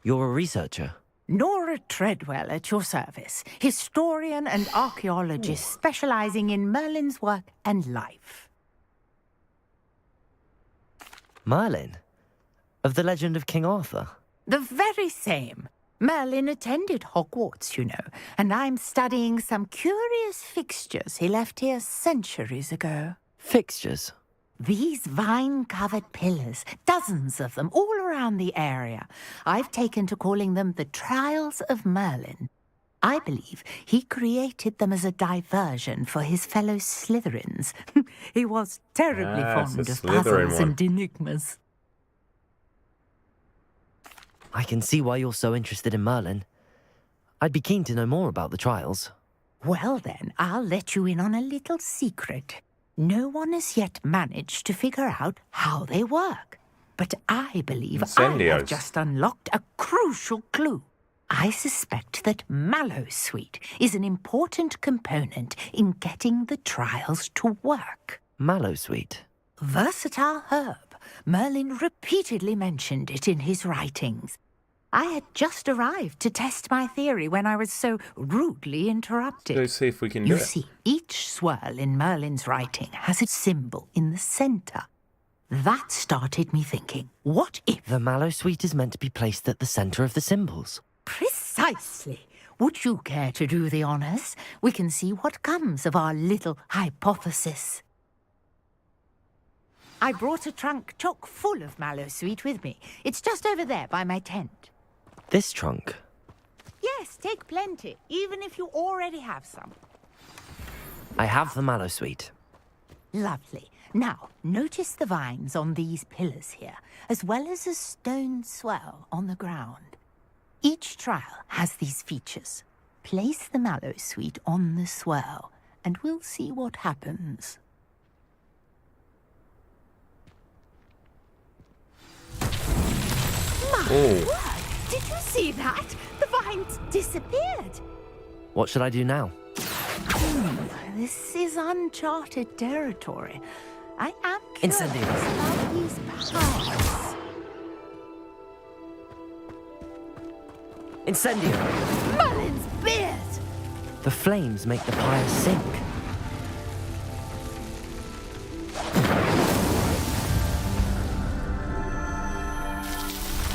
You're a researcher? Nora Treadwell at your service. Historian and archaeologist specialising in Merlin's work and life. Merlin? Of the legend of King Arthur? The very same. Merlin attended Hogwarts, you know, and I'm studying some curious fixtures he left here centuries ago. Fixtures? These vine-covered pillars, dozens of them, all around the area. I've taken to calling them the Trials of Merlin. I believe he created them as a diversion for his fellow Slytherins. He was terribly fond of puzzles and enigmas. I can see why you're so interested in Merlin. I'd be keen to know more about the trials. Well then, I'll let you in on a little secret. No one has yet managed to figure out how they work. But I believe I have just unlocked a crucial clue. I suspect that Mallowsweet is an important component in getting the trials to work. Mallowsweet? Versatile herb. Merlin repeatedly mentioned it in his writings. I had just arrived to test my theory when I was so rudely interrupted. Let's go see if we can do it. You see, each swirl in Merlin's writing has a symbol in the center. That started me thinking, what if... The Mallowsweet is meant to be placed at the center of the symbols. Precisely. Would you care to do the honors? We can see what comes of our little hypothesis. I brought a trunk chock full of Mallowsweet with me. It's just over there by my tent. This trunk? Yes, take plenty, even if you already have some. I have the Mallowsweet. Lovely. Now, notice the vines on these pillars here, as well as a stone swell on the ground. Each trial has these features. Place the Mallowsweet on the swell, and we'll see what happens. My word! Did you see that? The vines disappeared. What should I do now? This is uncharted territory. I am curious about these powers. Incendio! Merlin's beard! The flames make the pyre sink.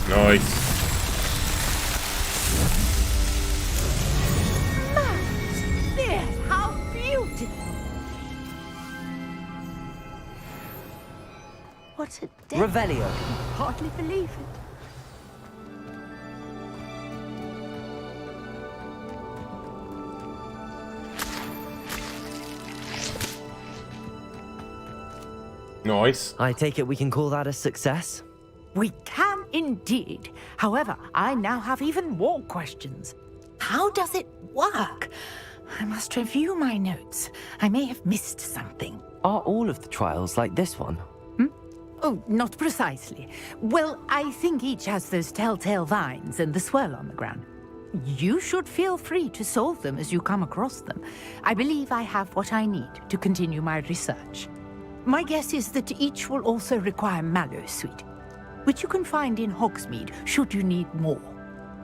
Nice. Merlin's beard! How beautiful! What a day! Revelio! Hardly believe it. Nice. I take it we can call that a success? We can indeed. However, I now have even more questions. How does it work? I must review my notes. I may have missed something. Are all of the trials like this one? Oh, not precisely. Well, I think each has those telltale vines and the swirl on the ground. You should feel free to solve them as you come across them. I believe I have what I need to continue my research. My guess is that each will also require Mallowsweet, which you can find in Hogsmeade should you need more.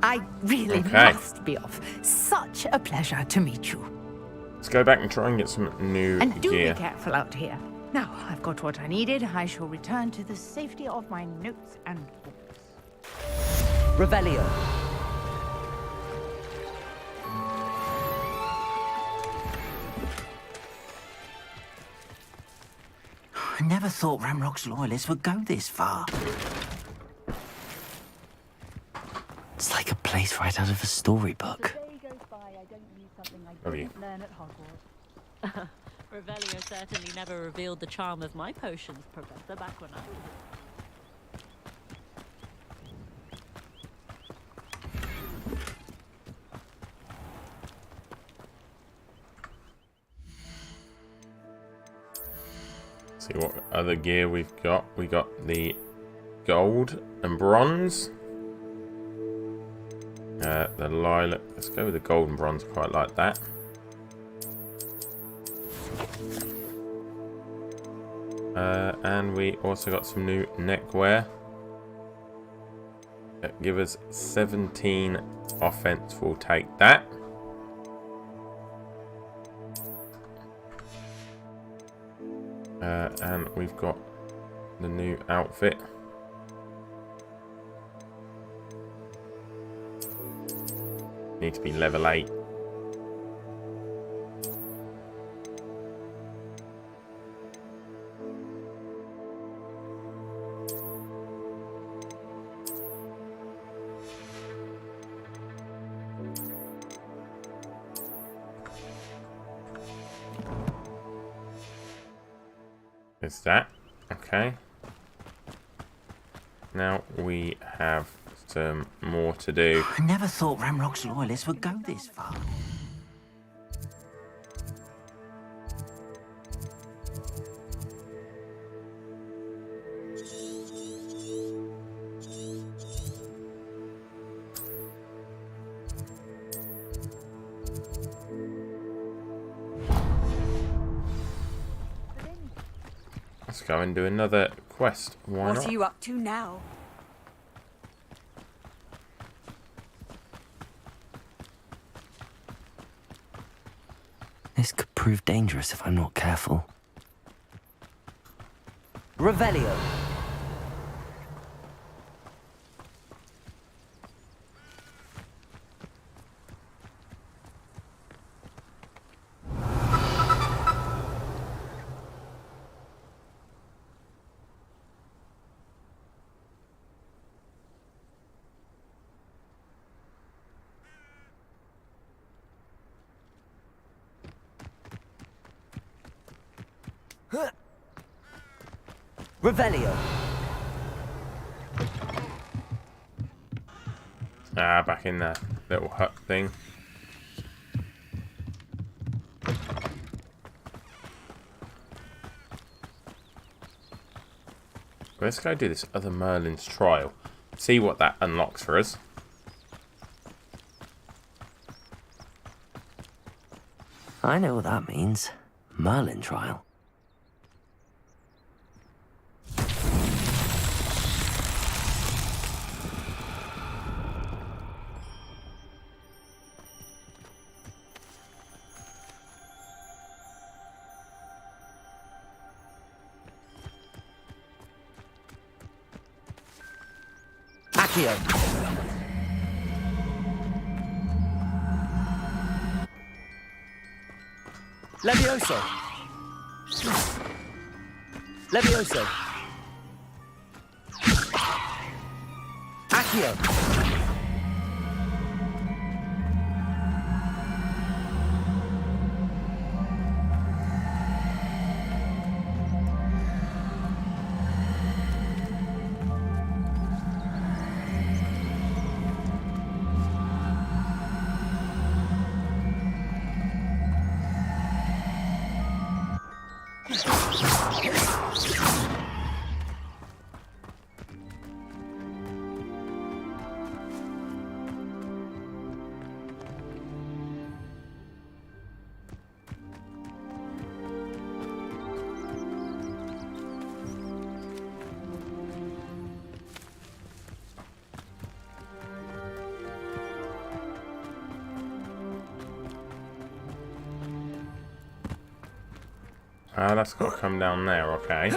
I really must be off. Such a pleasure to meet you. Let's go back and try and get some new And do gear. be careful out here. Now, I've got what I needed. I shall return to the safety of my notes and books. Revelio. I never thought Ramrock's loyalists would go this far. It's like a place right out of a storybook. Love you. Learn at Hogwarts. Revelio certainly never revealed the charm of my potions, Professor, back when I was... See what other gear we've got. We got the gold and bronze. The lilac. Let's go with the gold and bronze. Quite like that. And we also got some new neckwear. That give us 17 offense. We'll take that. And we've got the new outfit. Need to be level 8. There's that. Okay. Now we have some more to do. I never thought Ramrock's loyalists would go this far. Let's go and do another quest. Why What not? are you up to now? This could prove dangerous if I'm not careful. Revelio. Revelio. Ah, back in that little hut thing. Let's go do this other Merlin's trial. See what that unlocks for us. I know what that means. Merlin trial. Accio. Levioso. Levioso. Accio. That's got to come down there, okay.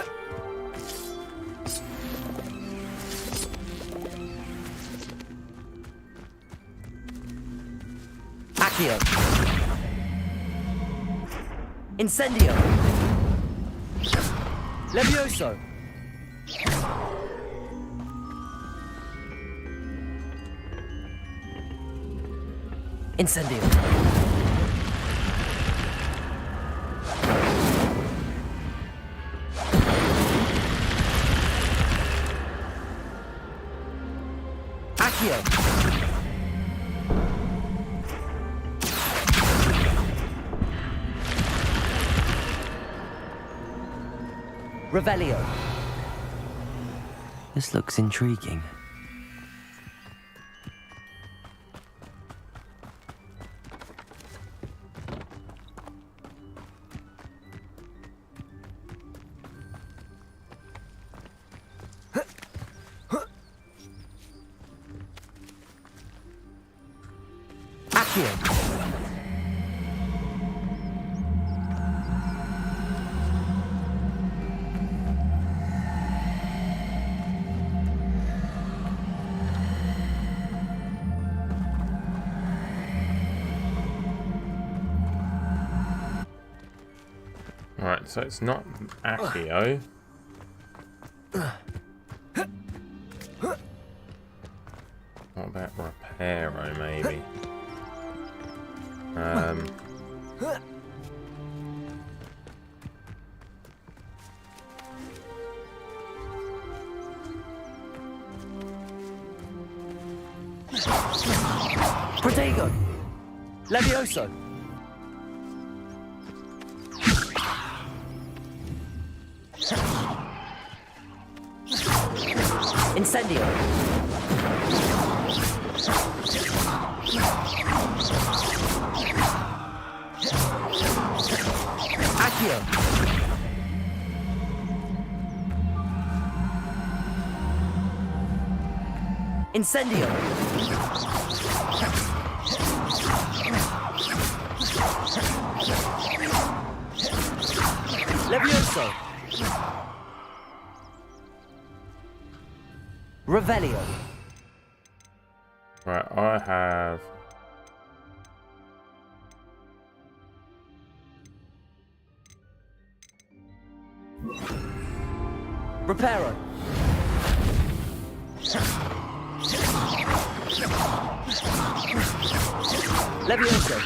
Accio. Incendio. Levioso. Incendio. Revelio. This looks intriguing. Accio. Right, so it's not Accio. What about Reparo, maybe? Protego! Levioso! Incendio! Accio! Incendio! Levioso! Revelio! Right, I have... Reparo! Levioso!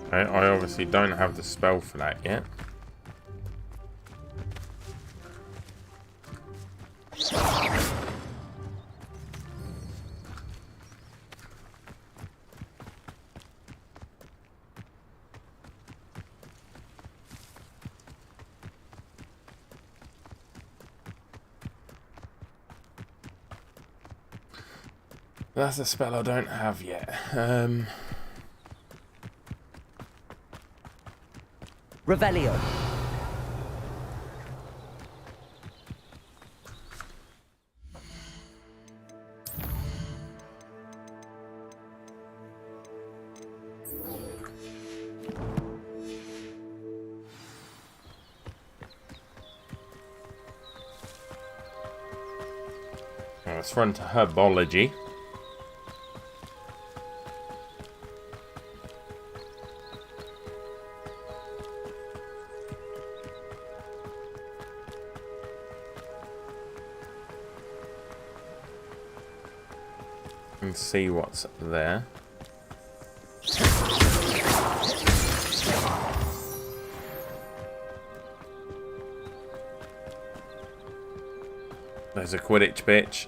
Okay, I obviously don't have the spell for that yet. That's a spell I don't have yet. Revelio. Let's run to herbology. And see what's there. There's a Quidditch bitch.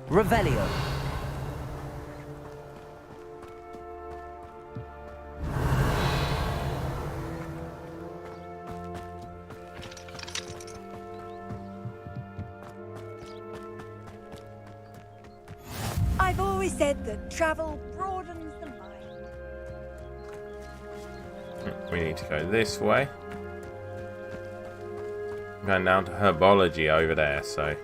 Revelio. I've always said that travel broadens the mind. We need to go this way. I'm going down to herbology over there, so...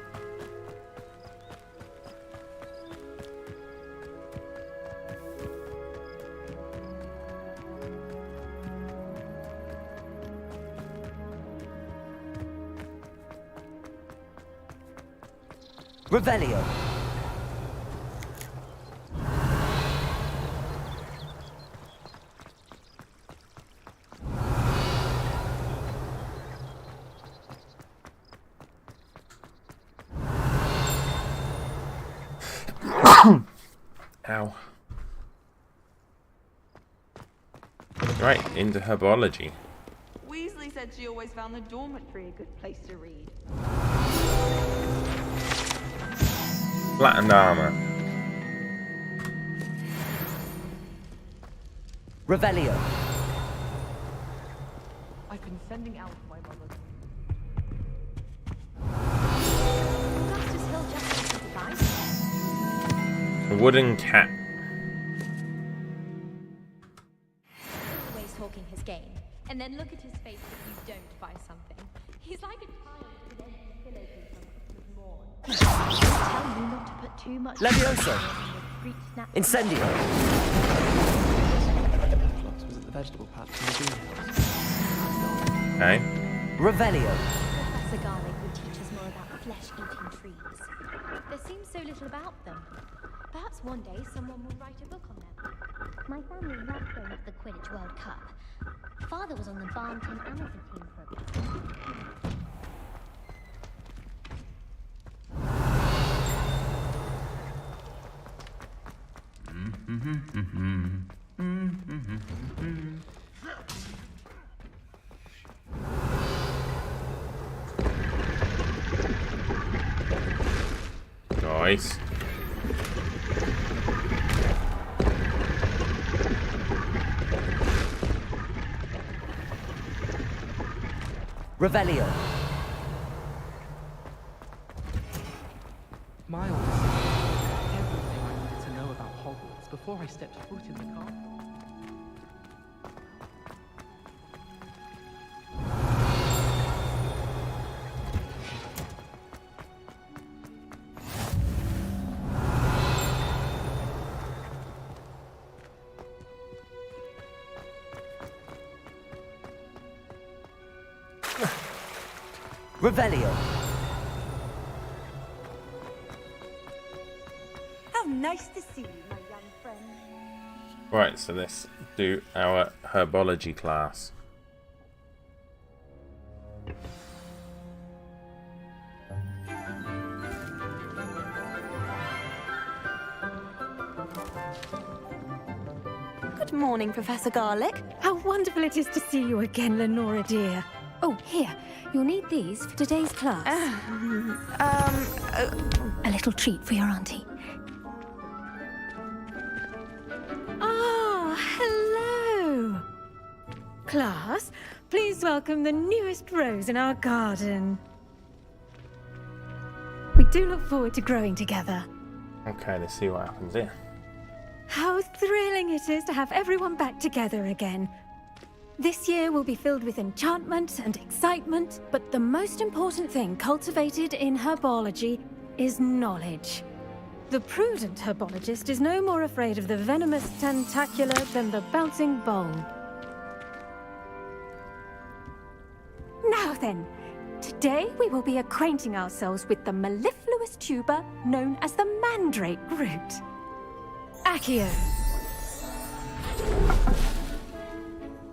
Revelio. Ow. Right, into herbology. Weasley said she always found the dormitory a good place to read. Flattened armor. Revelio. I've been sending out my mother. A wooden cat. Always talking his game, and then look at his face if you don't buy something. He's like a child with an empty pillowcase on Christmas morn. Tell you not to put too much. Levioso. Incendio. Flux was at the vegetable patch in the greenhouse. Okay. Revelio. Professor Garlic would teach us more about flesh-eating trees. There seems so little about them. Perhaps one day someone will write a book on them. My family loves going to the Quidditch World Cup. Father was on the barn team and as a team for a bit. Nice. Revelio. Miles, everything I wanted to know about Hogwarts before I stepped foot in the car. Revelio. How nice to see you, my young friend. Right, so let's do our herbology class. Good morning, Professor Garlick. How wonderful it is to see you again, Lenora dear. Oh, here. You'll need these for today's class. A little treat for your auntie. Ah, hello. Class, please welcome the newest rose in our garden. We do look forward to growing together. Okay, let's see what happens here. How thrilling it is to have everyone back together again. This year will be filled with enchantment and excitement, but the most important thing cultivated in herbology is knowledge. The prudent herbologist is no more afraid of the venomous tentacula than the bouncing bowl. Now then, today we will be acquainting ourselves with the mellifluous tuber known as the mandrake root. Accio.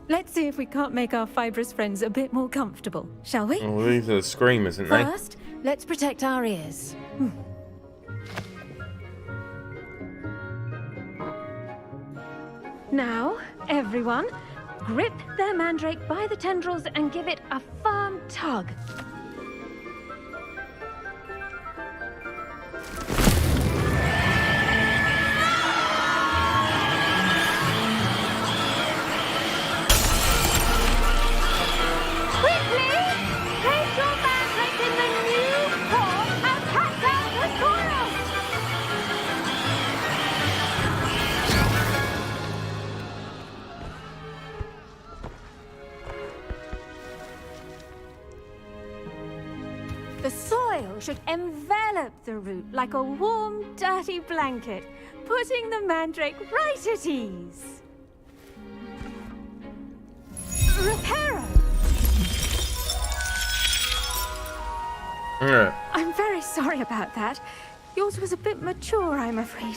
Let's see if we can't make our fibrous friends a bit more comfortable, shall we? Oh, these are the screamers, aren't they? First, let's protect our ears. Now, everyone, grip their mandrake by the tendrils and give it a firm tug. The soil should envelop the root like a warm, dirty blanket, putting the mandrake right at ease. Reparo! I'm very sorry about that. Yours was a bit mature, I'm afraid.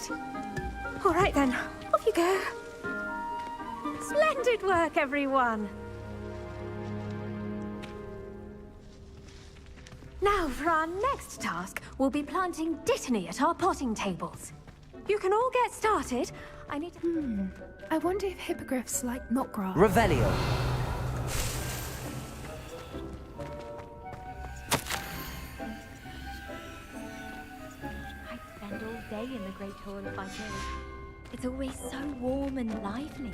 All right then, off you go. Splendid work, everyone. Now, for our next task, we'll be planting dittany at our potting tables. You can all get started. I need to... I wonder if hippogriffs like knotgrass. Revelio. I'd spend all day in the Great Hall if I could. It's always so warm and lively.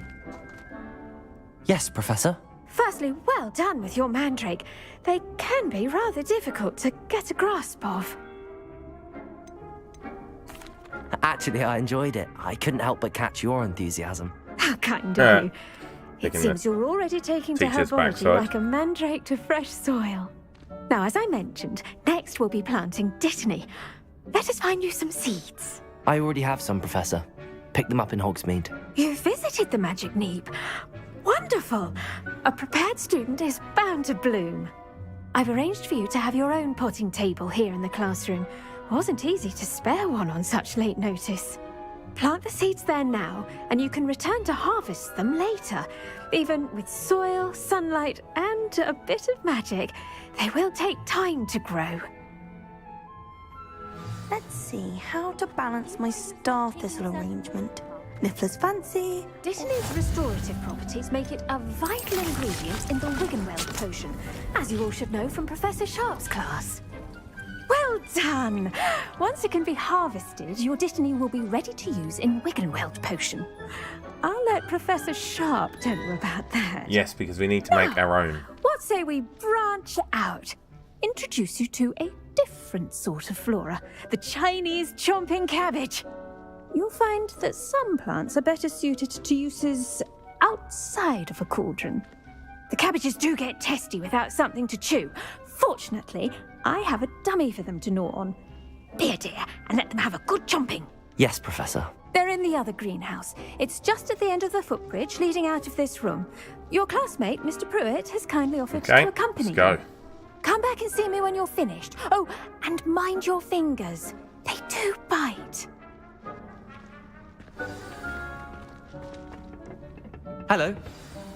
Yes, Professor. Firstly, well done with your mandrake. They can be rather difficult to get a grasp of. Actually, I enjoyed it. I couldn't help but catch your enthusiasm. How kind of you. It Taking seems the you're already taking to teacher's herbology backside. like a mandrake to fresh soil. Now, as I mentioned, next we'll be planting dittany. Let us find you some seeds. I already have some, Professor. Picked them up in Hogsmeade. You visited the Magic Neep. Wonderful! A prepared student is bound to bloom. I've arranged for you to have your own potting table here in the classroom. Wasn't easy to spare one on such late notice. Plant the seeds there now, and you can return to harvest them later. Even with soil, sunlight, and a bit of magic, they will take time to grow. Let's see how to balance my star thistle arrangement. Niffler's fancy. Dittany's restorative properties make it a vital ingredient in the Wiggenweld potion, as you all should know from Professor Sharp's class. Well done! Once it can be harvested, your Dittany will be ready to use in Wiggenweld potion. I'll let Professor Sharp tell you about that. Yes, because we need to make our own. What say we branch out? Introduce you to a different sort of flora, the Chinese chomping cabbage. You'll find that some plants are better suited to uses outside of a cauldron. The cabbages do get testy without something to chew. Fortunately, I have a dummy for them to gnaw on. Be a dear and let them have a good chomping. Yes, Professor. They're in the other greenhouse. It's just at the end of the footbridge leading out of this room. Your classmate, Mr. Pruitt, has kindly offered to accompany you. Let's go. Come back and see me when you're finished. Oh, and mind your fingers. They do bite. Hello.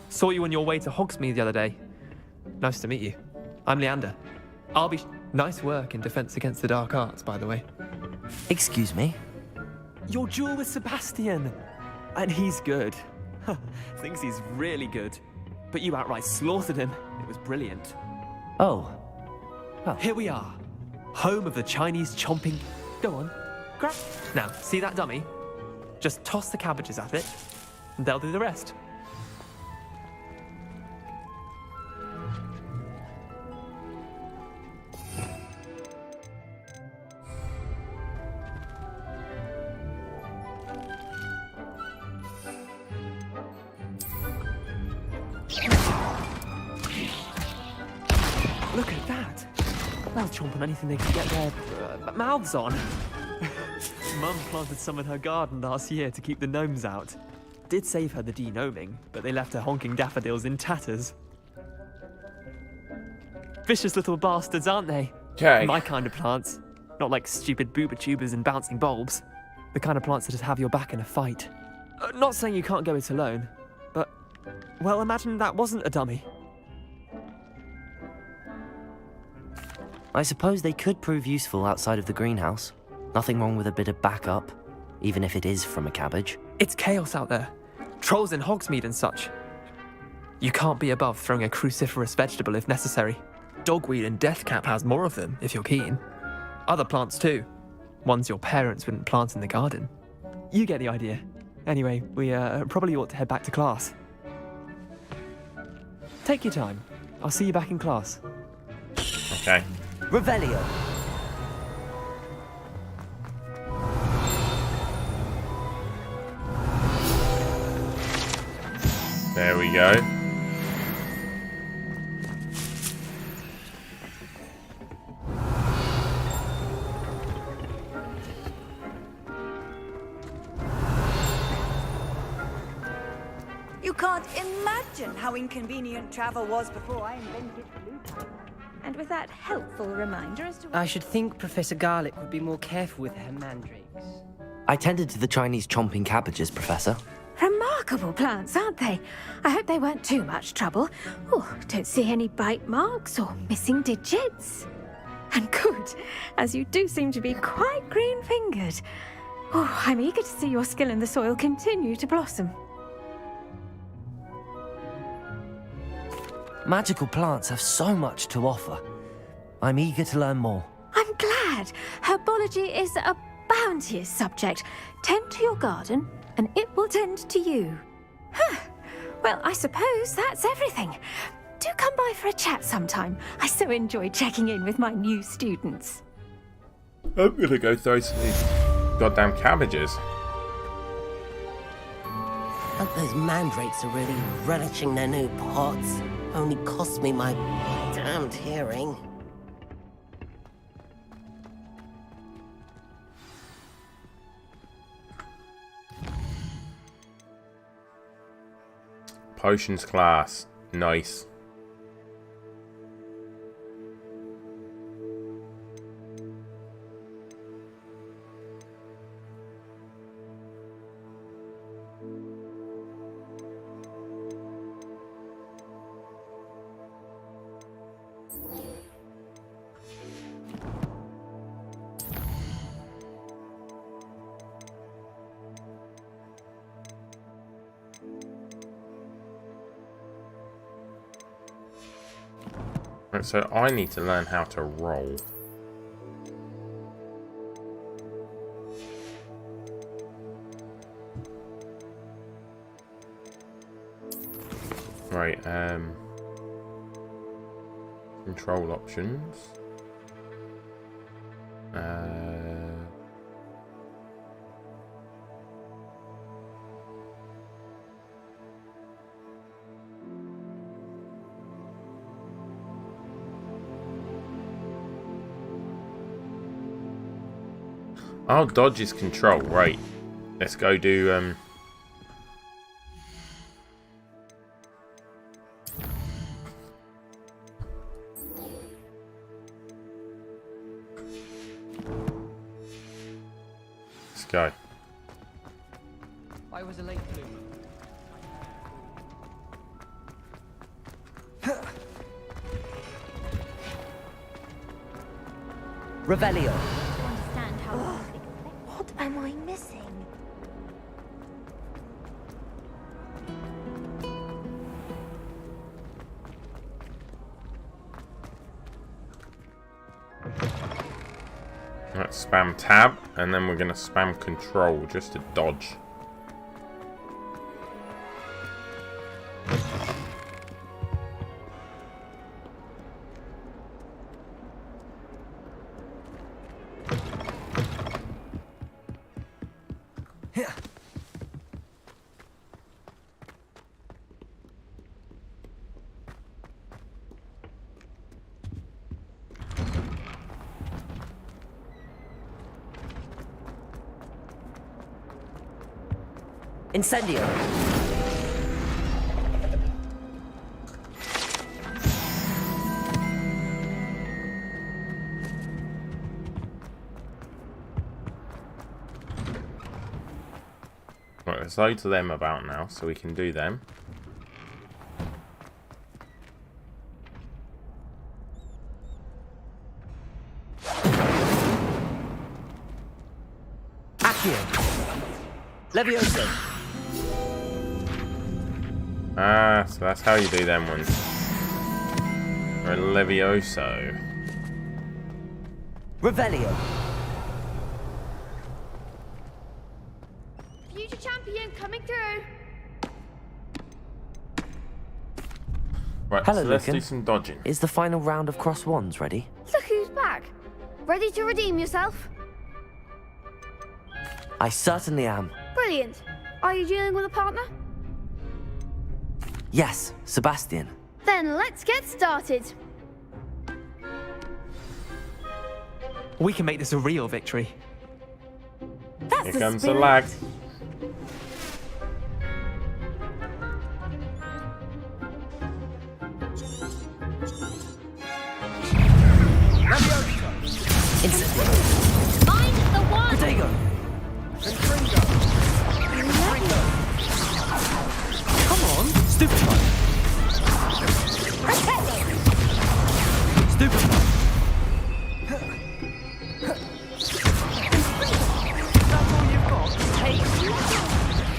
Saw you on your way to Hogsmeade the other day. Nice to meet you. I'm Leander. I'll be... Nice work in Defense Against the Dark Arts, by the way. Excuse me? Your duel with Sebastian. And he's good. Thinks he's really good. But you outright slaughtered him. It was brilliant. Oh. Well. Here we are. Home of the Chinese chomping... Go on. Grab... Now, see that dummy? Just toss the cabbages at it, and they'll do the rest. Look at that! They'll chomp on anything they can get their mouths on. Mum planted some in her garden last year to keep the gnomes out. Did save her the de-gnoming, but they left her honking daffodils in tatters. Vicious little bastards, aren't they? Okay. My kind of plants. Not like stupid booba tubers and bouncing bulbs. The kind of plants that just have your back in a fight. Not saying you can't go it alone, but... Well, imagine that wasn't a dummy. I suppose they could prove useful outside of the greenhouse. Nothing wrong with a bit of backup, even if it is from a cabbage. It's chaos out there. Trolls in Hogsmeade and such. You can't be above throwing a cruciferous vegetable if necessary. Dogweed and deathcap has more of them, if you're keen. Other plants too. Ones your parents wouldn't plant in the garden. You get the idea. Anyway, we probably ought to head back to class. Take your time. I'll see you back in class. Okay. Revelio. There we go. You can't imagine how inconvenient travel was before I invented blue. And with that helpful reminder as to... I should think Professor Garlick would be more careful with her mandrakes. I tended to the Chinese chomping cabbages, Professor. Remarkable plants, aren't they? I hope they weren't too much trouble. Oh, don't see any bite marks or missing digits. And good, as you do seem to be quite green-fingered. Oh, I'm eager to see your skill in the soil continue to blossom. Magical plants have so much to offer. I'm eager to learn more. I'm glad. Herbology is a bounteous subject. Tend to your garden, and it will tend to you. Huh. Well, I suppose that's everything. Do come by for a chat sometime. I so enjoy checking in with my new students. I'm gonna go throw some of these goddamn cabbages. But those mandrakes are really relishing their new pots. Only cost me my damned hearing. Potions class. Nice. Right, so I need to learn how to roll. Right, control options. Oh, dodge is control, right. Let's go do let's go. I was a late bloomer. Revelio. Understand how What am I missing? Let's spam tab, and then we're going to spam control just to dodge. Incendio. Right, there's loads of them about now, so we can do them. Accio. Levioso. Ah, so that's how you do them ones. Or Levioso. Revelio. Future champion coming through. Right, Hello, so let's Lucan. do some dodging. Is the final round of Cross Wands ready? Look who's back. Ready to redeem yourself? I certainly am. Brilliant. Are you dealing with a partner? Yes, Sebastian. Then let's get started. We can make this a real victory. That's Here the comes the spirit. lag. Find the one! Protego. Come on, Stupefy. Stupefy. That's all you've got. Take.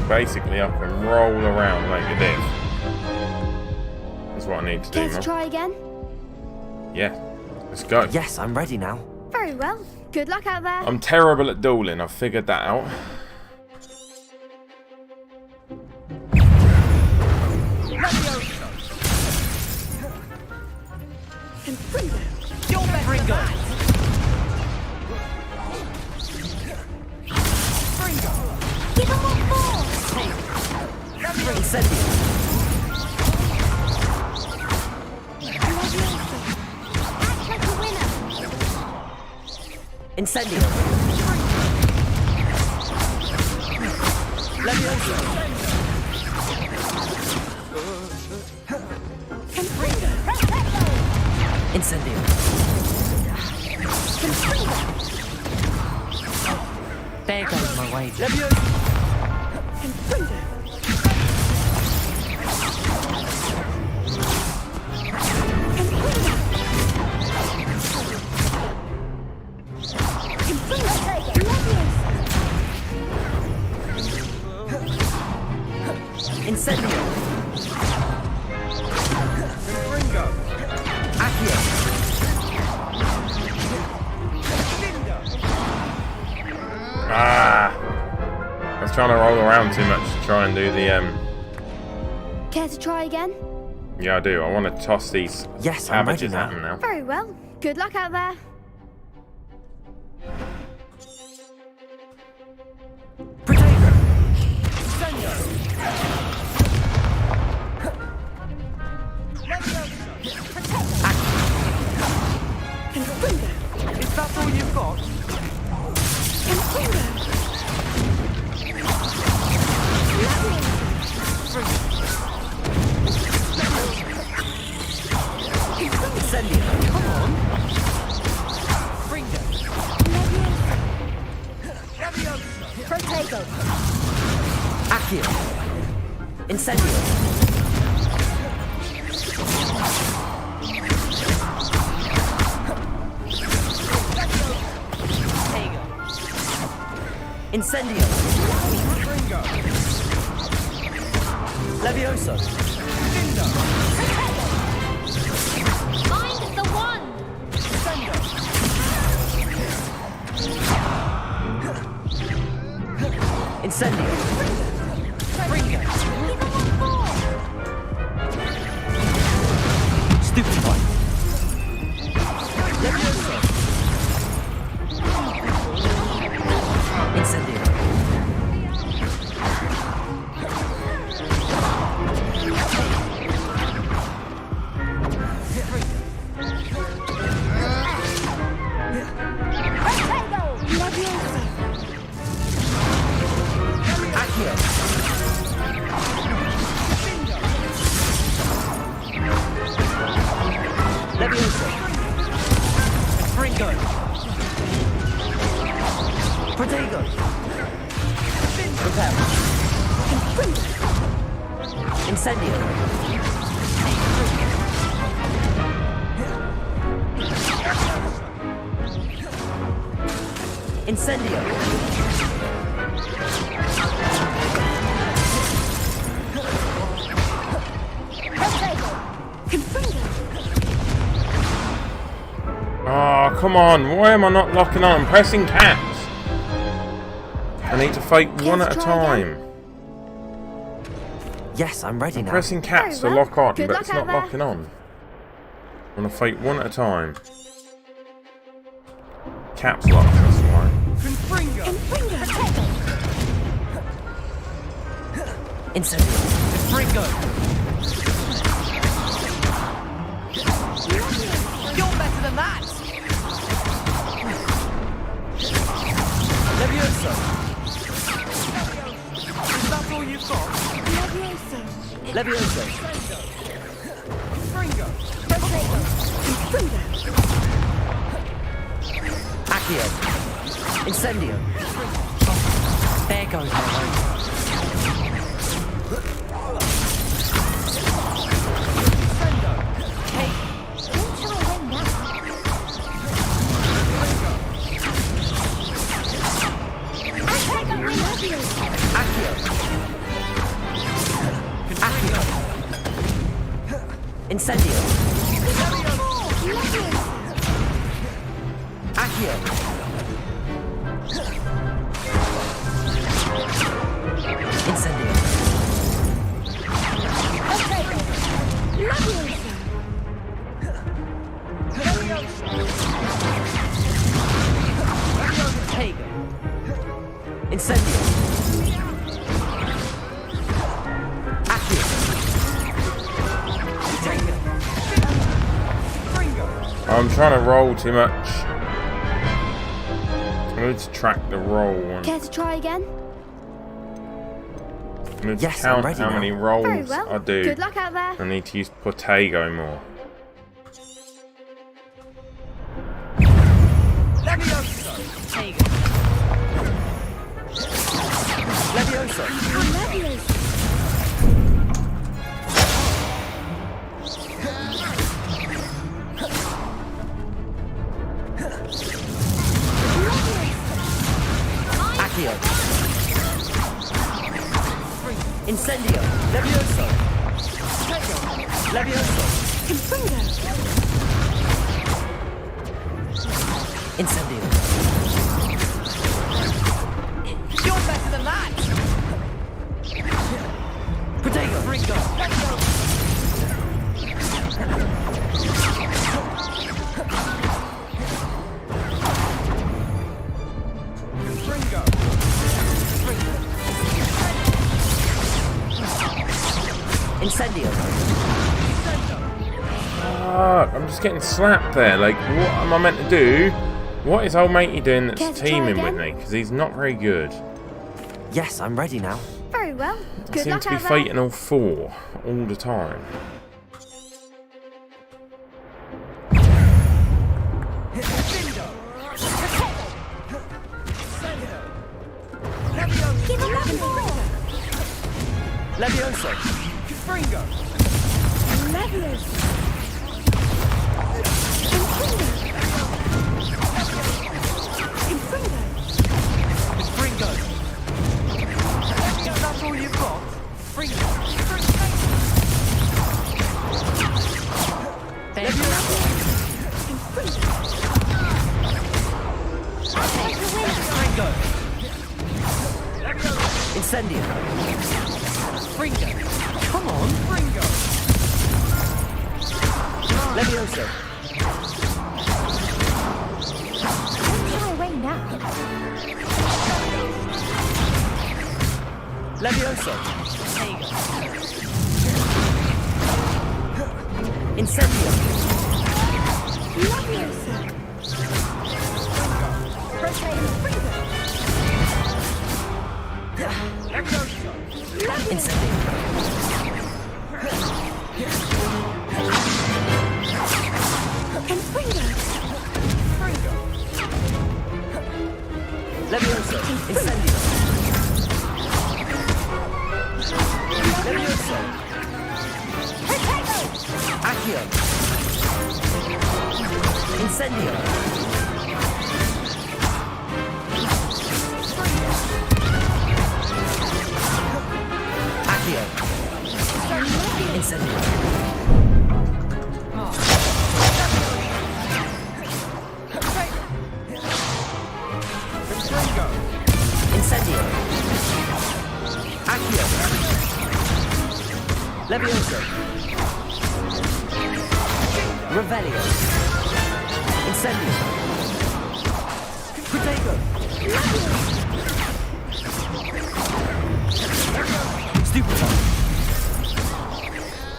Basically, I can roll around like this. That's what I need to do Care to now. try again? Yeah, let's go. Yes, I'm ready now. Very well. Good luck out there. I'm terrible at dueling, I've figured that out. You're Ringo. Give him one more! Incendio. Act like a winner! Incendio. Levioso. Incendio. There goes my wager. Levioso. Incendio. Confringo. Accio. Ah! I was trying to roll around too much to try and do the Care to try again? Yeah, I do. I want to toss these cabbages at them now. Very well. Good luck out there. Is that all you've got? Incendio. Come on. Fringo. Protego. Accio. Incendio. Incendio. Fringo. Levioso. Lindo. Mind the one. Sendo. Incendio. Fringo. Stupefy. Levioso. Incendio. Levioso. Fringo. Protego. Repel. Incendio. Incendio. Oh, come on. Why am I not locking on? I'm pressing caps. I need to fight one at a time. Yes, I'm ready now. Pressing caps to lock on, but it's not locking on. I want to fight one at a time. Caps lock, that's why. Confringo. Incendio. Confringo. You're better than that. Levioso. Is that all you've got? Levioso. Fringo. Accio. Incendio. There goes my road. Incendio. Accio. Incendio. Tego. Incendio. I'm trying to roll too much. I need to track the roll one. Care to try again? I need to count how many rolls Very well. I do. Good luck out there. I need to use Protego more. Levioso. Levioso. Accio. Incendio. Levioso. Levioso. Confringo. Incendio. You're better than that! Protego. Fringo. Incendio. I'm just getting slapped there. Like, what am I meant to do? What is old matey doing that's Care to try teaming with again? me? Because he's not very good. Yes, I'm ready now. Very well. I Good seem luck to be out there. fighting all four all the time. Give him up more. Levioso. Fringo. Levioso. Confringo. Fringo. Is that all you've got? Fringo. Levioso. Fringo. Incendio. Fringo. Come on. Fringo. Levioso. Don't shy away now. Levioso. Incendio. Levioso. Incendio. Confringo. Levioso. Incendio. Levioso. Accio. Incendio. Accio. Incendio. Incendio. Accio. Levioso. Revelio. Incendio. Protego. Stupefy.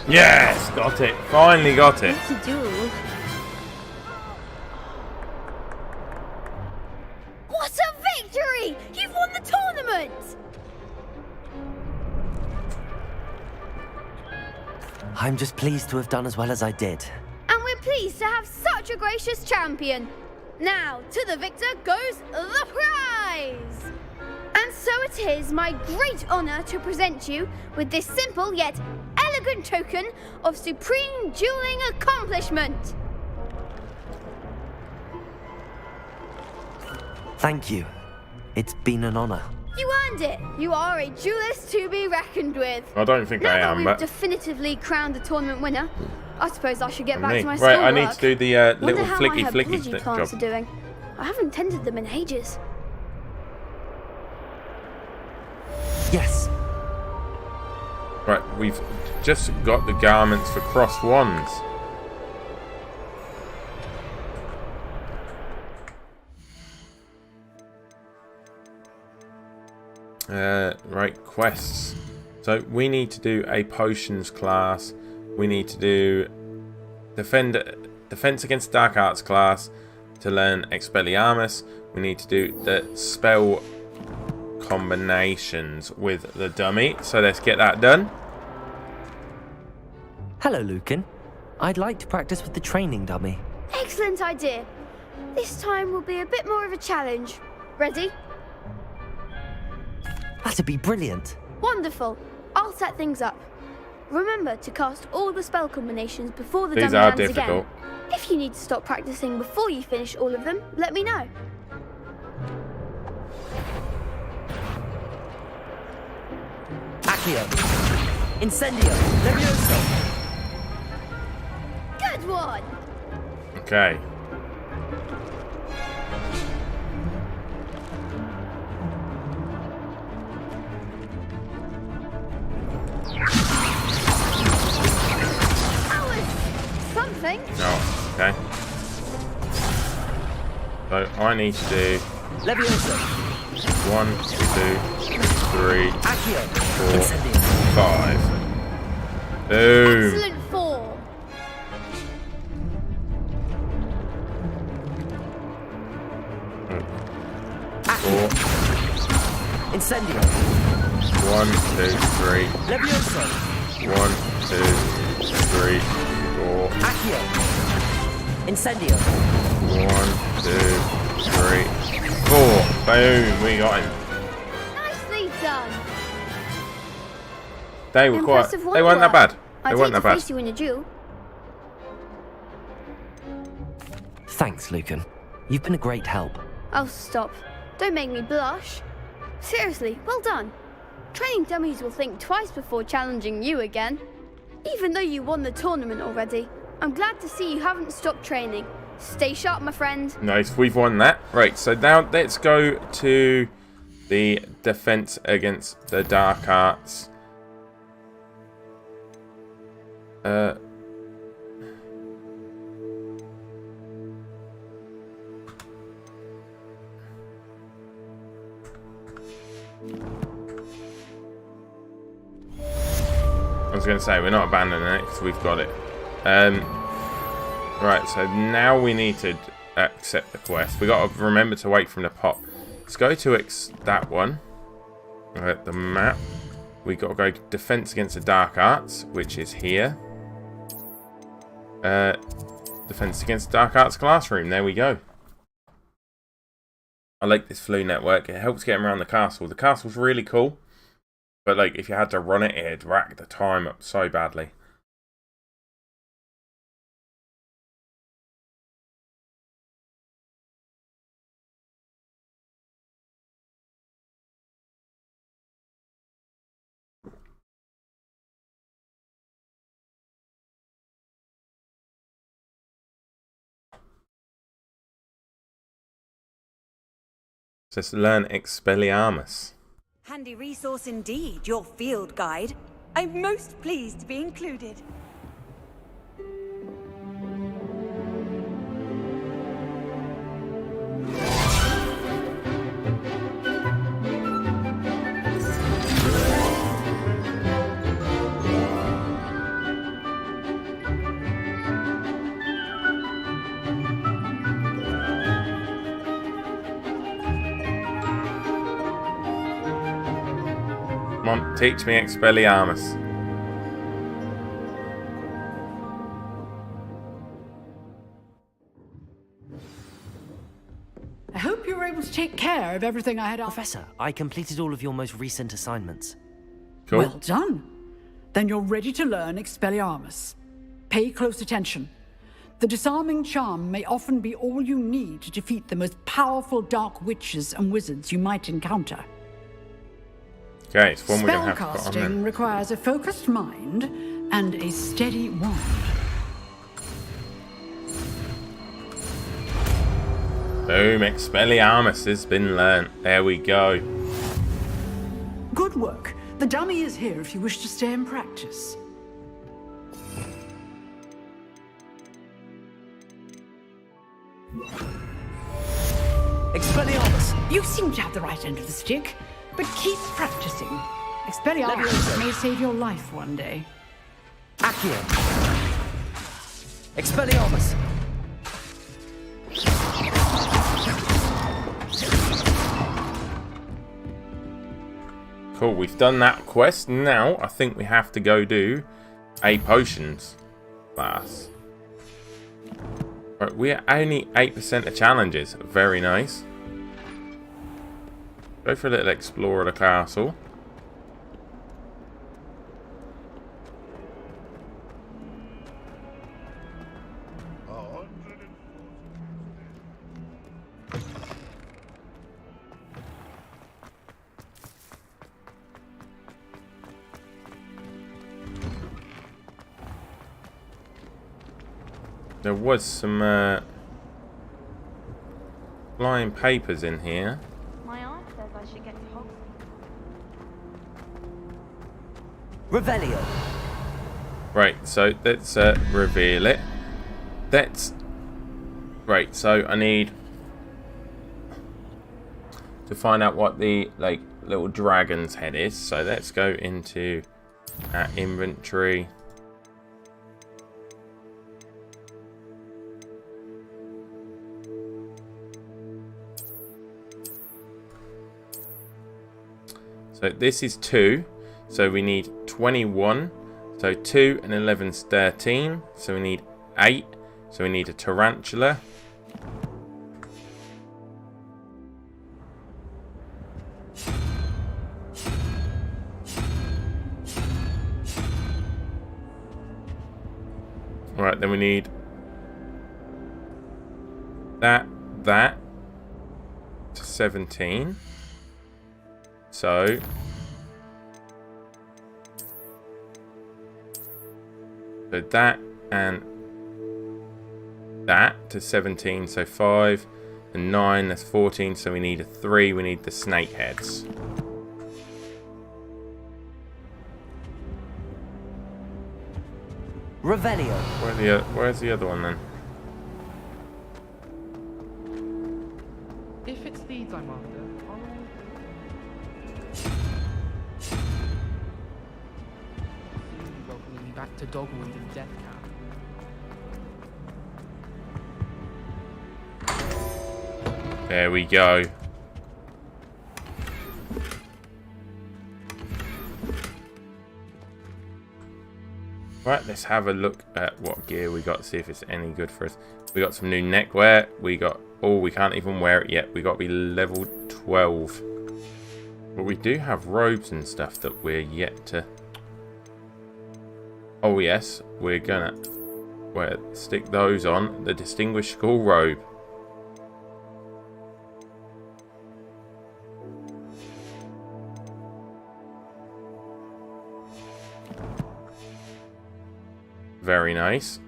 Yes, got it. Finally got it. To do. What a victory! You've won the tournament! I'm just pleased to have done as well as I did. And we're pleased to have such a gracious champion. Now, to the victor goes the prize! And so it is my great honor to present you with this simple yet elegant token of supreme dueling accomplishment. Thank you. It's been an honor. You earned it. You are a duelist to be reckoned with. I don't think I Now that am, we've but definitively crowned the tournament winner, I suppose I should get back me. to my Right, schoolwork. I need to do the Wonder little how flicky my flicky herbology plants job. are doing. I haven't tended them in ages. Yes. Right, we've just got the garments for cross wands. Right, quests. So we need to do a potions class. We need to do defense against dark arts class to learn Expelliarmus. We need to do the spell combinations with the dummy. So let's get that done. Hello, Lucan. I'd like to practice with the training dummy. Excellent idea. This time will be a bit more of a challenge. Ready? That'd be brilliant. Wonderful. I'll set things up. Remember to cast all the spell combinations before the These dummy are lands difficult. again. If you need to stop practicing before you finish all of them, let me know. Accio. Incendio. Levioso. Good one. Okay. That was something. Oh, okay. So I need to do Levioso. 1, 2, 3, Accio. 4, Incendio. 5. Boom. Excellent form. Four. Incendio. 1, 2, 3. Levioso. 1, 2, 3, 4. Accio. Incendio. 1, 2, 3, 4. Boom. We got him. Nicely done. They were quite. Impressive They weren't that work. bad. I'd They weren't hate that to bad. face you in a duel. Thanks, Lucan. You've been a great help. Oh, stop. Don't make me blush. Seriously, well done. Training dummies will think twice before challenging you again. Even though you won the tournament already, I'm glad to see you haven't stopped training. Stay sharp, my friend. Nice, we've won that. Right, so now let's go to the defense against the dark arts. I was going to say, we're not abandoning it because we've got it. Right, so now we need to accept the quest. We got to remember to wait for him to pop. Let's go to that one. The map. We got to go defense against the dark arts, which is here. Defense against the dark arts classroom. There we go. I like this flu network. It helps get him around the castle. The castle's really cool. But like, if you had to run it, it'd rack the time up so badly. Just learn Expelliarmus. Handy resource indeed, your field guide. I'm most pleased to be included. Come on, teach me Expelliarmus. I hope you were able to take care of everything I had on. Professor, I completed all of your most recent assignments. Cool. Well done. Then you're ready to learn Expelliarmus. Pay close attention. The disarming charm may often be all you need to defeat the most powerful dark witches and wizards you might encounter. Okay, it's one we're going to have to put on Spellcasting then. requires a focused mind and a steady wand. Boom, Expelliarmus has been learnt. There we go. Good work. The dummy is here if you wish to stay and practice. Expelliarmus! You seem to have the right end of the stick, but keep practicing. Expelliarmus may save your life one day. Accio! Expelliarmus! Cool, we've done that quest. Now, I think we have to go do a potions class. Right, we're only 8% of challenges. Very nice. Go for a little explore of the castle. There was some flying papers in here. My aunt says I should get to Hogwarts. Revelio. Right, so let's reveal it. Right, so I need to find out what the like little dragon's head is. So let's go into our inventory. So this is 2, so we need 21. So 2 and 11 is 13, so we need 8. So we need a tarantula. Right, then we need that to 17. So that and that to 17, so 5 and 9, that's 14, so we need a 3, we need the snake heads. Revelio. Where's the other one then? If it's these I'm after, I'll welcoming me back to Dogwood and Death Camp. There we go. Right, let's have a look at what gear we got, see if it's any good for us. We got some new neckwear. We got, oh, we can't even wear it yet. We got to be level 12. But we do have robes and stuff that we're yet to. Oh yes, we're gonna stick those on. The distinguished school robe. Very nice.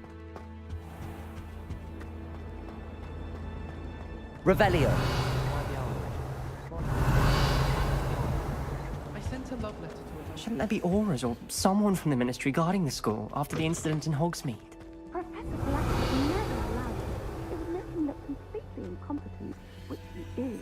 Revelio. I sent a love letter to her. Shouldn't there be auras or someone from the ministry guarding the school after the incident in Hogsmeade? Professor Black would never allow it. It would make him look completely incompetent, which he is.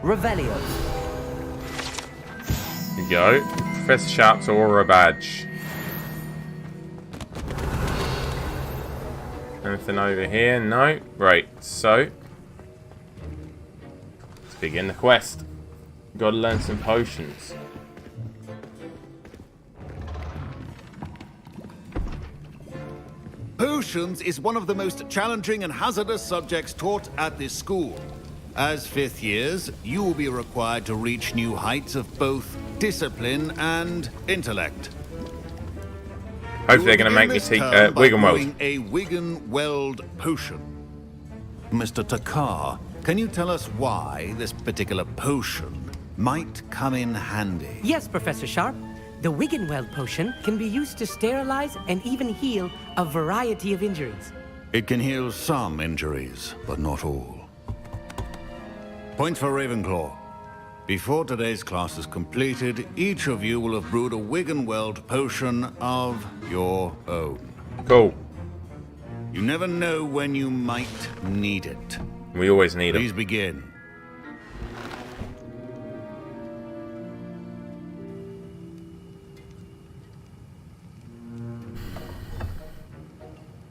Revelio. There you go. Professor Sharp's aura badge. Anything over here? No. Right, so let's begin the quest. Gotta learn some potions. Potions is one of the most challenging and hazardous subjects taught at this school. As 5th years, you will be required to reach new heights of both discipline and intellect. Hopefully they're going to make me take Wiggenweld. A Wiggenweld potion. Mr. Takar, can you tell us why this particular potion might come in handy? Yes, Professor Sharp. The Wiggenweld potion can be used to sterilize and even heal a variety of injuries. It can heal some injuries, but not all. Point for Ravenclaw. Before today's class is completed, each of you will have brewed a Wiggenweld potion of your own. Cool. You never know when you might need it. We always need it. Please begin.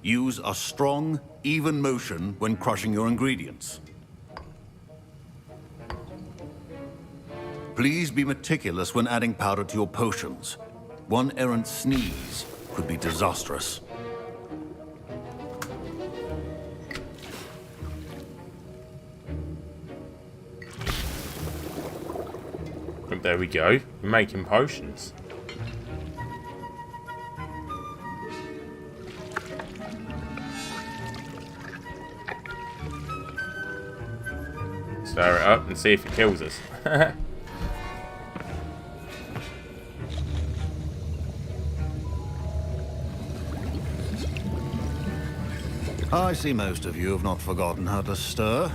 Use a strong, even motion when crushing your ingredients. Please be meticulous when adding powder to your potions. One errant sneeze could be disastrous. And there we go. We're making potions. Stir it up and see if it kills us. I see most of you have not forgotten how to stir.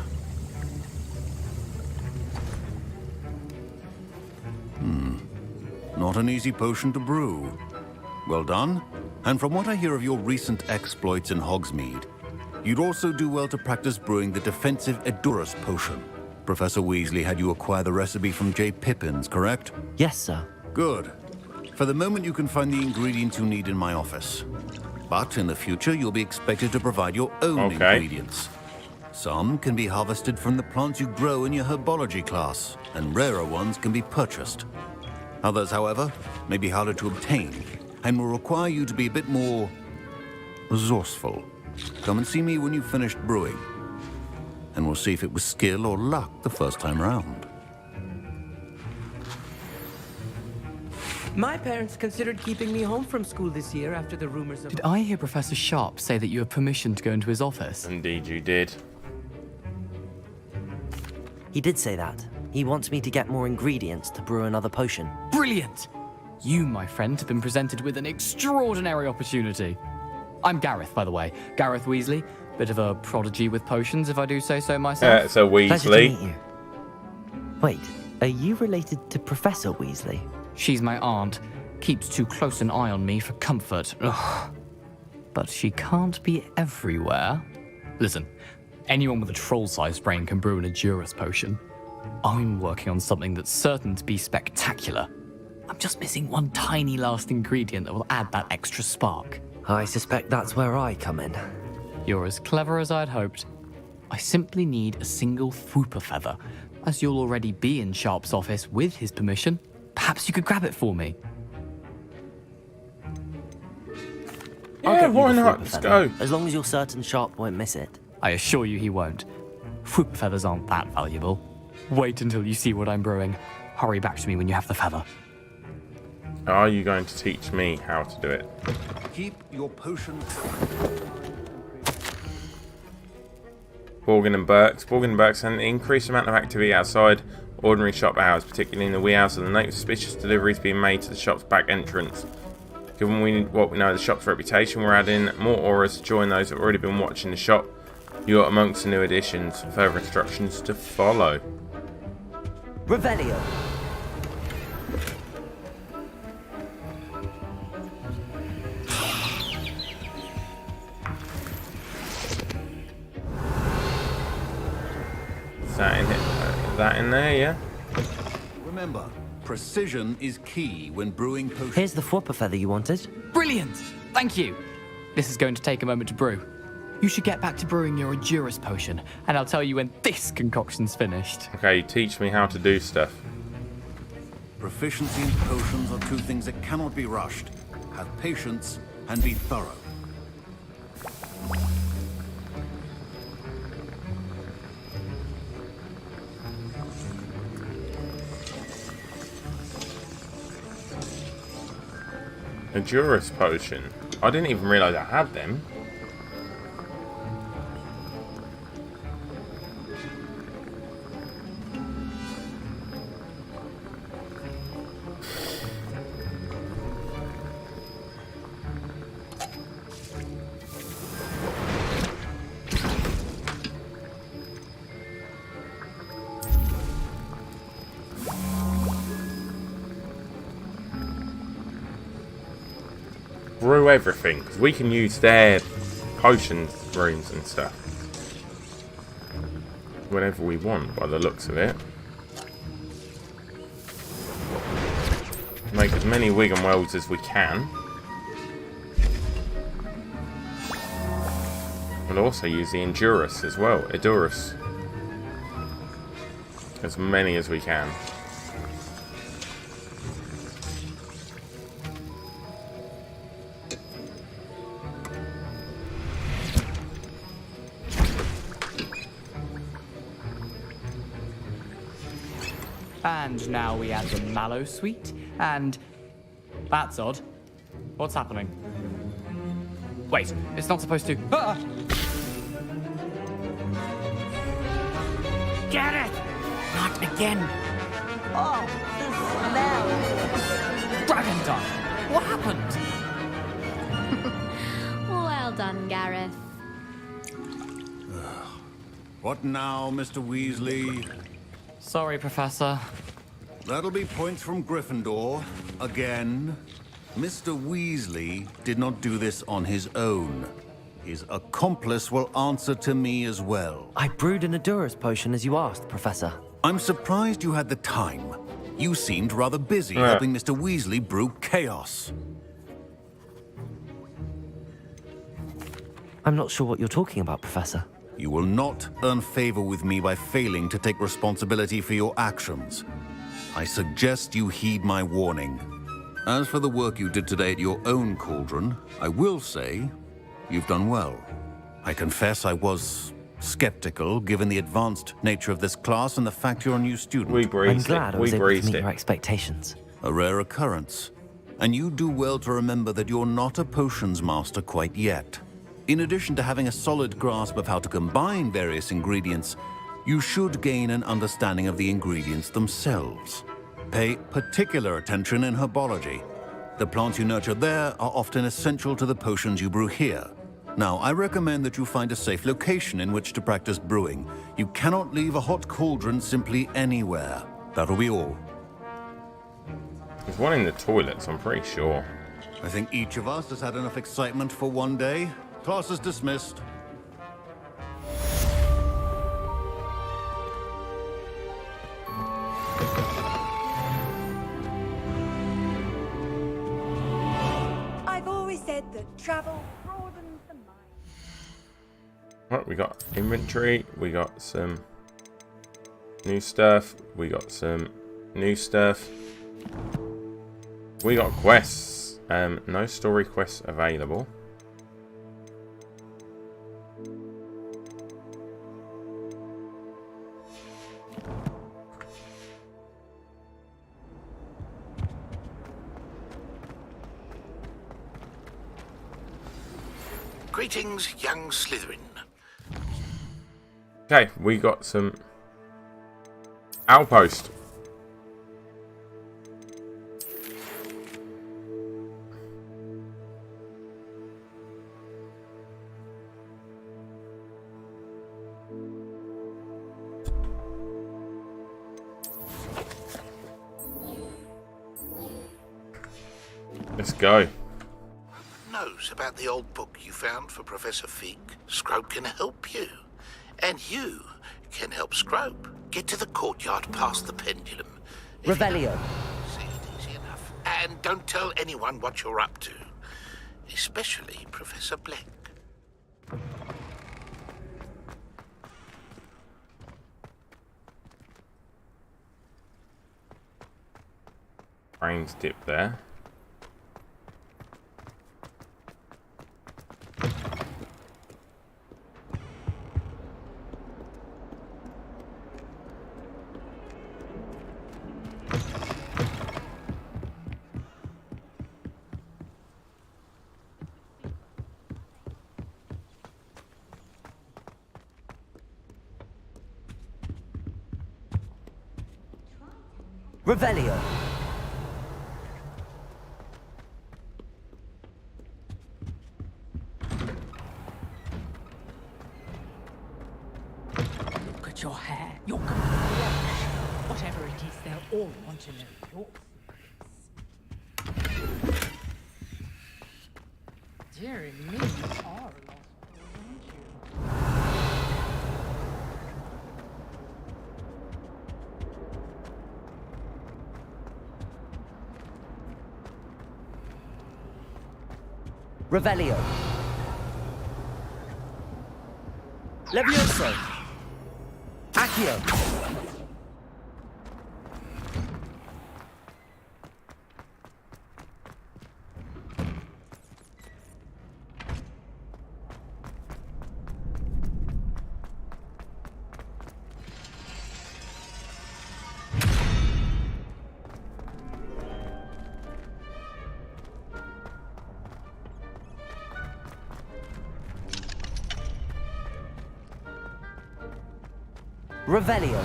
Not an easy potion to brew. Well done. And from what I hear of your recent exploits in Hogsmeade, you'd also do well to practice brewing the defensive Edurus potion. Professor Weasley had you acquire the recipe from J. Pippin's, correct? Yes, sir. Good. For the moment, you can find the ingredients you need in my office. But in the future, you'll be expected to provide your own ingredients. Some can be harvested from the plants you grow in your herbology class, and rarer ones can be purchased. Others, however, may be harder to obtain, and will require you to be a bit more resourceful. Come and see me when you've finished brewing, and we'll see if it was skill or luck the first time round. My parents considered keeping me home from school this year after the rumors of... Did I hear Professor Sharp say that you have permission to go into his office? Indeed you did. He did say that. He wants me to get more ingredients to brew another potion. Brilliant! You, my friend, have been presented with an extraordinary opportunity. I'm Gareth, by the way. Gareth Weasley. Bit of a prodigy with potions, if I do say so myself. It's a Weasley. Pleasure to meet you. Wait, are you related to Professor Weasley? She's my aunt. Keeps too close an eye on me for comfort. Ugh. But she can't be everywhere. Listen, anyone with a troll-sized brain can brew an Edurus potion. I'm working on something that's certain to be spectacular. I'm just missing one tiny last ingredient that will add that extra spark. I suspect that's where I come in. You're as clever as I'd hoped. I simply need a single Fwooper feather. As you'll already be in Sharp's office with his permission, perhaps you could grab it for me. Yeah, why not? Let's go. As long as you're certain Sharp won't miss it. I assure you he won't. Fwooper feathers aren't that valuable. Wait until you see what I'm brewing. Hurry back to me when you have the feather. Are you going to teach me how to do it? Keep your potion. Borgin and Burks. Borgin and Burks had an increased amount of activity outside ordinary shop hours, particularly in the wee hours of the night, suspicious deliveries being made to the shop's back entrance. Given what we know of the shop's reputation, we're adding more auras to join those that have already been watching the shop. You're amongst the new additions. Further instructions to follow. Revelio. Is that in there, yeah? Remember, precision is key when brewing potions. Here's the Fwooper feather you wanted. Brilliant! Thank you. This is going to take a moment to brew. You should get back to brewing your Edurus potion, and I'll tell you when this concoction's finished. Okay, teach me how to do stuff. Proficiency and potions are two things that cannot be rushed. Have patience and be thorough. Edurus potion. I didn't even realise I had them. Brew everything, because we can use their potion rooms and stuff whenever we want, by the looks of it. Make as many Wiggenwelds as we can. We'll also use the Edurus as well. Edurus. As many as we can. And now we add the Mallow Sweet, and... That's odd. What's happening? Wait, it's not supposed to... Ah! Get it! Again. Oh, the smell! Dragon Dung! What happened? Well done, Gareth. What now, Mr. Weasley? Sorry, Professor. That'll be points from Gryffindor. Again. Mr. Weasley did not do this on his own. His accomplice will answer to me as well. I brewed an Adurus potion as you asked, Professor. I'm surprised you had the time. You seemed rather busy helping Mr. Weasley brew chaos. I'm not sure what you're talking about, Professor. You will not earn favor with me by failing to take responsibility for your actions. I suggest you heed my warning. As for the work you did today at your own cauldron, I will say you've done well. I confess I was skeptical, given the advanced nature of this class and the fact you're a new student. I'm glad I was able to meet your expectations. A rare occurrence. And you do well to remember that you're not a potions master quite yet. In addition to having a solid grasp of how to combine various ingredients, you should gain an understanding of the ingredients themselves. Pay particular attention in herbology. The plants you nurture there are often essential to the potions you brew here. Now, I recommend that you find a safe location in which to practice brewing. You cannot leave a hot cauldron simply anywhere. That'll be all. There's one in the toilets, I'm pretty sure. I think each of us has had enough excitement for one day. Class is dismissed. I've always said that travel broadens the mind. Right, we got inventory, we got some new stuff, we got some new stuff. We got quests. No story quests available. Greetings, young Slytherin. Okay, we got some outpost. Let's go. Knows about the old book you found for Professor Fig. Scrope can help you. And you can help Scrope. Get to the courtyard past the pendulum. Revelio. See it easy enough. And don't tell anyone what you're up to. Especially Professor Black. Brains dip there. Revelio. Look at your hair, your complexion. Whatever it is, they'll all want to know your secrets. Dear me, you are a lost boy, aren't you? Revelio. Levioso. Accio. Revelio.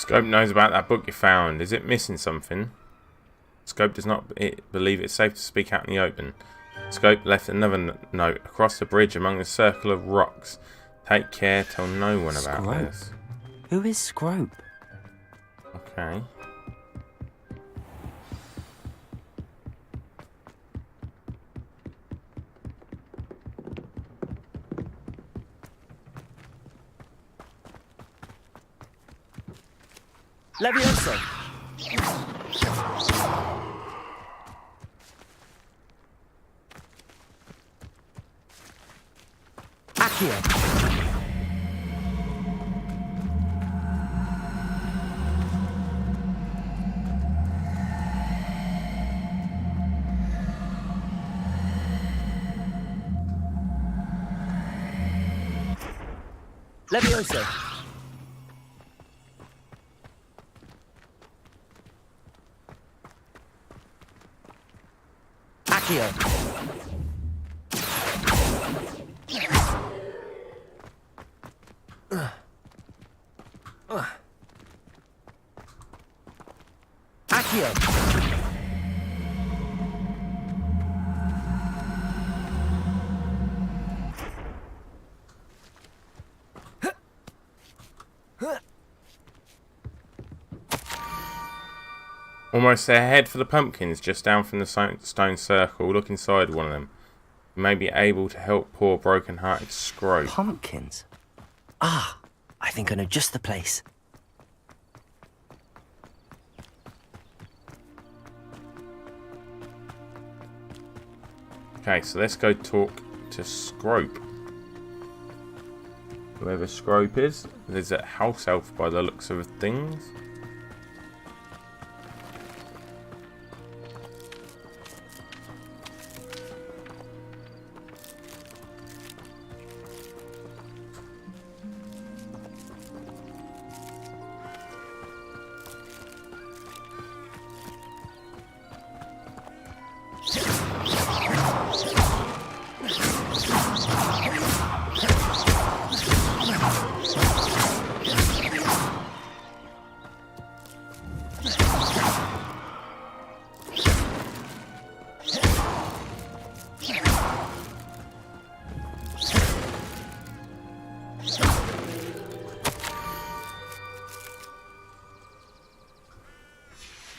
Scope knows about that book you found. Is it missing something? Scope does not believe it's safe to speak out in the open. Scope left another note across the bridge among the circle of rocks. Take care, tell no one about this. Who is Scrope? Okay. Levioso! Accio! Levioso! Accio! Accio! Almost there. Head for the pumpkins just down from the stone circle. Look inside one of them. You may be able to help poor broken-hearted Scrope. Pumpkins? Ah, I think I know just the place. Okay, so let's go talk to Scrope. Whoever Scrope is. There's a house elf by the looks of things.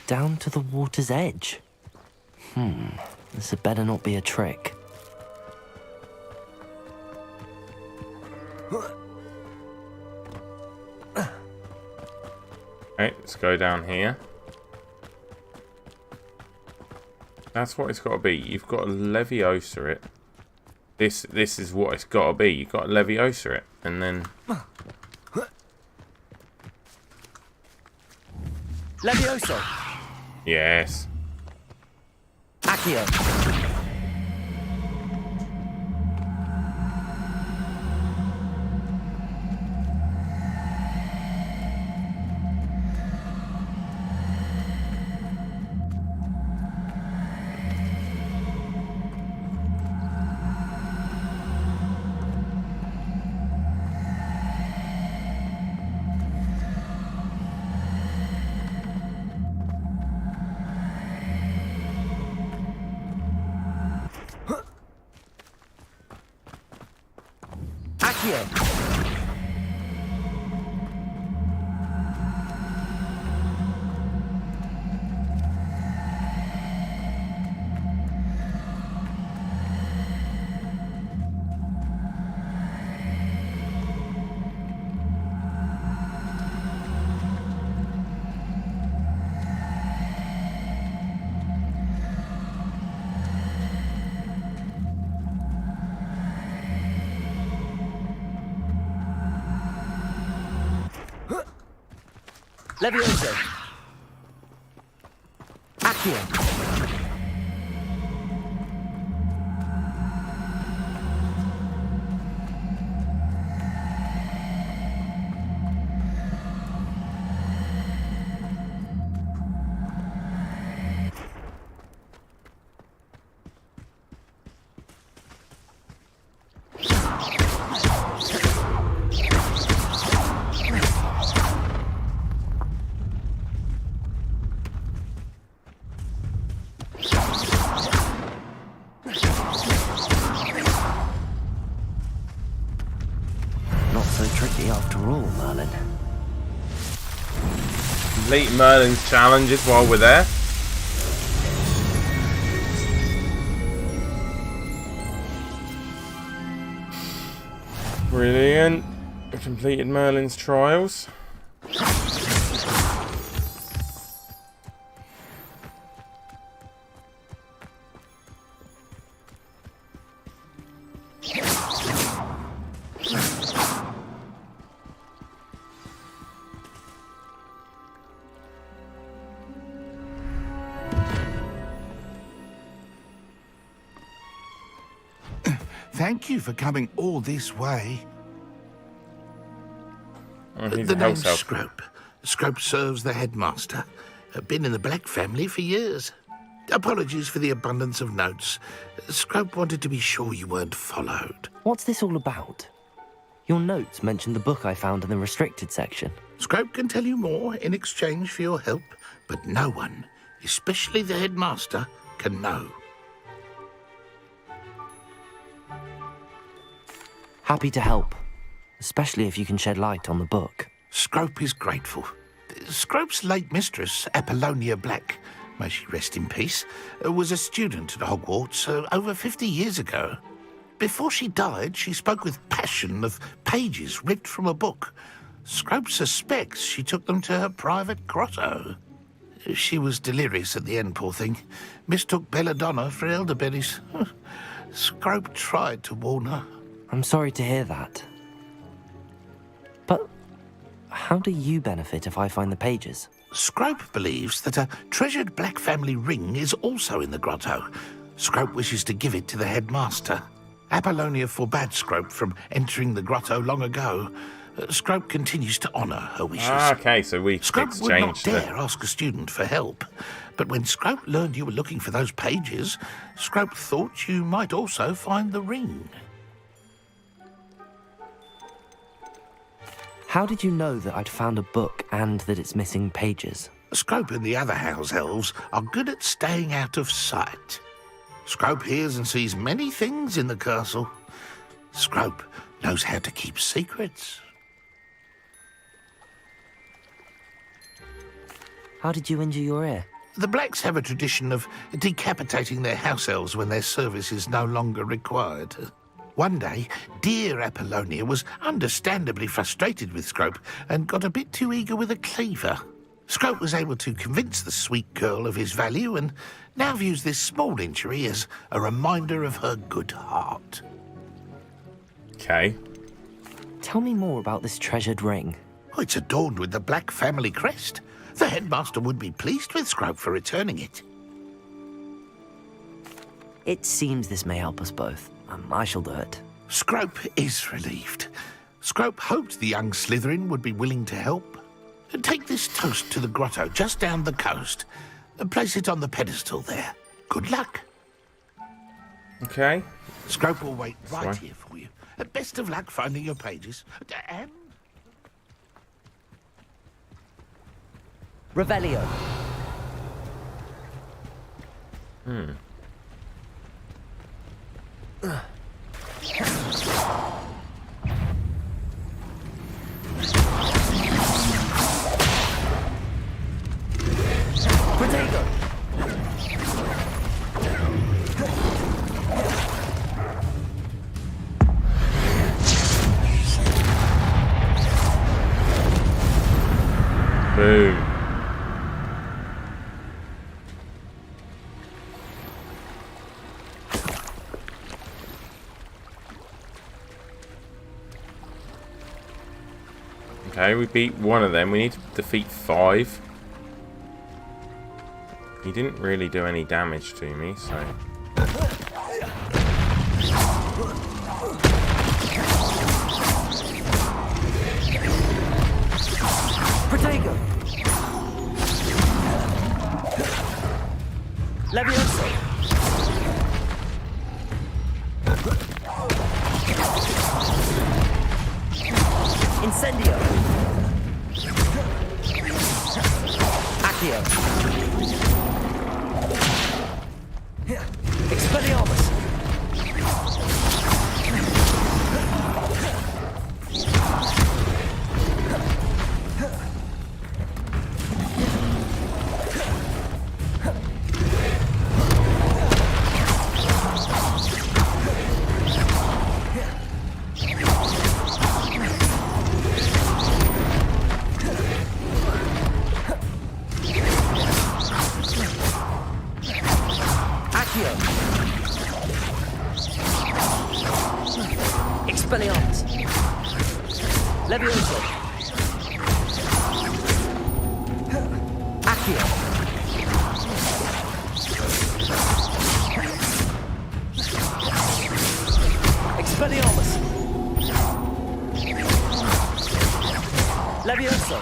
Down to the water's edge. This had better not be a trick. Okay, let's go down here. That's what it's got to be. You've got to Leviosa it. This is what it's got to be. You've got to Leviosa it, and then Levioso! yes. Accio! Levioso! Accio! Not so tricky after all, Merlin. Complete Merlin's challenges while we're there. Brilliant. We completed Merlin's trials. Thank you for coming all this way. He's The a house name's elf. Scrope. Scrope serves the headmaster. Been in the Black family for years. Apologies for the abundance of notes. Scrope wanted to be sure you weren't followed. What's this all about? Your notes mentioned the book I found in the restricted section. Scrope can tell you more in exchange for your help, but no one, especially the headmaster, can know. Happy to help, especially if you can shed light on the book. Scrope is grateful. Scrope's late mistress, Apollonia Black, may she rest in peace, was a student at Hogwarts over 50 years ago. Before she died, she spoke with passion of pages ripped from a book. Scrope suspects she took them to her private grotto. She was delirious at the end, poor thing. Mistook belladonna for elderberries. Scrope tried to warn her. I'm sorry to hear that. But how do you benefit if I find the pages? Scrope believes that a treasured Black family ring is also in the grotto. Scrope wishes to give it to the headmaster. Apollonia forbade Scrope from entering the grotto long ago. Scrope continues to honour her wishes. Okay, so we Scrope would not exchanged dare ask a student for help. But when Scrope learned you were looking for those pages, Scrope thought you might also find the ring. How did you know that I'd found a book and that it's missing pages? Scrope and the other house elves are good at staying out of sight. Scrope hears and sees many things in the castle. Scrope knows how to keep secrets. How did you injure your ear? The Blacks have a tradition of decapitating their house elves when their service is no longer required. One day, dear Apollonia was understandably frustrated with Scrope and got a bit too eager with a cleaver. Scrope was able to convince the sweet girl of his value and now views this small injury as a reminder of her good heart. Okay. Tell me more about this treasured ring. Oh, it's adorned with the Black family crest. The headmaster would be pleased with Scrope for returning it. It seems this may help us both. I shall do it. Scrope is relieved. Scrope hoped the young Slytherin would be willing to help. Take this toast to the grotto just down the coast and place it on the pedestal there. Good luck. Okay. Scrope will wait right here for you. Best of luck finding your pages. And... Revelio. Protego! Boom. Okay, we beat one of them. We need to defeat 5. He didn't really do any damage to me, so... Protego! Levioso! Incendio! Accio! Expelliarmus! Levioso. Accio. Expelliarmus. Levioso.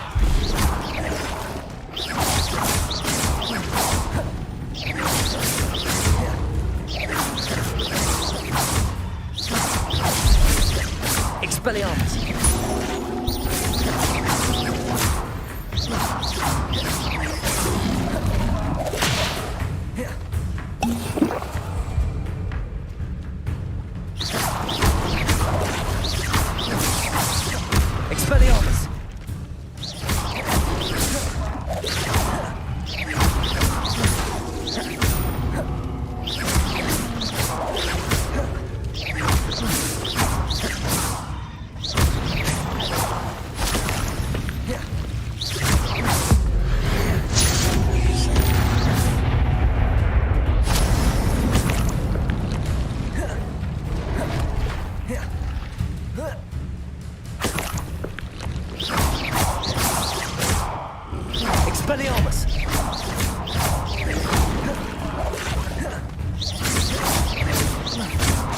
Expelliarmus. Expelliarmus. Expelliarmus.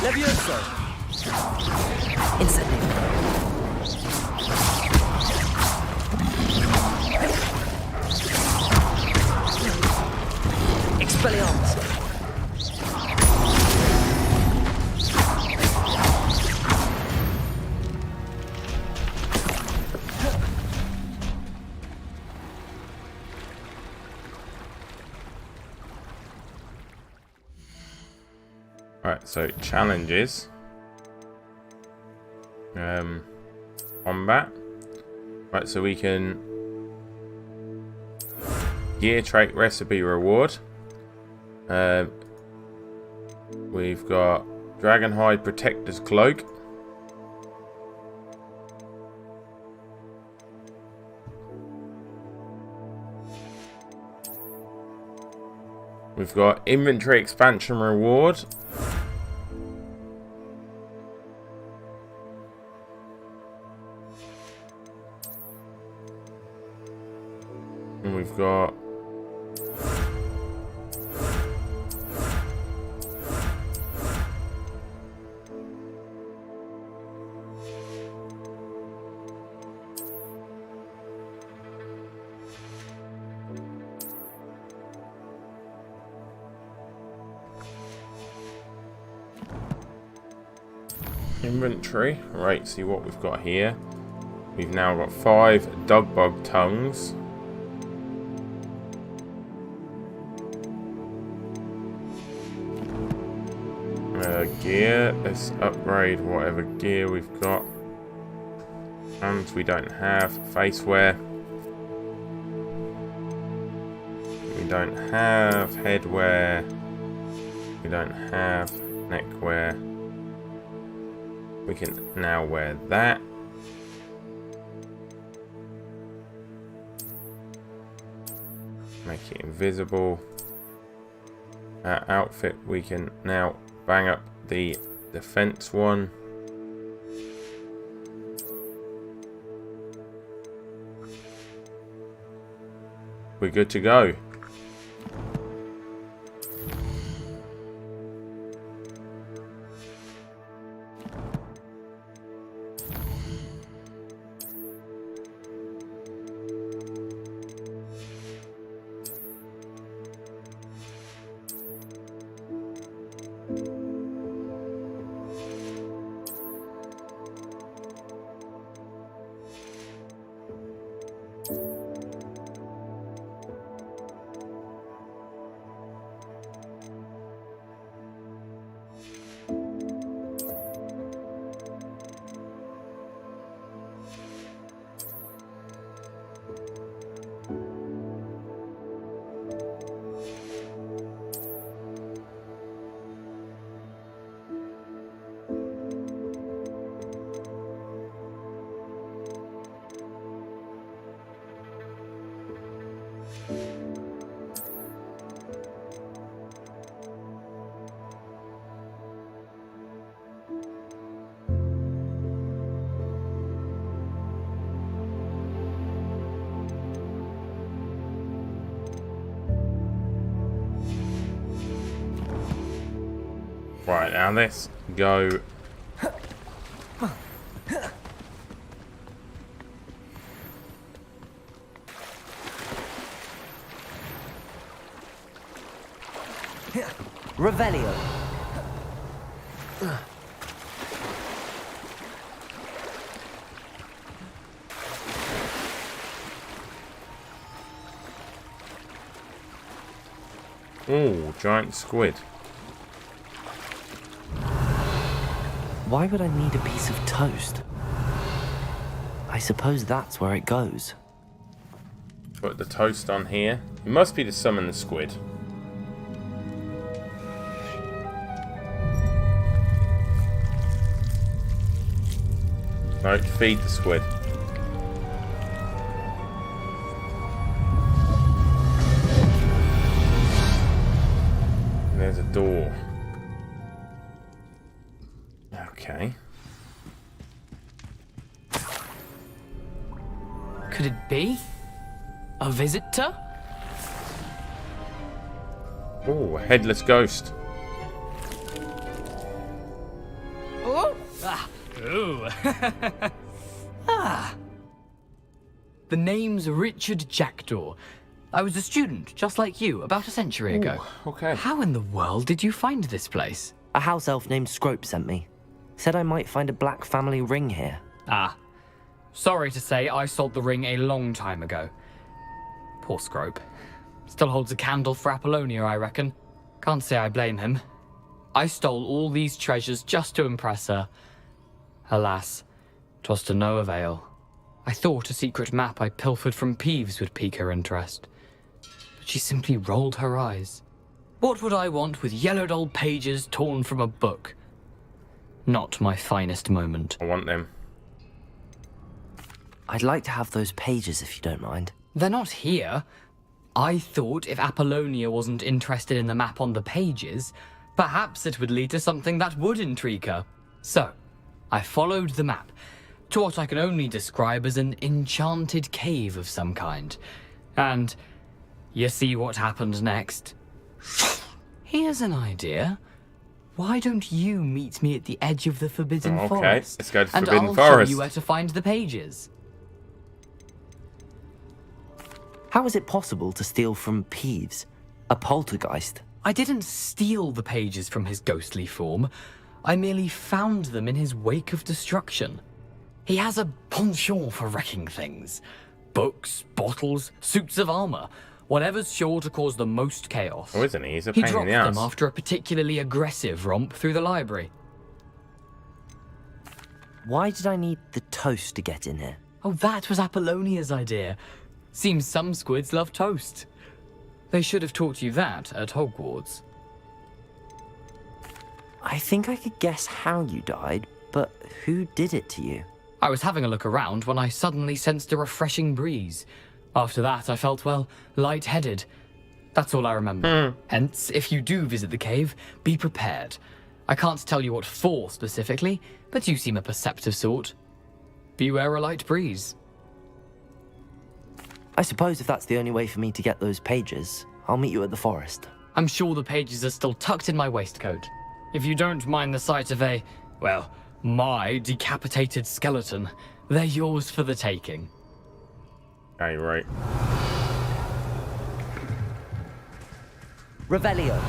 Levioso. Incendio. Expelliarmus. Right, so challenges. Combat. Right, so we can gear trait recipe reward. We've got Dragonhide Protector's Cloak. We've got Inventory Expansion Reward. And we've got inventory. Right, see what we've got here. We've now got 5 dog bug tongues. Gear, let's upgrade whatever gear we've got. Hands we don't have. Face wear. We don't have head wear. We don't have neck wear. We can now wear that. Make it invisible. Our outfit, we can now bang up the defense one. We're good to go. Right, now let's go. Revelio. Ooh, giant squid. Why would I need a piece of toast? I suppose that's where it goes. Put the toast on here. It must be to summon the squid. No, feed the squid. And there's a door. Okay. Could it be? A visitor? Oh, a headless ghost. Oh! Ah! Ooh. Ah! The name's Richard Jackdaw. I was a student, just like you, about a century ago. Ooh, okay. How in the world did you find this place? A house elf named Scrope sent me. Said I might find a black family ring here. Ah. Sorry to say, I sold the ring a long time ago. Poor Scrope. Still holds a candle for Apollonia, I reckon. Can't say I blame him. I stole all these treasures just to impress her. Alas, 'twas to no avail. I thought a secret map I pilfered from Peeves would pique her interest. But she simply rolled her eyes. What would I want with yellowed old pages torn from a book? Not my finest moment. I want them. I'd like to have those pages if you don't mind. They're not here. I thought if Apollonia wasn't interested in the map on the pages, perhaps it would lead to something that would intrigue her. So, I followed the map to what I can only describe as an enchanted cave of some kind. And you see what happened next? Here's an idea. Why don't you meet me at the edge of the Forbidden Forest? Let's go to and Forbidden I'll Forest. show you where to find the pages. How is it possible to steal from Peeves, a poltergeist? I didn't steal the pages from his ghostly form. I merely found them in his wake of destruction. He has a penchant for wrecking things. Books, bottles, suits of armor. Whatever's sure to cause the most chaos. Oh, isn't he? He's a He pain in dropped the them ass. after a particularly aggressive romp through the library. Why did I need the toast to get in here? Oh, that was Apollonia's idea. Seems some squids love toast. They should have taught you that at Hogwarts. I think I could guess how you died, but who did it to you? I was having a look around when I suddenly sensed a refreshing breeze. After that, I felt, well, lightheaded. That's all I remember. Hence, if you do visit the cave, be prepared. I can't tell you what for specifically, but you seem a perceptive sort. Beware a light breeze. I suppose if that's the only way for me to get those pages, I'll meet you at the forest. I'm sure the pages are still tucked in my waistcoat. If you don't mind the sight of a, well, my decapitated skeleton, they're yours for the taking. Okay, right. Revelio.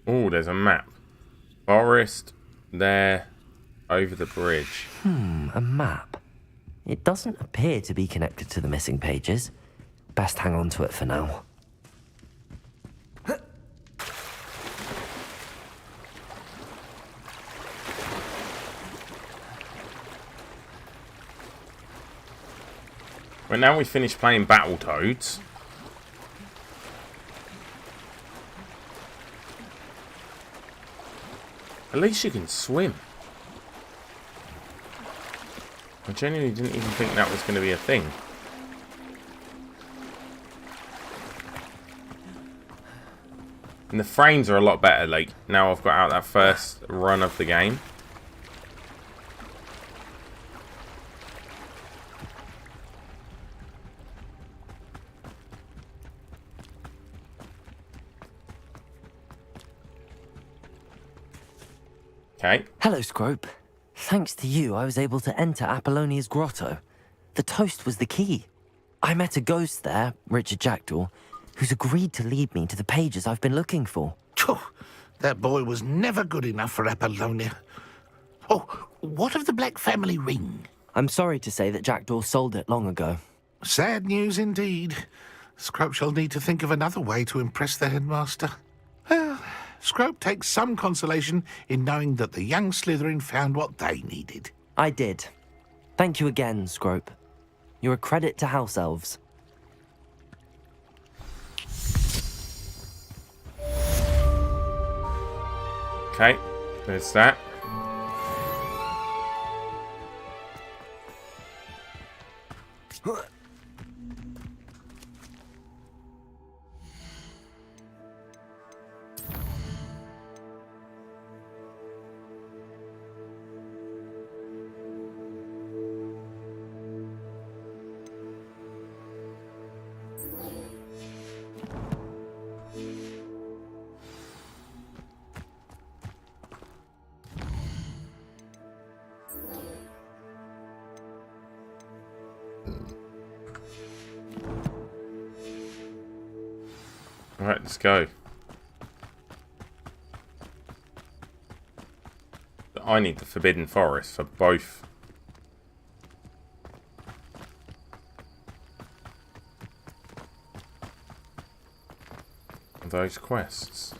Oh, there's a map. Forest there, over the bridge. A map. It doesn't appear to be connected to the missing pages. Best hang on to it for now. Well, now we finished playing Battletoads. At least you can swim. I genuinely didn't even think that was going to be a thing. And the frames are a lot better, like, now I've got out that first run of the game. Okay. Hello, Scrope. Thanks to you, I was able to enter Apollonia's grotto. The toast was the key. I met a ghost there, Richard Jackdaw, who's agreed to lead me to the pages I've been looking for. That boy was never good enough for Apollonia. Oh, what of the Black family ring? I'm sorry to say that Jackdaw sold it long ago. Sad news indeed. Scrope shall need to think of another way to impress the headmaster. Well, Scrope takes some consolation in knowing that the young Slytherin found what they needed. I did. Thank you again, Scrope. You're a credit to House Elves. Okay, there's that. Alright, let's go. I need the Forbidden Forest for both. Of those quests.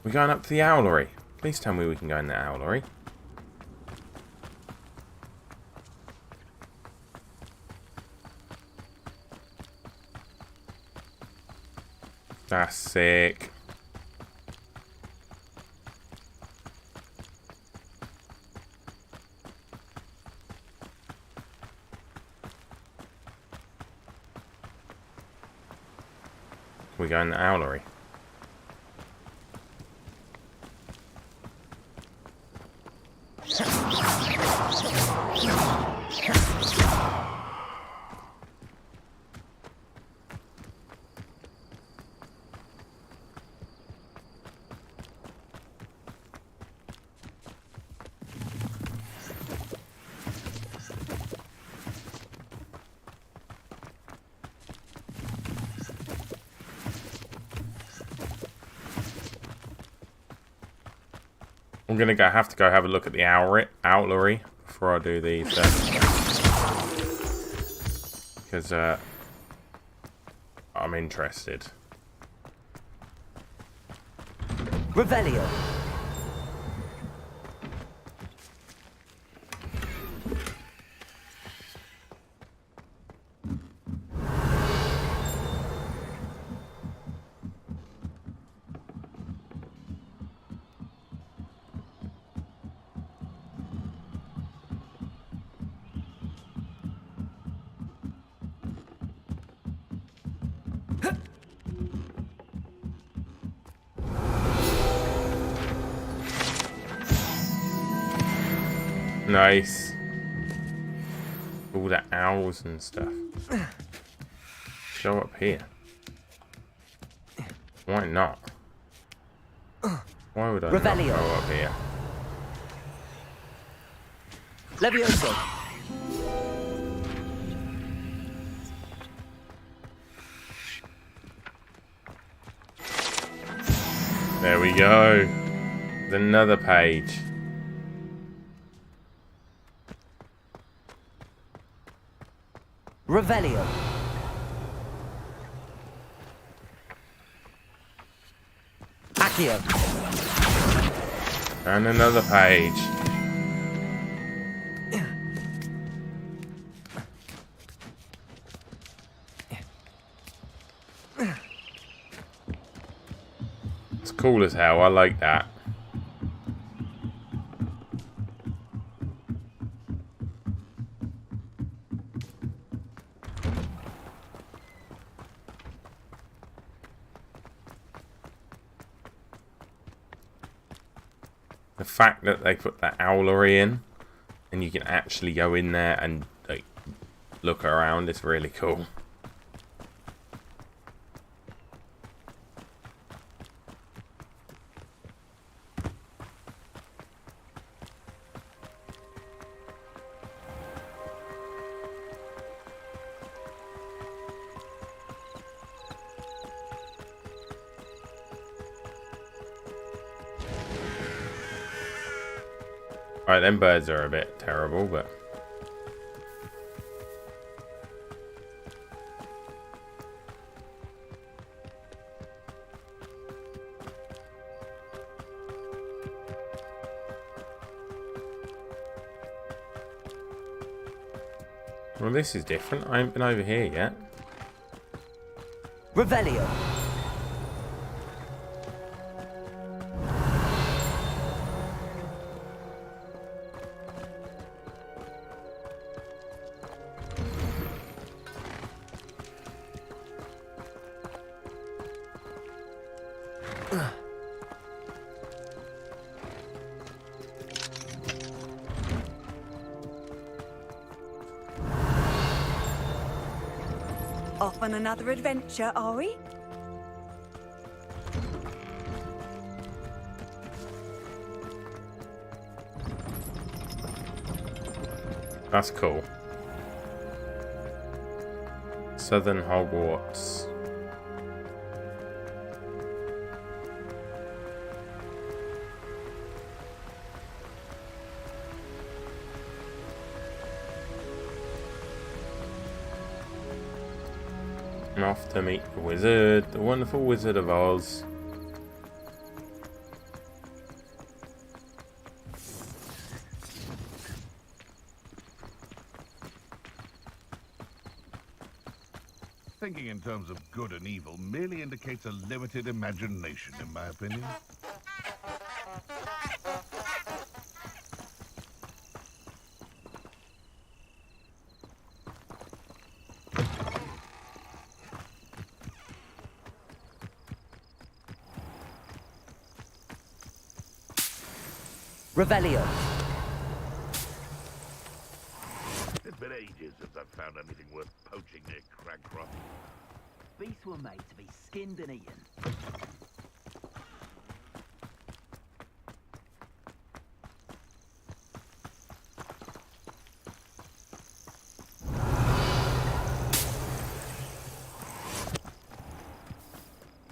We're going up to the Owlery. Please tell me we can go in the Owlery. That's sick. We go in the Owlery. I'm gonna have to go have a look at the Owlery before I do these, because I'm interested. Revelio. Nice. All the owls and stuff. Go up here. Why not? Why would I not go up here? Levioso. There we go. There's another page. Revelio. Accio. And another page. It's cool as hell. I like that. The fact that they put that Owlery in and you can actually go in there and like look around is really cool. Alright, them birds are a bit terrible, but... Well, this is different. I ain't been over here yet. Revelio. Off on another adventure, are we? That's cool. Southern Hogwarts. And off to meet the wizard, the wonderful Wizard of Oz. Thinking in terms of good and evil merely indicates a limited imagination, in my opinion. Revelio. It's been ages since I've found anything worth poaching near Cragcroft. Beasts were made to be skinned and eaten.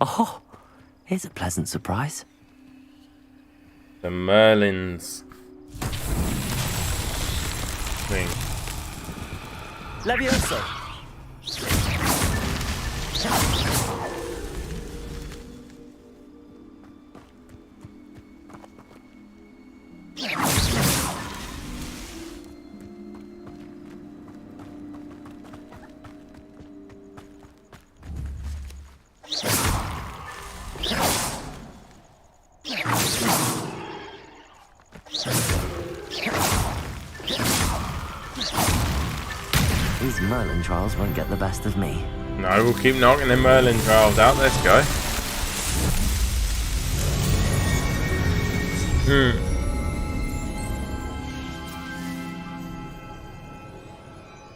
Oh, here's a pleasant surprise. The Merlin's thing. Levioso. These Merlin trials won't get the best of me. No, we'll keep knocking the Merlin trials out. Let's go.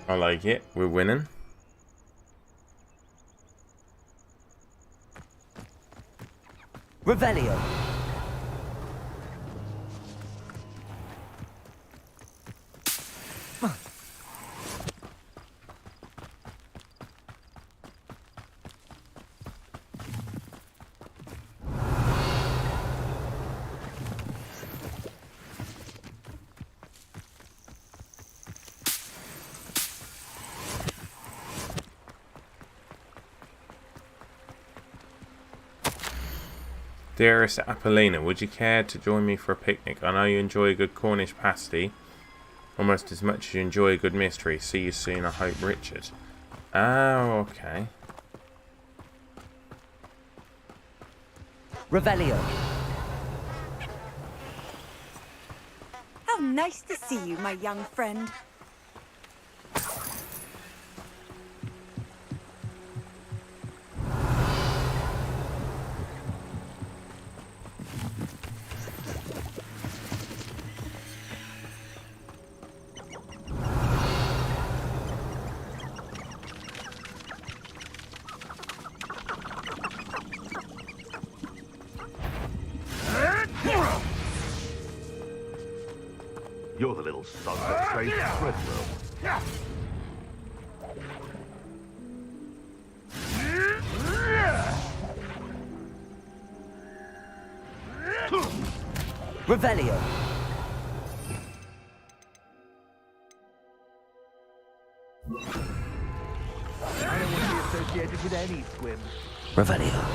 I like it. We're winning. Revelio. Dearest Apollina, would you care to join me for a picnic? I know you enjoy a good Cornish pasty almost as much as you enjoy a good mystery. See you soon, I hope, Richard. Oh, okay. Revelio. How nice to see you, my young friend. You're the little son that saved Threadwell. Revelio. associated with any swim. Revelio.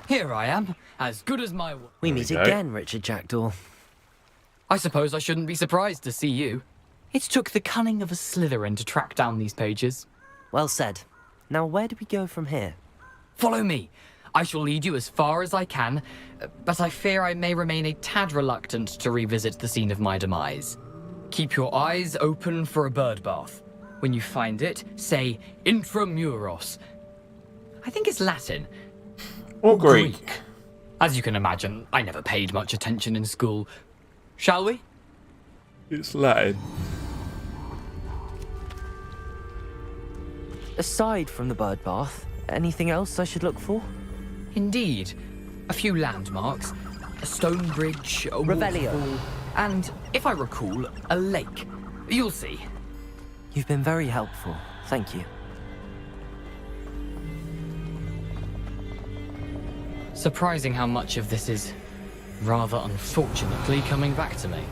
Here I am, as good as my word. We meet again, Richard Jackdaw. I suppose I shouldn't be surprised to see you. It took the cunning of a Slytherin to track down these pages. Well said. Now where do we go from here? Follow me. I shall lead you as far as I can, but I fear I may remain a tad reluctant to revisit the scene of my demise. Keep your eyes open for a bird bath. When you find it, say intramuros. I think it's Latin. Or Greek. As you can imagine, I never paid much attention in school. Shall we? It's Latin. Aside from the bird bath, anything else I should look for? Indeed. A few landmarks, a stone bridge, a Revelio. waterfall, and, if I recall, a lake. You'll see. You've been very helpful. Thank you. Surprising how much of this is, rather unfortunately, coming back to me.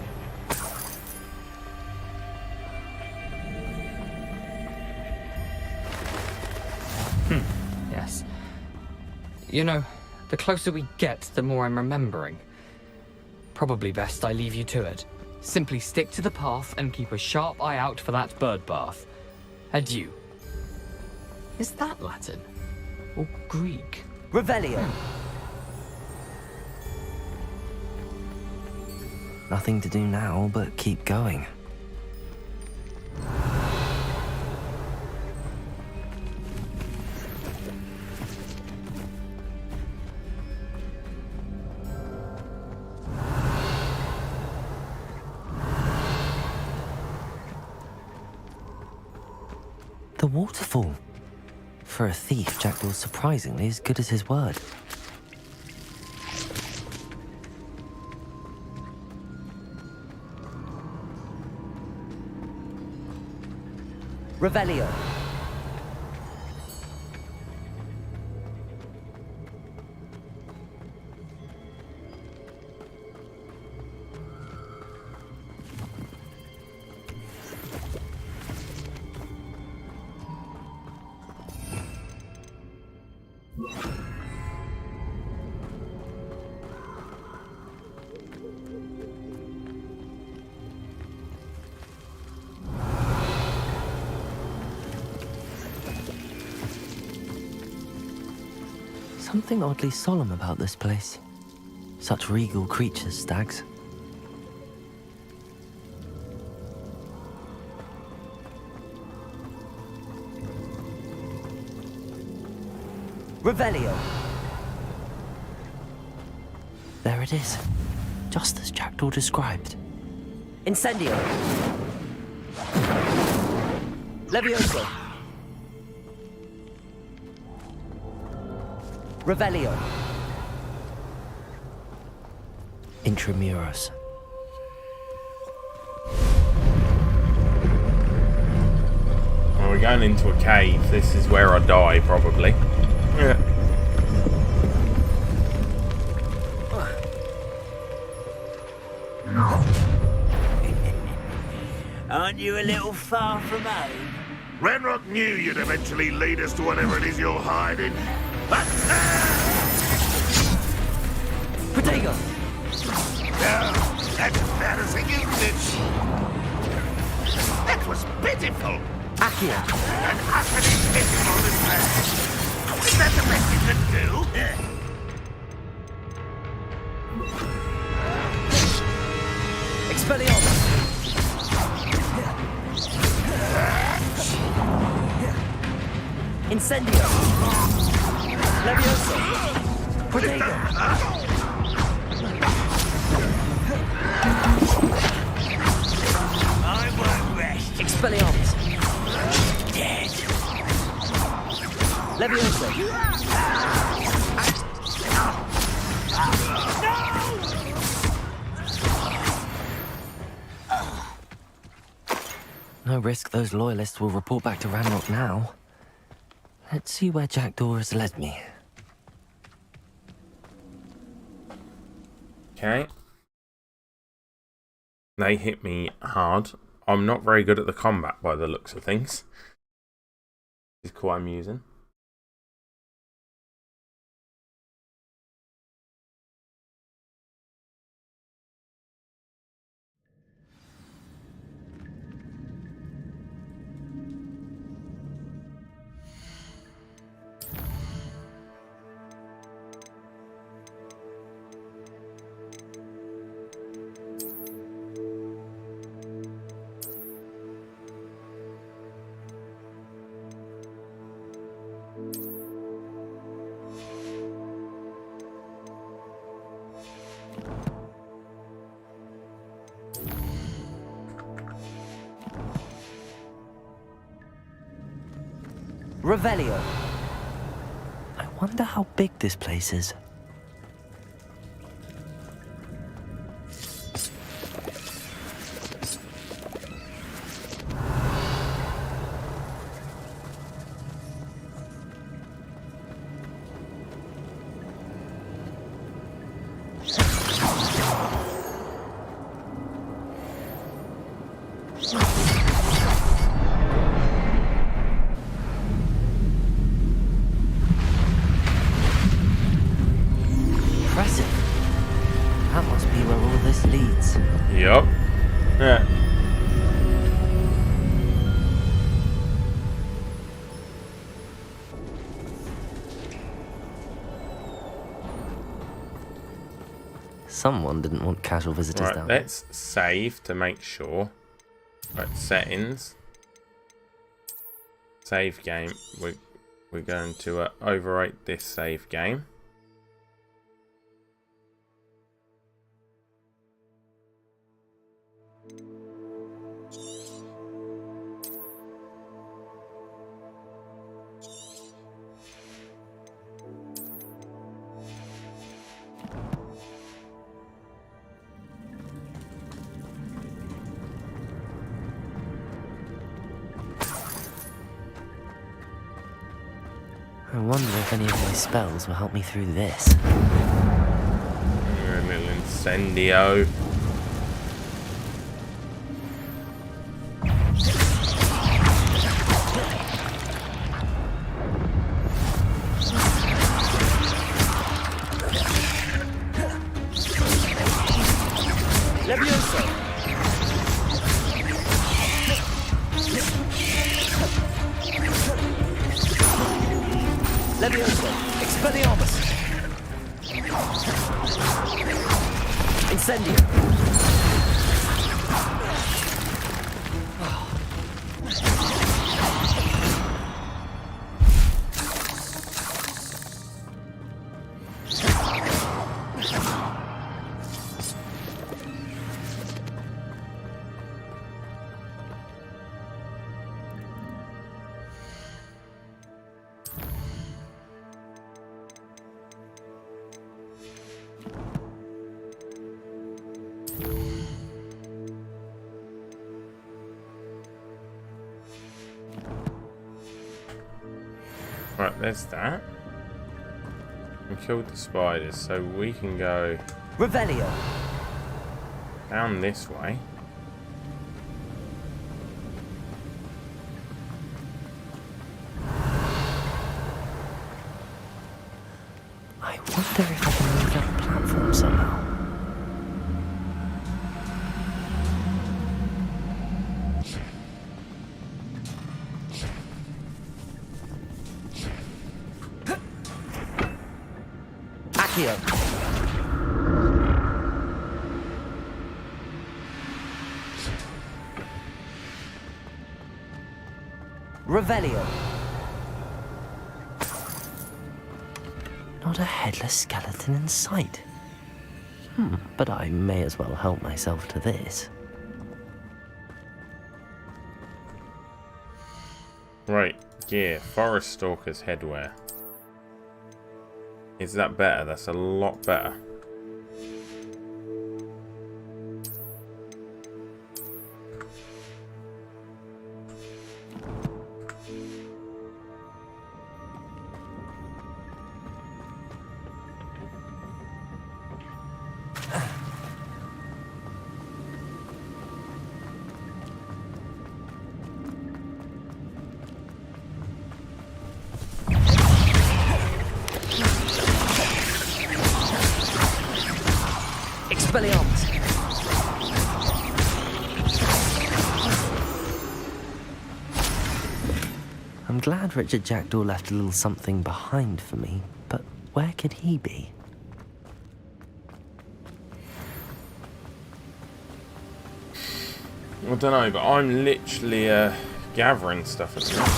Yes. You know, the closer we get, the more I'm remembering. Probably best I leave you to it. Simply stick to the path and keep a sharp eye out for that bird bath. Adieu. Is that Latin? Or Greek? Revelio. Nothing to do now but keep going. The waterfall. For a thief, Jackdaw's surprisingly as good as his word. Revelio. Something oddly solemn about this place. Such regal creatures, stags. Revelio. There it is. Just as Jackdaw described. Incendio. Levioso. Revelio. Intramuros. Well, we're going into a cave. This is where I die, probably. Yeah. Aren't you a little far from home? Renrock knew you'd eventually lead us to whatever it is you're hiding. Protego! No, that's embarrassing, isn't it? That was pitiful. Accio. An utterly pitiful display. Is that the best you can do? Expelliarmus. Incendio. Levioso. I won't rest. Expelliarmus. Dead. Leviosa. No risk those loyalists will report back to Ranrock now. Let's see where Jackdaw has led me. Okay. They hit me hard. I'm not very good at the combat by the looks of things. It's quite amusing. Revelio. I wonder how big this place is. Yup. Yeah. Someone didn't want casual visitors Right, down. let's save to make sure. Right, settings. Save game. We're going to overwrite this save game. I wonder if any of my spells will help me through this. You're a little incendio. Leviosa! Leviosa! Expelliarmus! Incendio! Right, there's that. We killed the spiders, so we can go Revelio. Down this way. I wonder if I can move that platform somehow. Accio. Revelio. Not a headless skeleton in sight. But I may as well help myself to this. Right, gear. Forest Stalker's headwear. Is that better? That's a lot better. Expelliarmus! I'm glad Richard Jackdaw left a little something behind for me, but where could he be? I don't know, but I'm literally gathering stuff at the moment.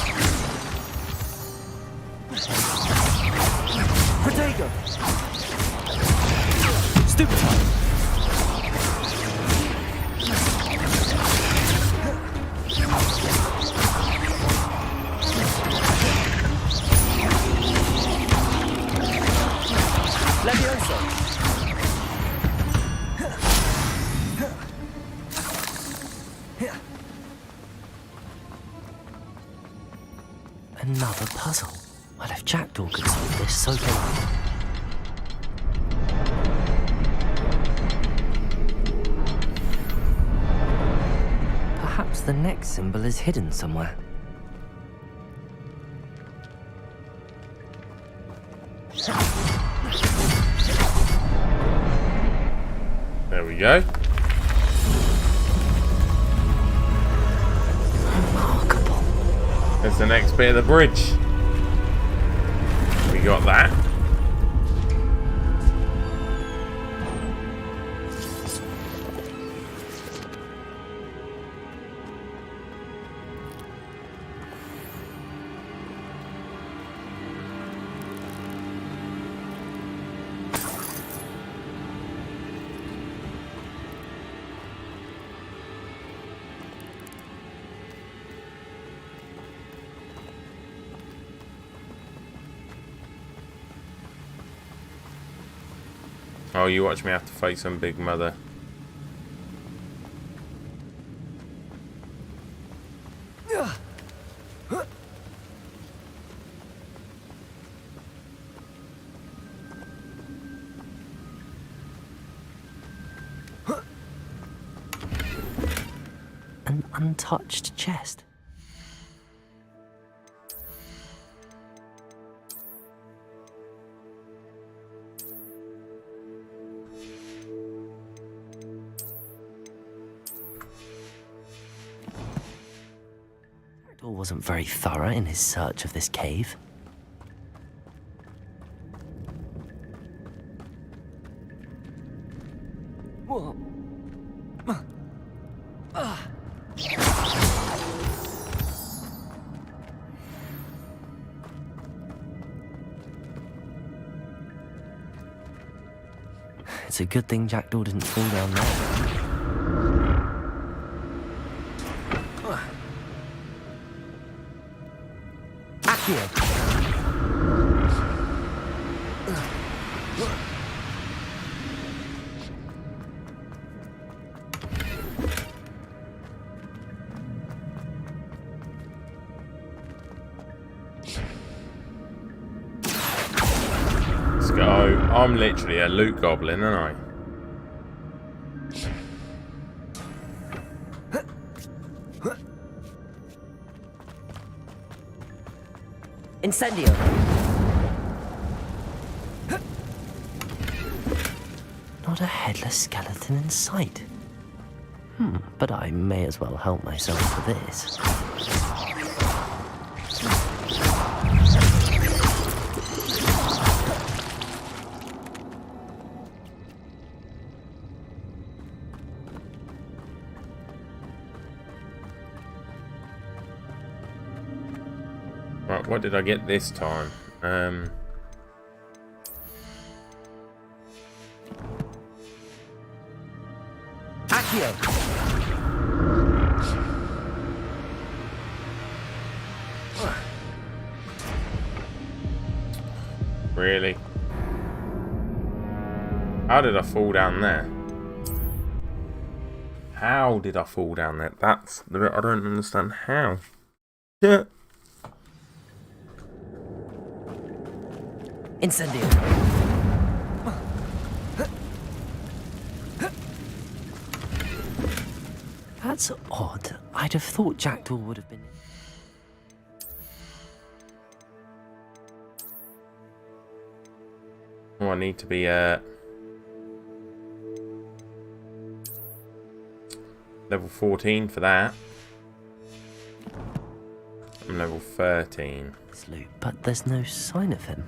Protego! Stupid time! Levioso! Another puzzle. Well, if Jackdaw could solve this, so can I. Perhaps the next symbol is hidden somewhere. There we go. Remarkable. There's the next bit of the bridge. We got that. Oh, you watch me have to fight some big mother. An untouched chest. Jackdaw wasn't very thorough in his search of this cave. Whoa. It's a good thing Jackdaw didn't fall down there. Accio. Let's go. I'm literally a loot goblin, aren't I? Incendio. Not a headless skeleton in sight. But I may as well help myself to this. Right, what did I get this time? Accio! Really? How did I fall down there? How did I fall down there? That's the bit I don't understand. How? Yeah. Incendio. That's odd. I'd have thought Jackdaw would have been... Oh, I need to be level 14 for that. I'm level 13. But there's no sign of him.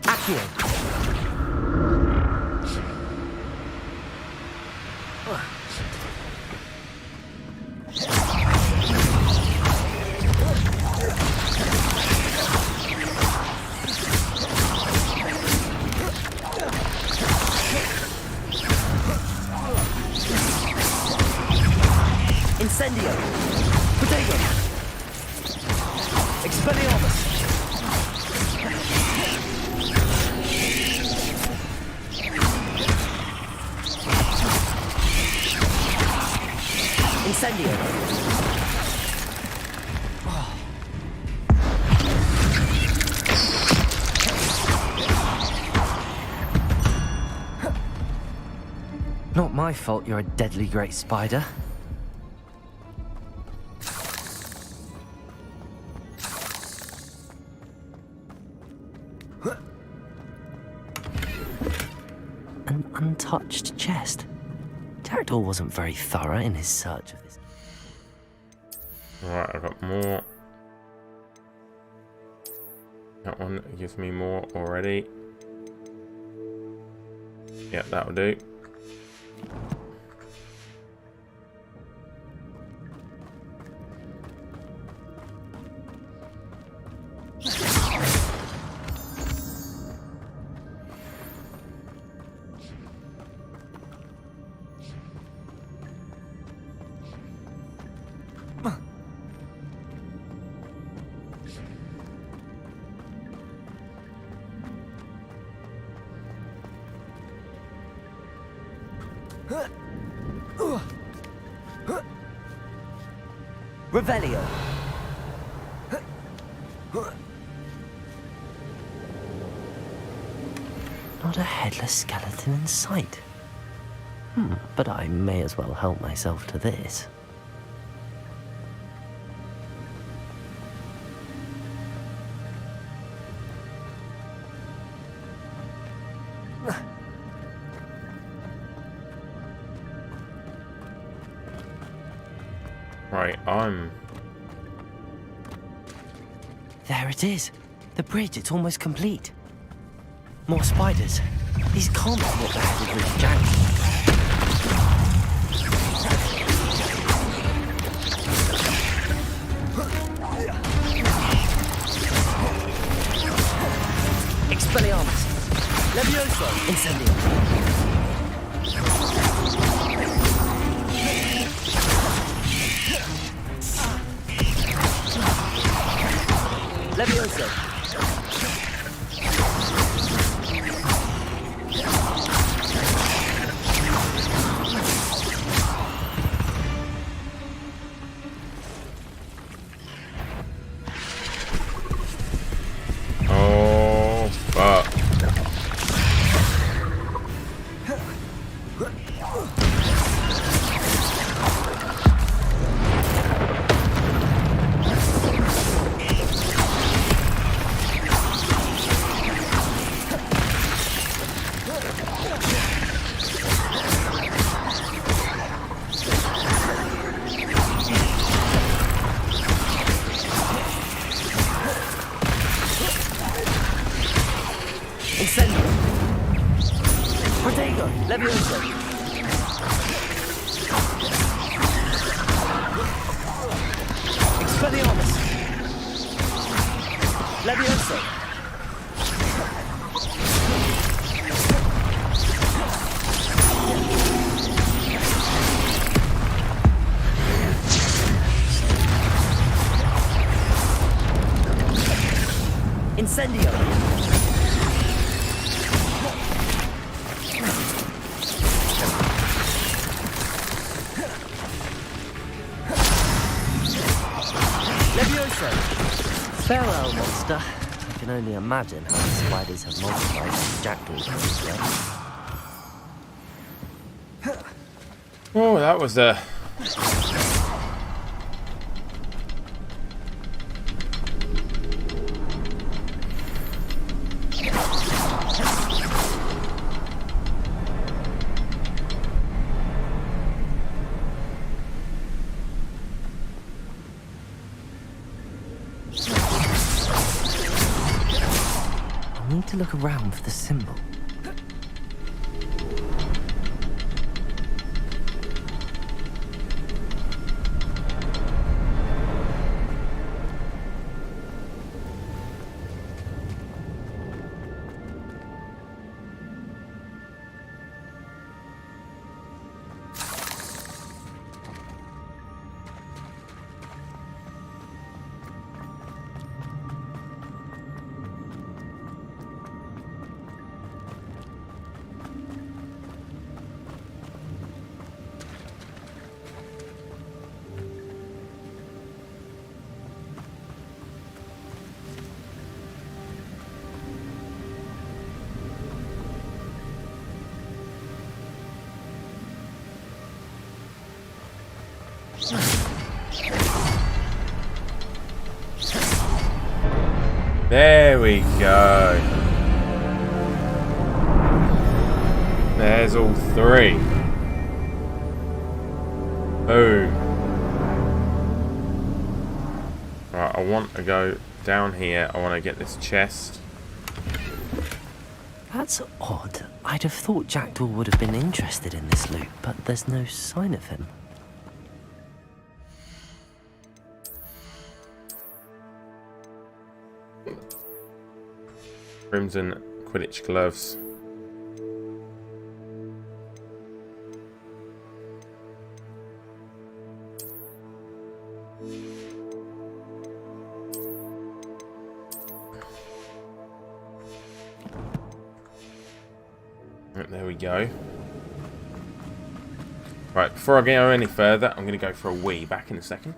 Accio! Incendio! Potato! Expelliarmus! Incendio! Not my fault you're a deadly great spider. An untouched chest. Jackdaw wasn't very thorough in his search of this. Alright, I've got more. That one gives me more already. Yep, that'll do. Revelio. Not a headless skeleton in sight. But I may as well help myself to this. Right, There it is. The bridge, it's almost complete. More spiders. These can't be what the headed Rouge Jack. Expelliarmus. Levioso. Incendio. Levioso. oh fuck. Incendio. Protego. Levioso. Expelliarmus. Levioso. Farewell, monster. I can only imagine how the spiders have multiplied these jackdaws recently. Oh, that was a... I need to look around for the symbol. There we go. There's all three. Boom. Right, I want to go down here. I want to get this chest. That's odd. I'd have thought Jackdaw would have been interested in this loot, but there's no sign of him. Crimson Quidditch gloves. Right, there we go. Right, before I go any further, I'm going to go for a wee. Back in a second.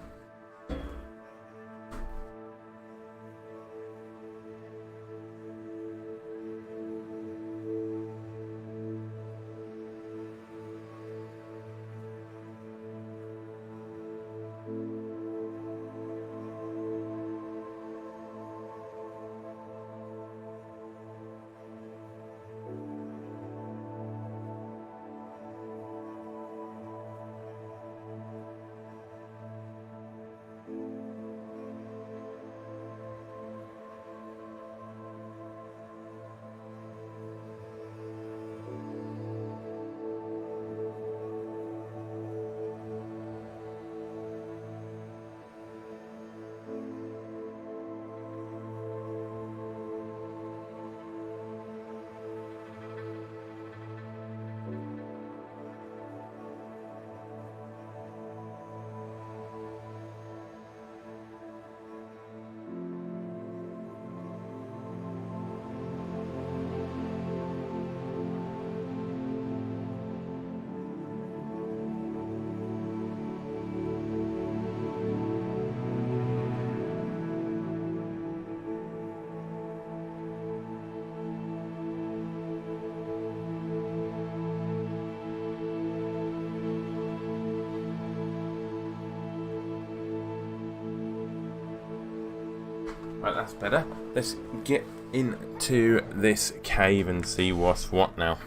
Right, that's better. Let's get into this cave and see what's what now.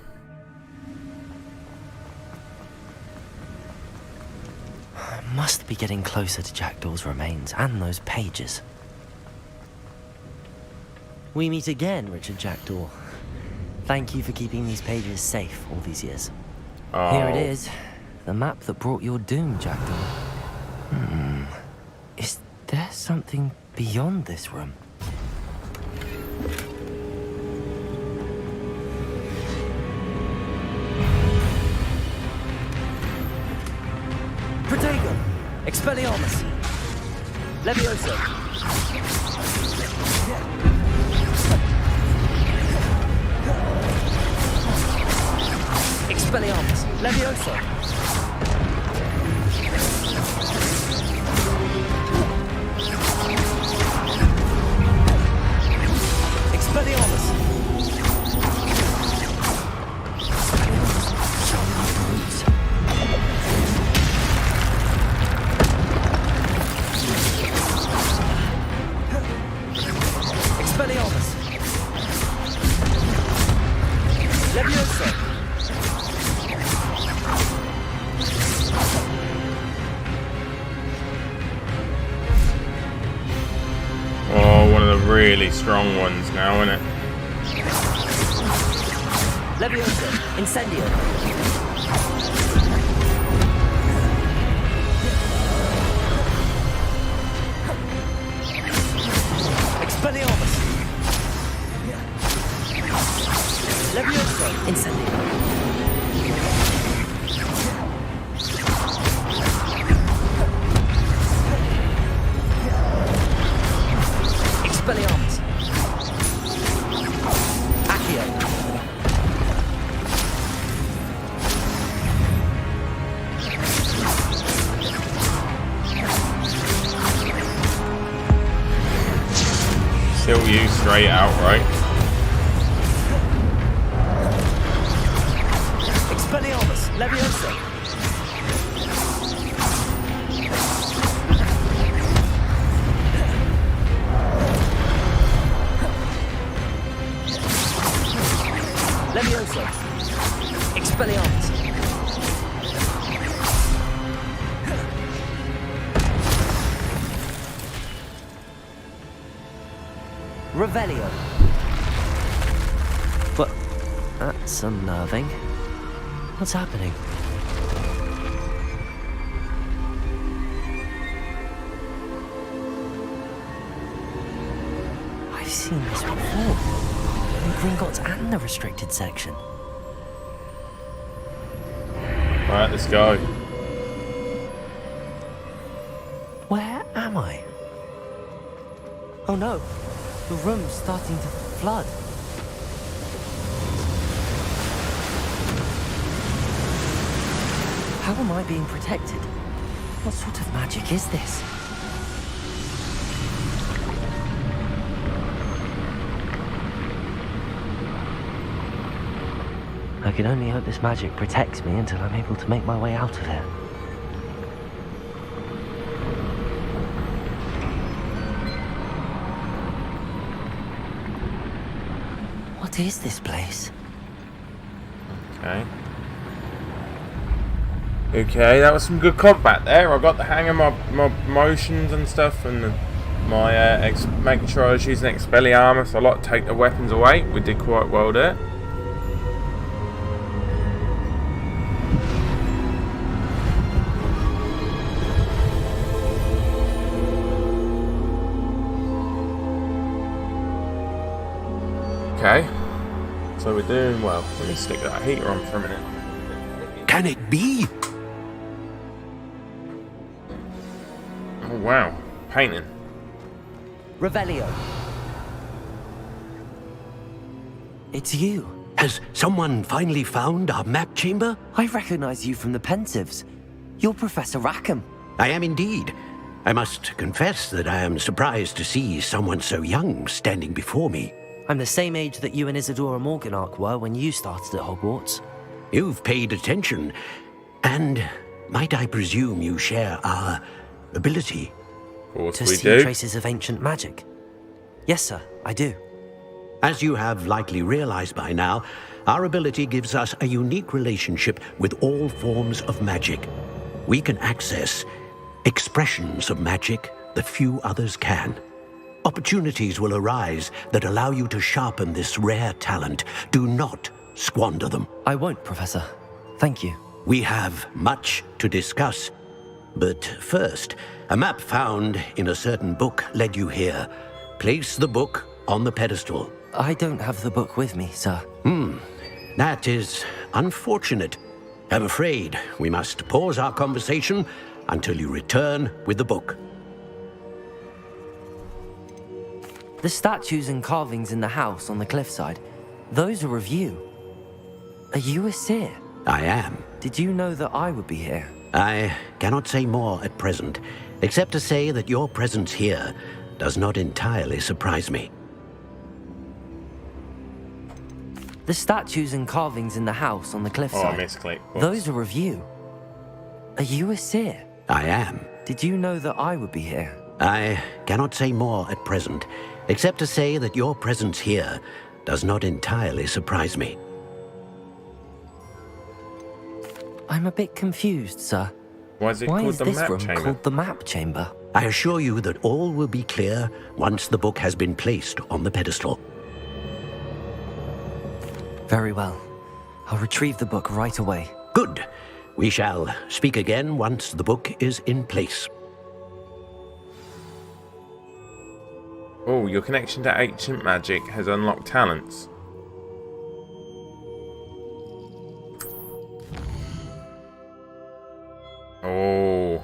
I must be getting closer to Jackdaw's remains and those pages. We meet again, Richard Jackdaw. Thank you for keeping these pages safe all these years. Oh. Here it is. The map that brought your doom, Jackdaw. Is there something beyond this room? Protego! Expelliarmus! Levioso! Expelliarmus! Levioso! really strong ones now, isn't it? Leviosa, Incendio. Expelliarmus. Leviosa, Incendio. Expelliarmus. Accio. Still use straight outright. Expelliarmus, Leviosa. Leviosa. Expelliarmus. Revelio. But that's unnerving. What's happening? I've seen this before. In Gringotts and the restricted section. Alright, let's go. Where am I? Oh no, the room's starting to flood. How am I being protected? What sort of magic is this? I can only hope this magic protects me until I'm able to make my way out of here. What is this place? Okay. Okay, that was some good combat there. I got the hang of my motions and stuff, and my making sure I was using Expelliarmus. I like to take the weapons away. We did quite well there. Okay, so we're doing well. Let me stick that heater on for a minute. Can it be? Oh wow, painting. Revelio. It's you. Has someone finally found our map chamber? I recognize you from the Pensives. You're Professor Rackham. I am indeed. I must confess that I am surprised to see someone so young standing before me. I'm the same age that you and Isadora Morganach were when you started at Hogwarts. You've paid attention, and might I presume you share our ability? Of course to we see do. traces of ancient magic. Yes, sir, I do. As you have likely realized by now, our ability gives us a unique relationship with all forms of magic. We can access expressions of magic that few others can. Opportunities will arise that allow you to sharpen this rare talent. Do not squander them. I won't, Professor. Thank you. We have much to discuss. But first, a map found in a certain book led you here. Place the book on the pedestal. I don't have the book with me, sir. That is unfortunate. I'm afraid we must pause our conversation until you return with the book. The statues and carvings in the house on the cliffside, those are of you. Are you a seer? I am. Did you know that I would be here? I cannot say more at present, except to say that your presence here does not entirely surprise me. The statues and carvings in the house on the cliffside, misclick. those are of you. Are you a seer? I am. Did you know that I would be here? I cannot say more at present, except to say that your presence here does not entirely surprise me. I'm a bit confused, sir. Why is it Why called is the this map room chamber? called the map chamber? I assure you that all will be clear once the book has been placed on the pedestal. Very well. I'll retrieve the book right away. Good. We shall speak again once the book is in place. Oh, your connection to ancient magic has unlocked talents. Oh.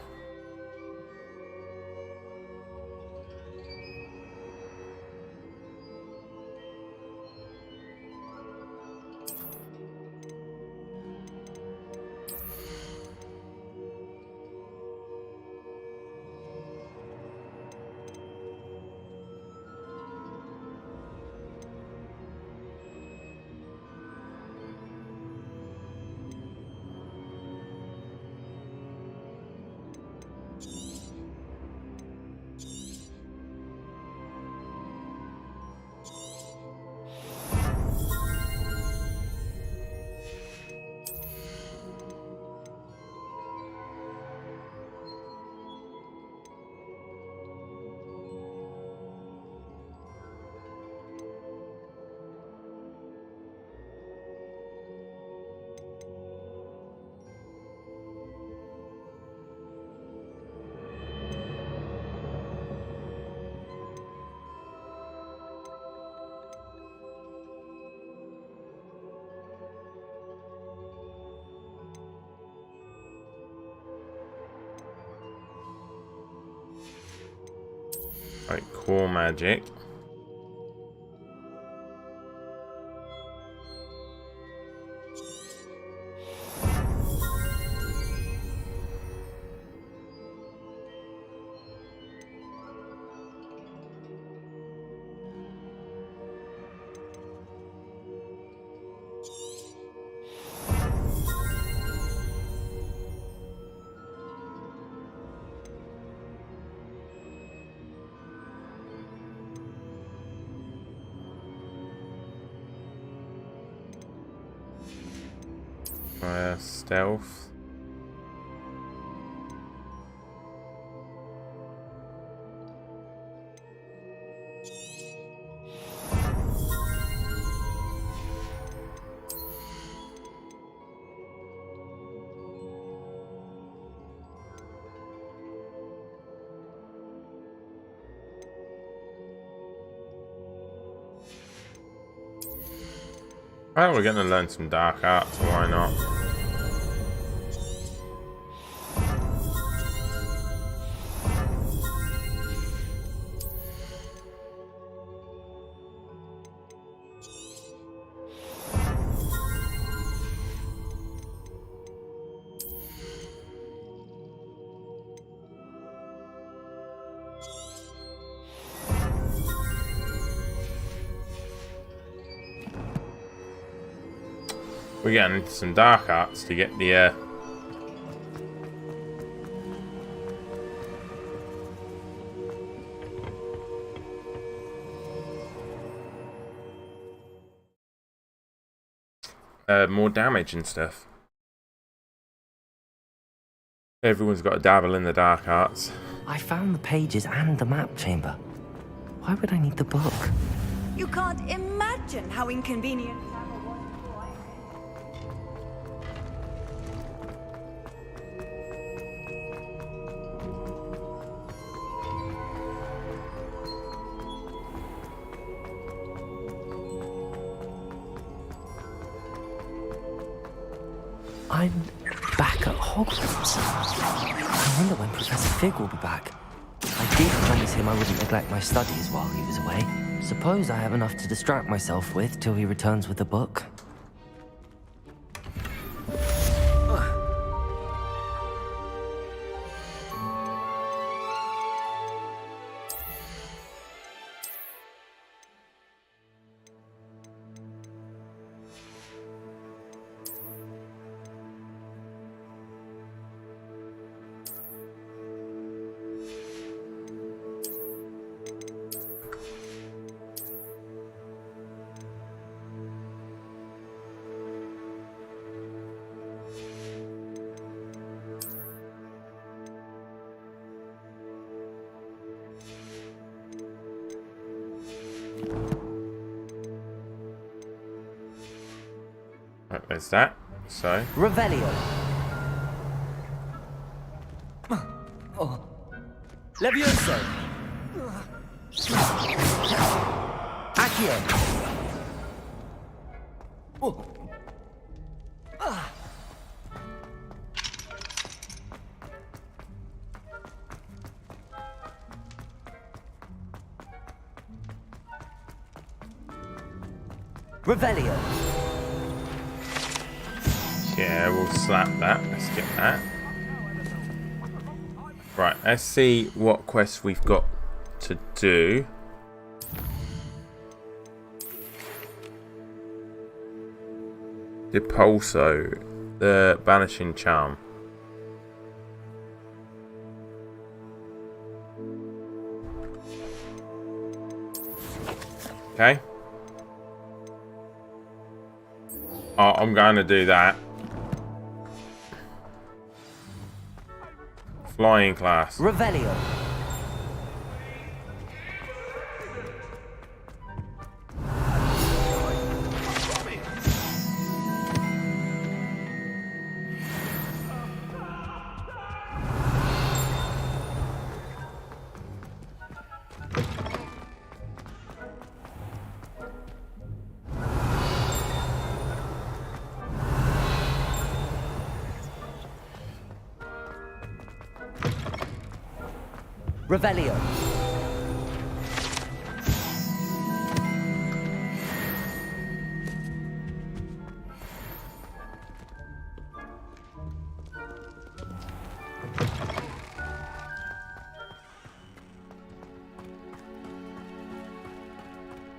Like core magic. Stealth. Well, we're going to learn some dark arts, why not? We're getting into some dark arts to get the more damage and stuff. Everyone's got to dabble in the dark arts. I found the pages and the map chamber. Why would I need the book? You can't imagine how inconvenient travel was before I I'm back at Hogwarts. I wonder when Professor Fig will be back. I did promise him I wouldn't neglect my studies while he was away. Suppose I have enough to distract myself with till he returns with the book. There's that. So. Revelio. Levioso. Accio. Revelio. Yeah, we'll slap that. Let's get that. Right, let's see what quests we've got to do. Depulso, the Banishing Charm. Okay. Oh, I'm going to do that. Flying class. Revelio. Revelio.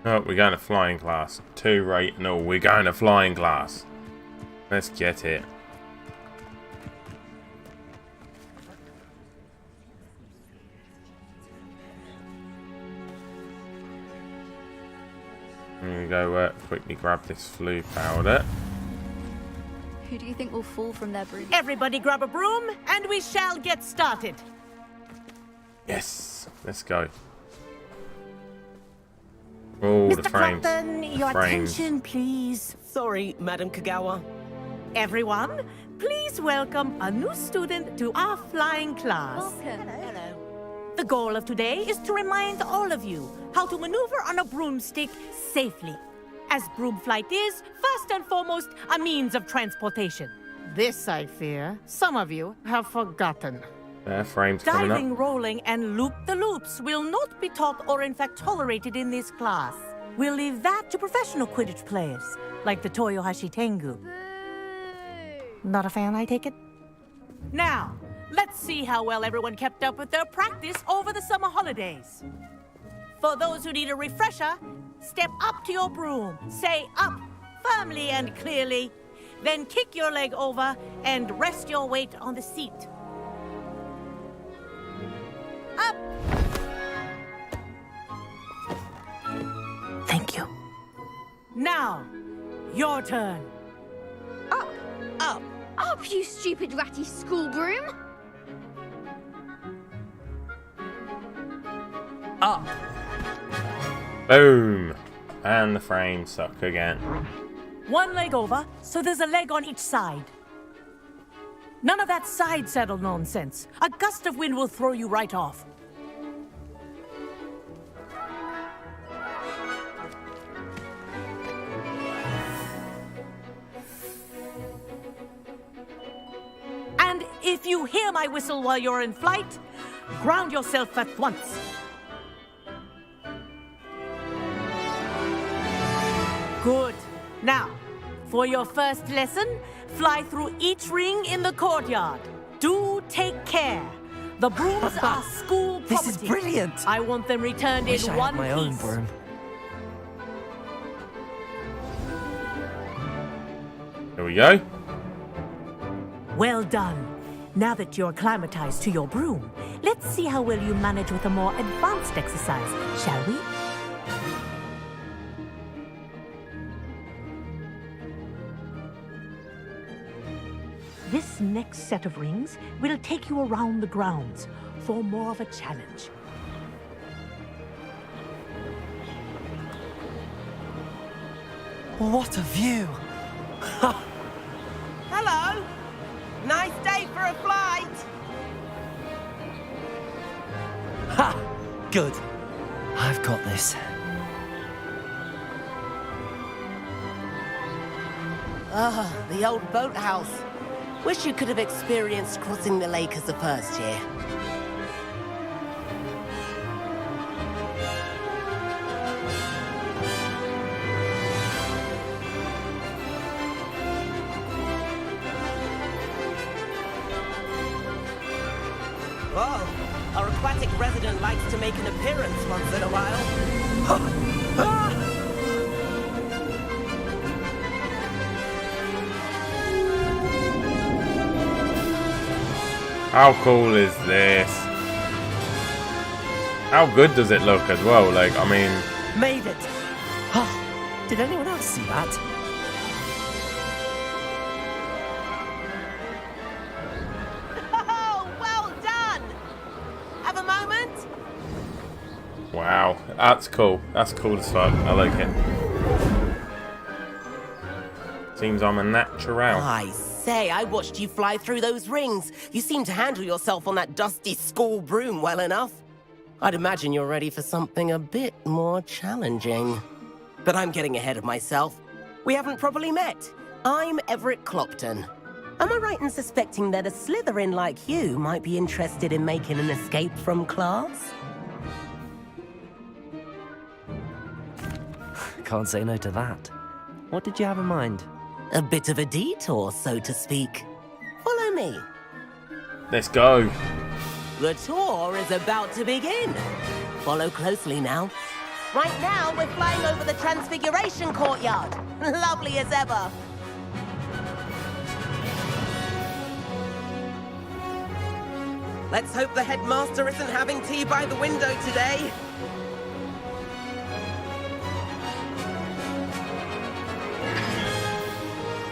Oh, we're going to flying class. 2 rate. No, we're going to flying class. Let's get it. Here we go, quickly grab this flu powder. Who do you think will fall from their broom? Everybody grab a broom, and we shall get started. Yes, let's go. Oh, the Mr. frames. Clapton, your frames. attention, please. Sorry, Madam Kagawa. Everyone, please welcome a new student to our flying class. Welcome. Hello. The goal of today is to remind all of you how to maneuver on a broomstick safely, as broom flight is, first and foremost, a means of transportation. This, I fear, some of you have forgotten. Frames coming Diving, up. rolling, and loop-the-loops will not be taught or in fact tolerated in this class. We'll leave that to professional Quidditch players, like the Toyohashi Tengu. Not a fan, I take it? Now, let's see how well everyone kept up with their practice over the summer holidays. For those who need a refresher, step up to your broom, say up firmly and clearly, then kick your leg over and rest your weight on the seat. Up! Thank you. Now, your turn. Up! Up! Up, you stupid ratty school broom! Up! Boom! And the frame suck again. One leg over, so there's a leg on each side. None of that side saddle nonsense. A gust of wind will throw you right off. And if you hear my whistle while you're in flight, ground yourself at once. Good. Now, for your first lesson, fly through each ring in the courtyard. Do take care. The brooms are school property. This is brilliant. I want them returned Wish in I one had my own piece. broom. Here we go. Well done. Now that you're acclimatized to your broom, let's see how well you manage with a more advanced exercise, shall we? This next set of rings will take you around the grounds for more of a challenge. What a view! a flight! Ha! Good. I've got this. Ah, the old boathouse. Wish you could have experienced crossing the lake as a first year. Whoa, our aquatic resident likes to make an appearance once in a while. How cool is this? How good does it look as well? Like, I mean... Made it! Oh, did anyone else see that? Oh, well done! Have a moment? Wow, that's cool. That's cool as fuck. I like it. Seems I'm a natural. I say, I watched you fly through those rings. You seem to handle yourself on that dusty school broom well enough. I'd imagine you're ready for something a bit more challenging. But I'm getting ahead of myself. We haven't properly met. I'm Everett Clopton. Am I right in suspecting that a Slytherin like you might be interested in making an escape from class? Can't say no to that. What did you have in mind? A bit of a detour, so to speak. Follow me. Let's go. The tour is about to begin. Follow closely now. Right now, we're flying over the Transfiguration Courtyard. Lovely as ever. Let's hope the headmaster isn't having tea by the window today.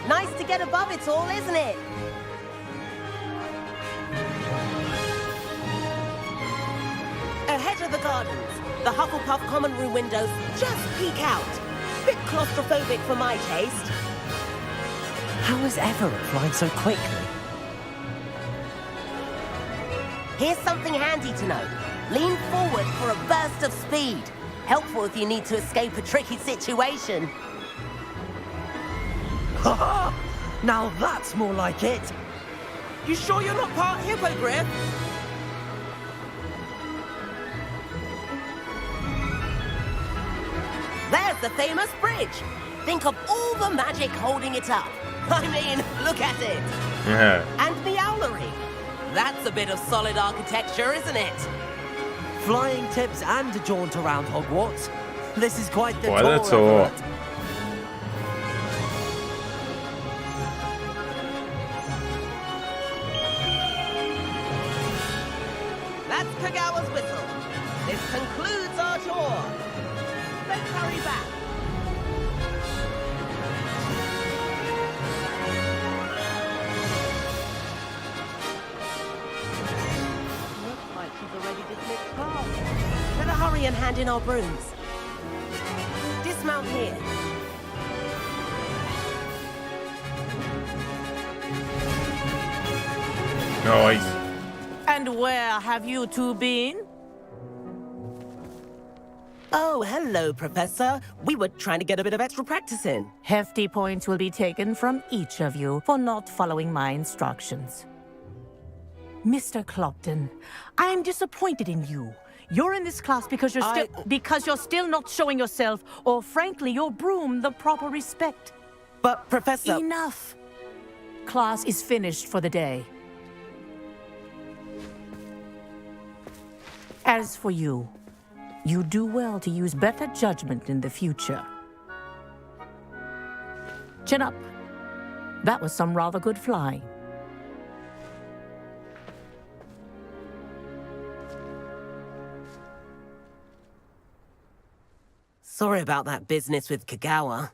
Nice to get above it all, isn't it? Ahead of the gardens, the Hufflepuff common room windows just peek out. Bit claustrophobic for my taste. How is Everett flying so quickly? Here's something handy to know. Lean forward for a burst of speed. Helpful if you need to escape a tricky situation. Ha! Now that's more like it. You sure you're not part hippogriff? There's the famous bridge. Think of all the magic holding it up. I mean, look at it. Yeah. And the owlery. That's a bit of solid architecture, isn't it? Flying tips and a jaunt around Hogwarts. This is quite the Quite tour. a tour. Everett. That's Kagawa's whistle. This concludes our tour. Let's hurry back. Looks like she's already dismissed class. Better hurry and hand in our brooms. Dismount here. Nice. And where have you two been? Oh, hello, Professor. We were trying to get a bit of extra practice in. Hefty points will be taken from each of you for not following my instructions. Mr. Clopton, I am disappointed in you. You're in this class because you're still not showing yourself, or frankly, your broom the proper respect. But, Professor... Enough. Class is finished for the day. As for you, you do well to use better judgment in the future. Chin up. That was some rather good flying. Sorry about that business with Kagawa,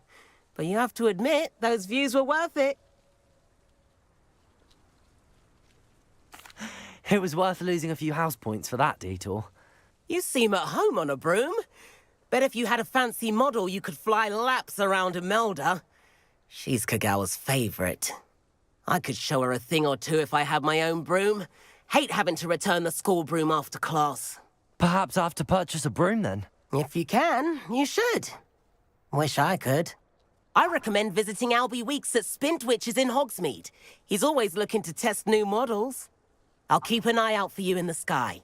but you have to admit, those views were worth it. It was worth losing a few house points for that detour. You seem at home on a broom. Bet if you had a fancy model, you could fly laps around Imelda. She's Kagawa's favorite. I could show her a thing or two if I had my own broom. Hate having to return the school broom after class. Perhaps I have to purchase a broom then? If you can, you should. Wish I could. I recommend visiting Albie Weeks at Spintwitches in Hogsmeade. He's always looking to test new models. I'll keep an eye out for you in the sky.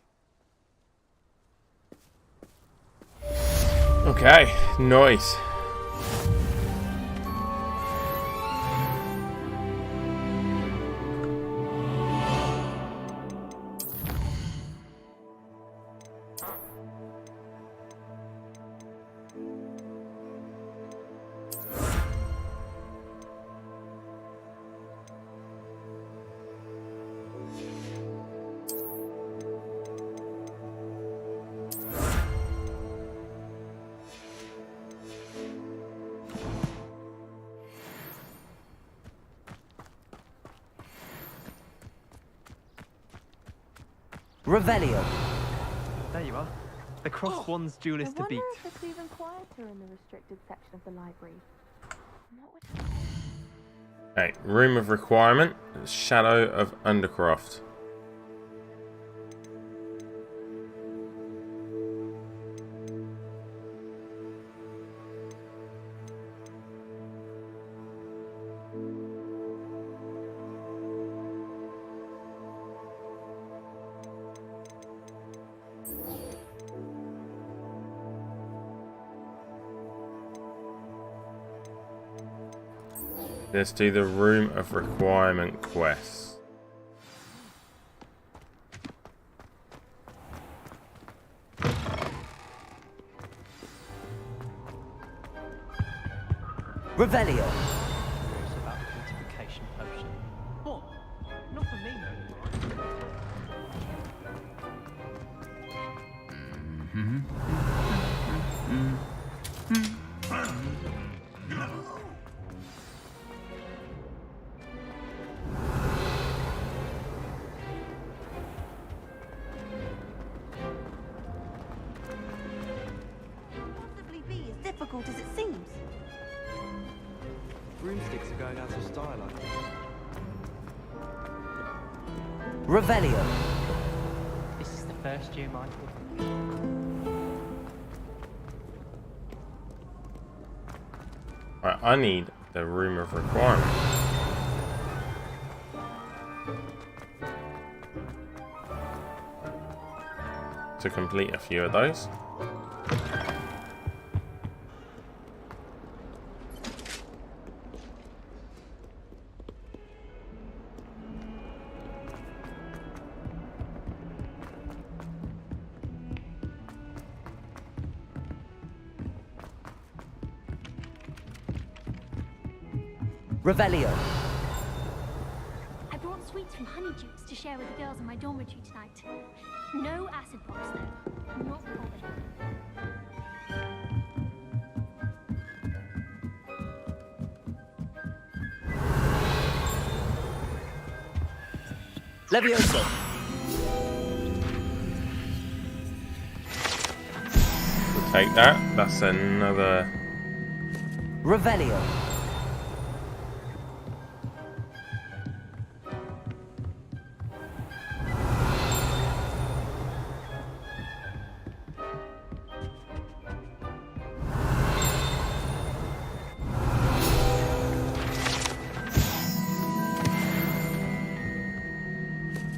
Okay, nice. Revelio. There you are. The crossed wands duelist to beat. If it's even quieter in the restricted section of the library. Okay, Room of Requirement, Shadow of Undercroft. Let's do the Room of Requirement quest. Revelio. About fortification potion. What? Not for me, Possibly be as difficult as it seems. Broomsticks are going out of style, I think. Revelio. This is the first year, Michael. Right, I need the Room of Requirement. To complete a few of those. Revelio. I brought sweets from Honeydukes to share with the girls in my dormitory tonight. No acid pops, though. Not bothered. Levioso. We'll take that. That's another. Revelio.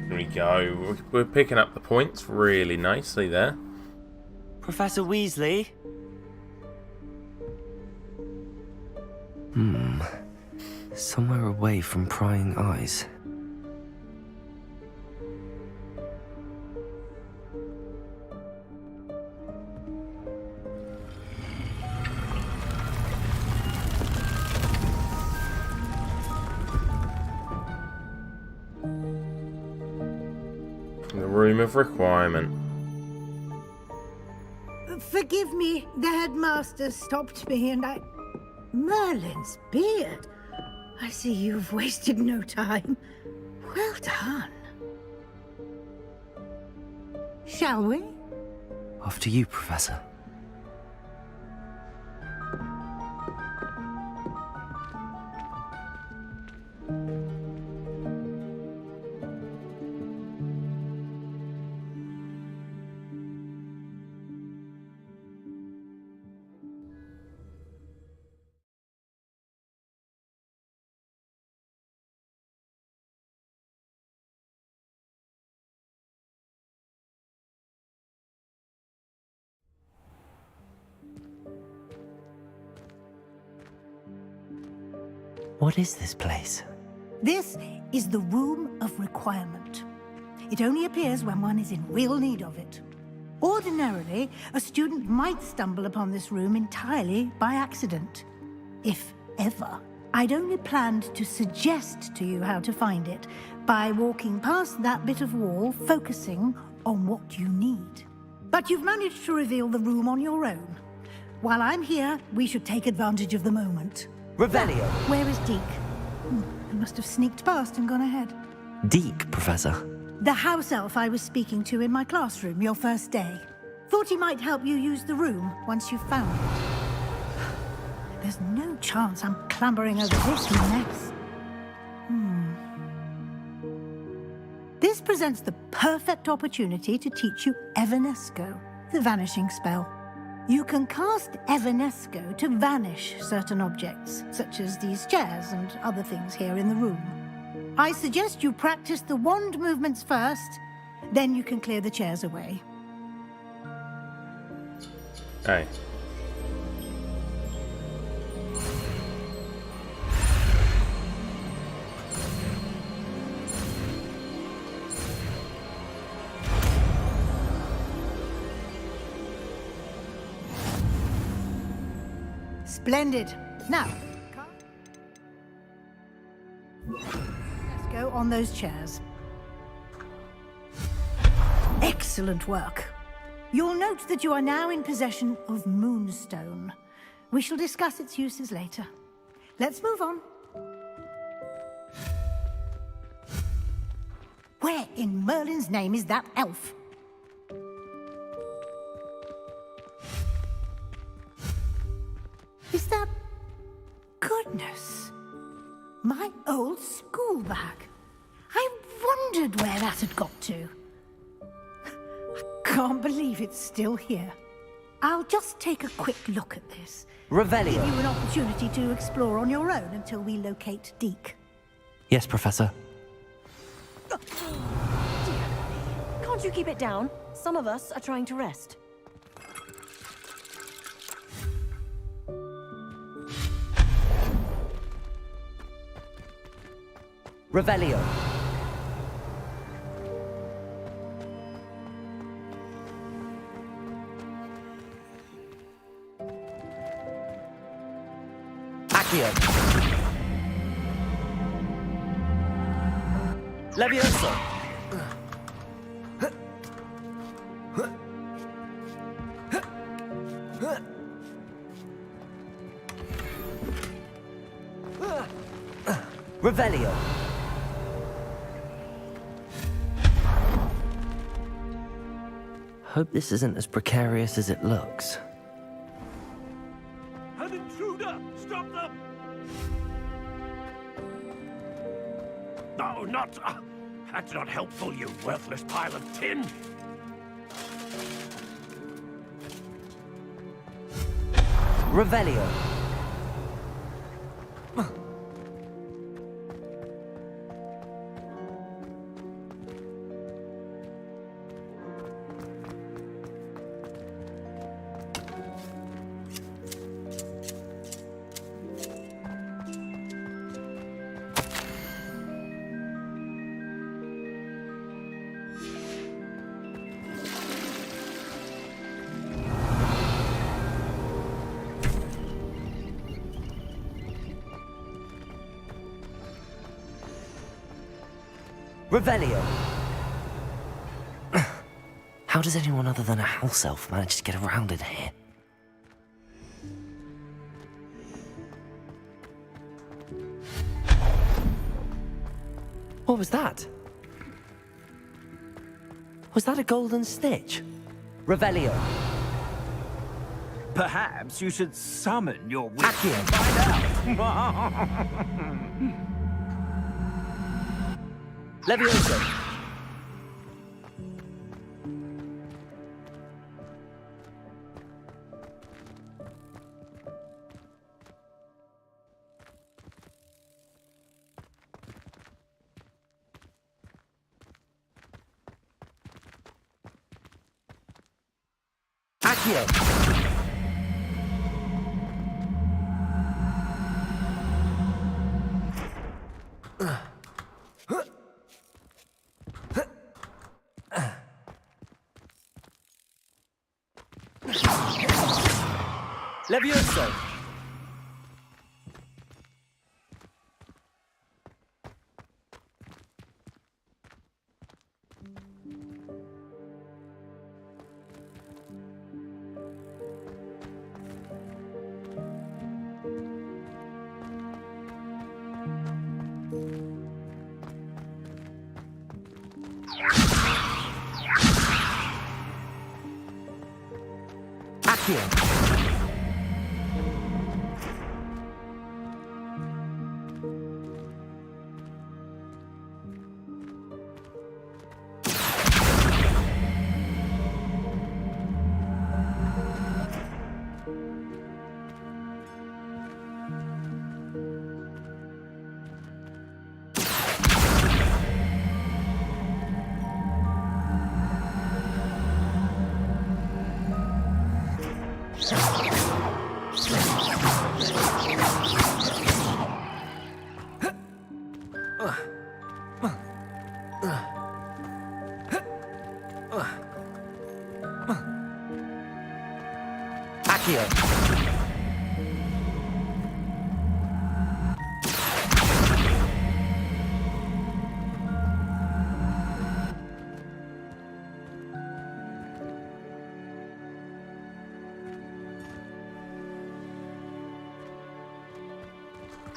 There we go. We're picking up the points really nicely there. Professor Weasley? Somewhere away from prying eyes. The Room of Requirement. Forgive me, the headmaster stopped me and I... Merlin's beard. I see you've wasted no time. Well done. Shall we? After you, Professor. What is this place? This is the Room of Requirement. It only appears when one is in real need of it. Ordinarily, a student might stumble upon this room entirely by accident. If ever. I'd only planned to suggest to you how to find it by walking past that bit of wall, focusing on what you need. But you've managed to reveal the room on your own. While I'm here, we should take advantage of the moment. Revelio. Where is Deke? I must have sneaked past and gone ahead. Deke, Professor. The house elf I was speaking to in my classroom your first day. Thought he might help you use the room once you've found it. There's no chance I'm clambering over this mess. This presents the perfect opportunity to teach you Evanesco, the vanishing spell. You can cast Evanesco to vanish certain objects, such as these chairs and other things here in the room. I suggest you practice the wand movements first, then you can clear the chairs away. Hey. Splendid. Now, let's go on those chairs. Excellent work. You'll note that you are now in possession of Moonstone. We shall discuss its uses later. Let's move on. Where in Merlin's name is that elf? Is that... Goodness. My old school bag. I wondered where that had got to. I can't believe it's still here. I'll just take a quick look at this. Revelio. Give you an opportunity to explore on your own until we locate Deke. Yes, Professor. Can't you keep it down? Some of us are trying to rest. Revelio. Accio. Levioso. Revelio. Hope this isn't as precarious as it looks. An intruder! Stop them! No, not... that's not helpful, you worthless pile of tin! Revelio. Revelio. How does anyone other than a house elf manage to get around in here? What was that? Was that a golden snitch? Revelio. Perhaps you should summon your witch and find out! Levioso. Accio. Levioso!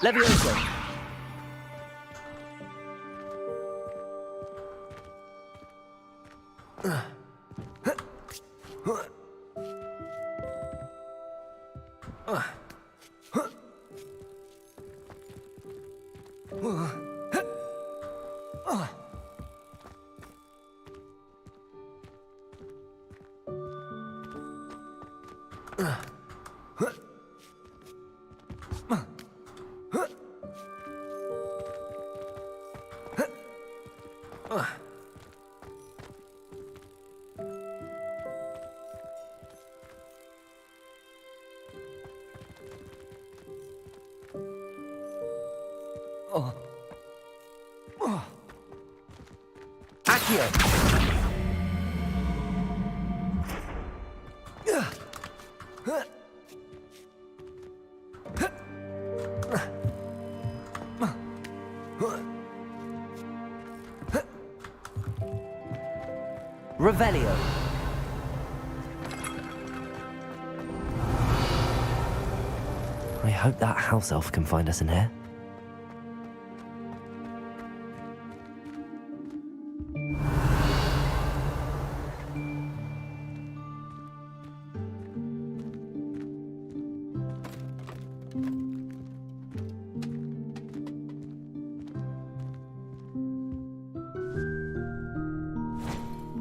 Levioso! Revelio. I hope that house elf can find us in here.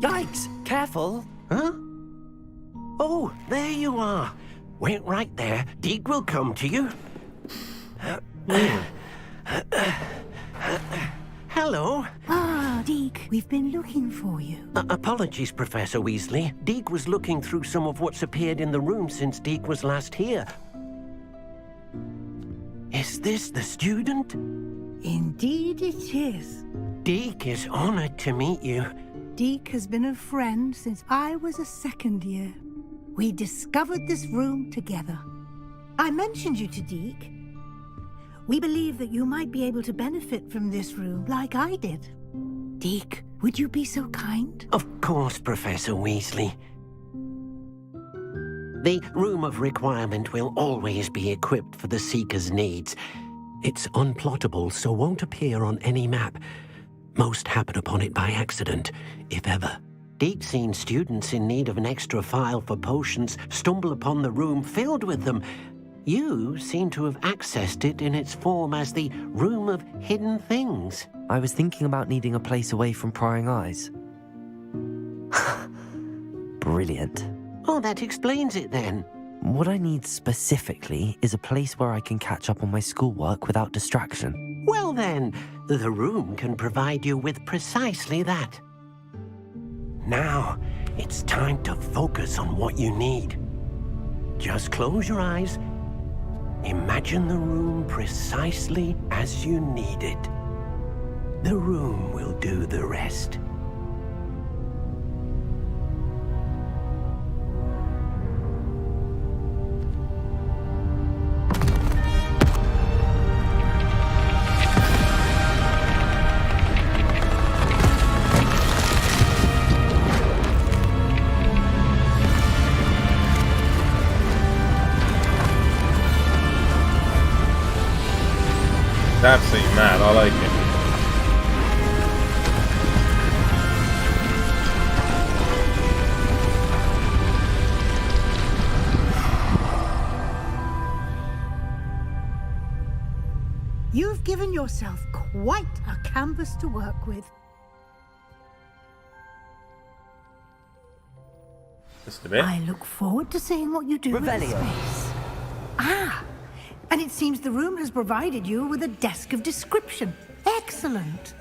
Yikes! Careful! Huh? Oh, there you are. Wait right there. Deke will come to you. Hello. Ah, Deke, we've been looking for you. Apologies, Professor Weasley. Deke was looking through some of what's appeared in the room since Deke was last here. Is this the student? Indeed it is. Deke is honored to meet you. Deke has been a friend since I was a second year. We discovered this room together. I mentioned you to Deke. We believe that you might be able to benefit from this room like I did. Deke, would you be so kind? Of course, Professor Weasley. The Room of Requirement will always be equipped for the Seeker's needs. It's unplottable, so won't appear on any map. Most happen upon it by accident, if ever. Deke's seen students in need of an extra file for potions stumble upon the room filled with them. You seem to have accessed it in its form as the Room of Hidden Things. I was thinking about needing a place away from prying eyes. Brilliant. Oh, that explains it then. What I need specifically is a place where I can catch up on my schoolwork without distraction. Well then, the room can provide you with precisely that. Now, it's time to focus on what you need. Just close your eyes. Imagine the room precisely as you need it. The room will do the rest. given yourself quite a canvas to work with. Just a bit. I look forward to seeing what you do with the Revelio. space. Ah, and it seems the room has provided you with a desk of description. Excellent.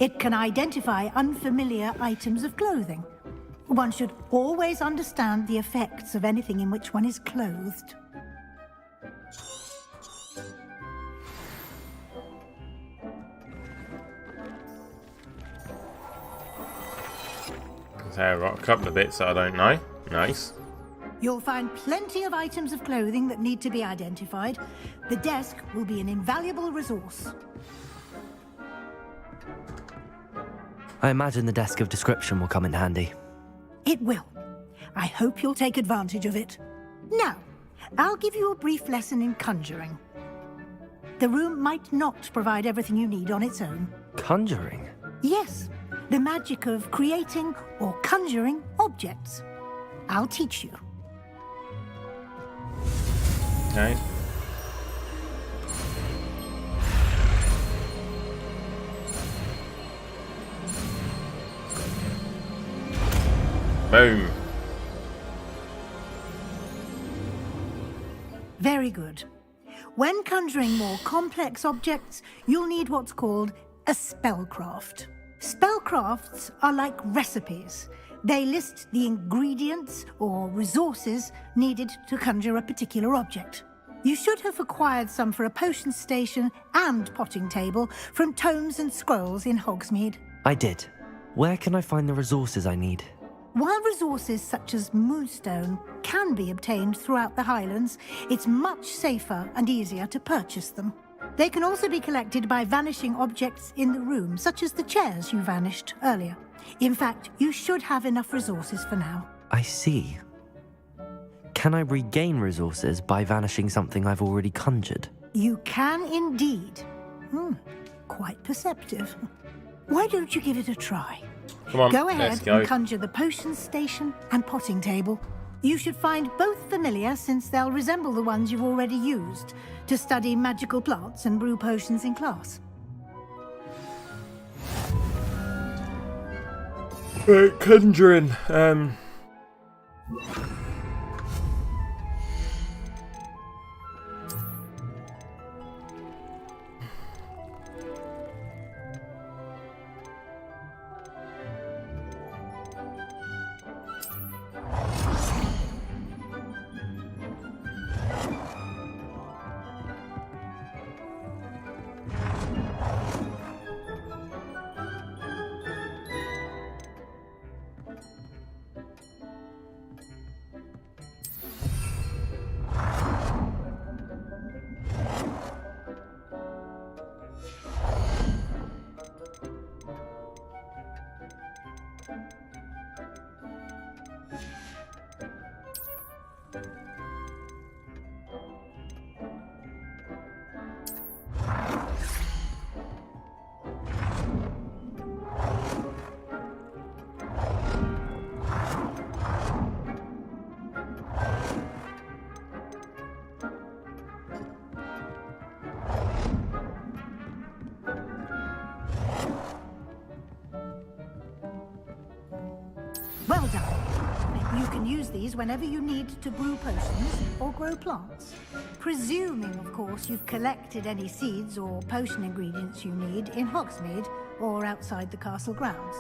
It can identify unfamiliar items of clothing. One should always understand the effects of anything in which one is clothed. So I've got a couple of bits that I don't know. Nice. You'll find plenty of items of clothing that need to be identified. The desk will be an invaluable resource. I imagine the desk of description will come in handy. It will. I hope you'll take advantage of it. Now, I'll give you a brief lesson in conjuring. The room might not provide everything you need on its own. Conjuring? Yes, the magic of creating or conjuring objects. I'll teach you. Okay. Boom. Very good. When conjuring more complex objects, you'll need what's called a spellcraft. Spellcrafts are like recipes. They list the ingredients or resources needed to conjure a particular object. You should have acquired some for a potion station and potting table from tomes and scrolls in Hogsmeade. I did. Where can I find the resources I need? While resources such as moonstone can be obtained throughout the Highlands, it's much safer and easier to purchase them. They can also be collected by vanishing objects in the room, such as the chairs you vanished earlier. In fact, you should have enough resources for now. I see. Can I regain resources by vanishing something I've already conjured? You can indeed. Quite perceptive. Why don't you give it a try? Come on, go let's ahead go. and conjure the potion station and potting table. You should find both familiar, since they'll resemble the ones you've already used to study magical plants and brew potions in class. Conjuring. Well done. You can use these whenever you need to brew potions or grow plants. Presuming, of course, you've collected any seeds or potion ingredients you need in Hogsmeade or outside the castle grounds.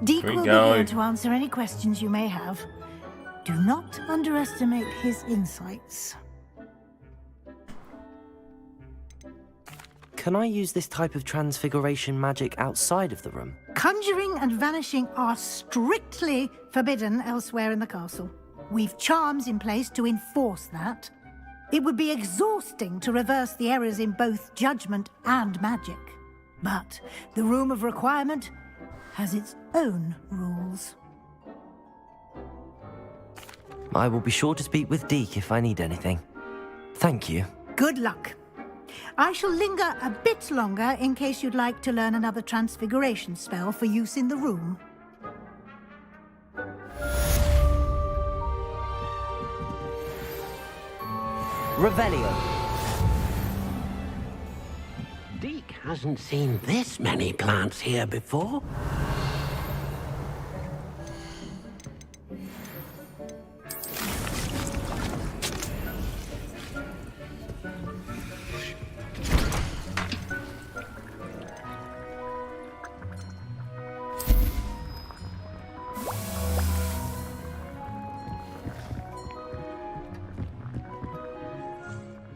Deek Here we will go. be here to answer any questions you may have. Do not underestimate his insights. Can I use this type of transfiguration magic outside of the room? Conjuring and vanishing are strictly forbidden elsewhere in the castle. We've charms in place to enforce that. It would be exhausting to reverse the errors in both judgment and magic. But the Room of Requirement has its own rules. I will be sure to speak with Deke if I need anything. Thank you. Good luck. I shall linger a bit longer in case you'd like to learn another transfiguration spell for use in the room. Revelio. Deke hasn't seen this many plants here before.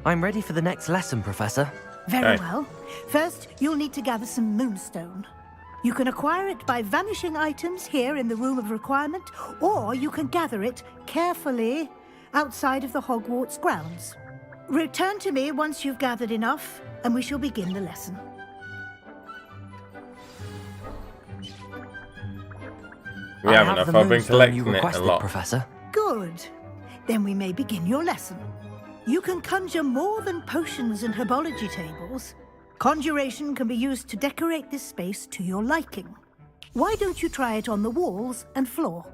I'm ready for the next lesson, Professor. Very well. First, you'll need to gather some moonstone. You can acquire it by vanishing items here in the Room of Requirement, or you can gather it carefully outside of the Hogwarts grounds. Return to me once you've gathered enough, and we shall begin the lesson. We have enough. I've been collecting it a lot. Professor. Good. Then we may begin your lesson. You can conjure more than potions and herbology tables. Conjuration can be used to decorate this space to your liking. Why don't you try it on the walls and floor?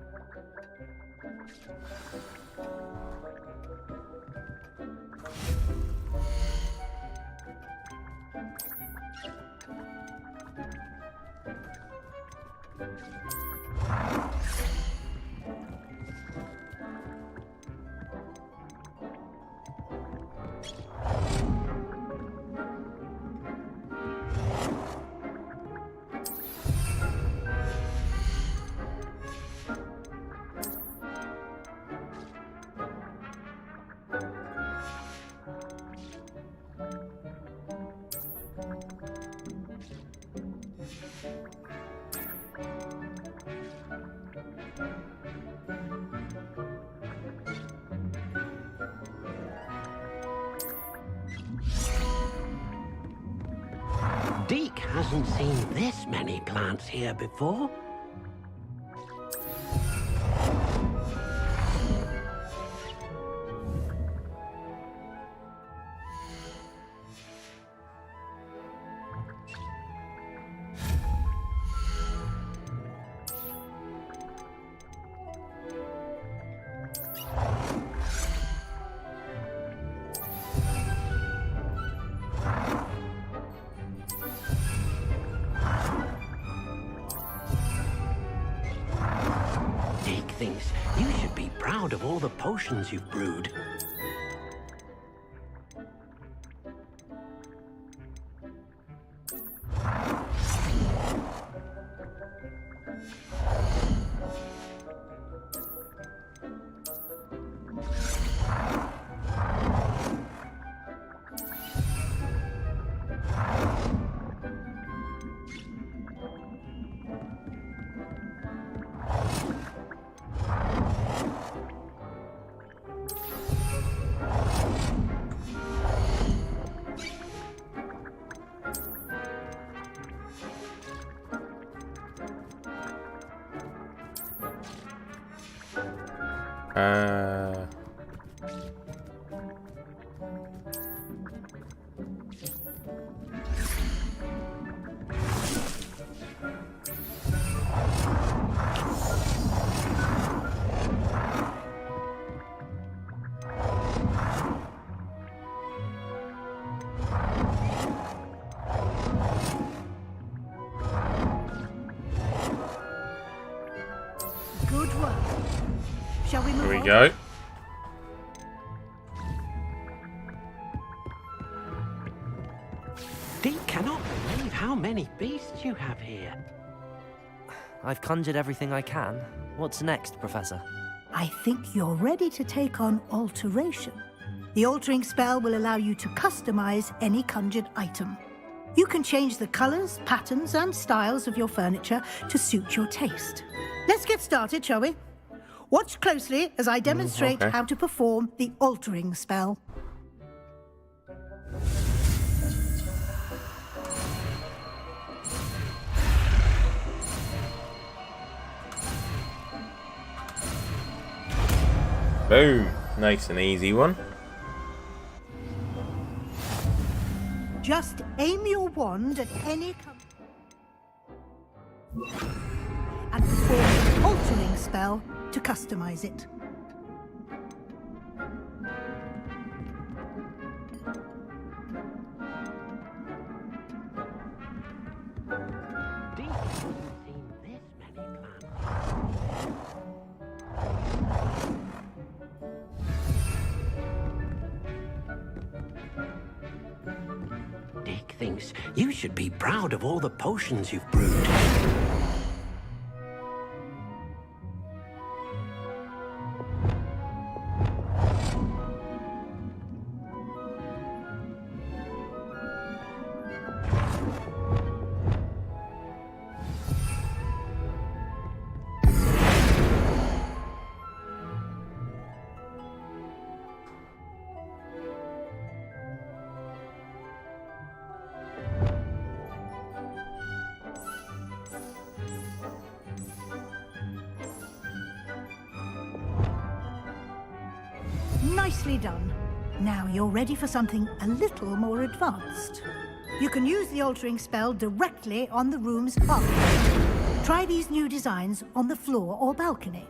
Deke hasn't seen this many plants here before. Thinks you should be proud of all the potions you've brewed. Good work. Shall we move on? Here we go. Deke cannot believe how many beasts you have here. I've conjured everything I can. What's next, Professor? I think you're ready to take on alteration. The altering spell will allow you to customize any conjured item. You can change the colors, patterns, and styles of your furniture to suit your taste. Let's get started, shall we? Watch closely as I demonstrate okay. how to perform the altering spell. Boom. Nice and easy one. Just aim your wand at any and perform an altering spell to customize it. Dick thinks you should be proud of all the potions you've brewed. Nicely done. Now you're ready for something a little more advanced. You can use the altering spell directly on the room's architecture. Try these new designs on the floor or balcony.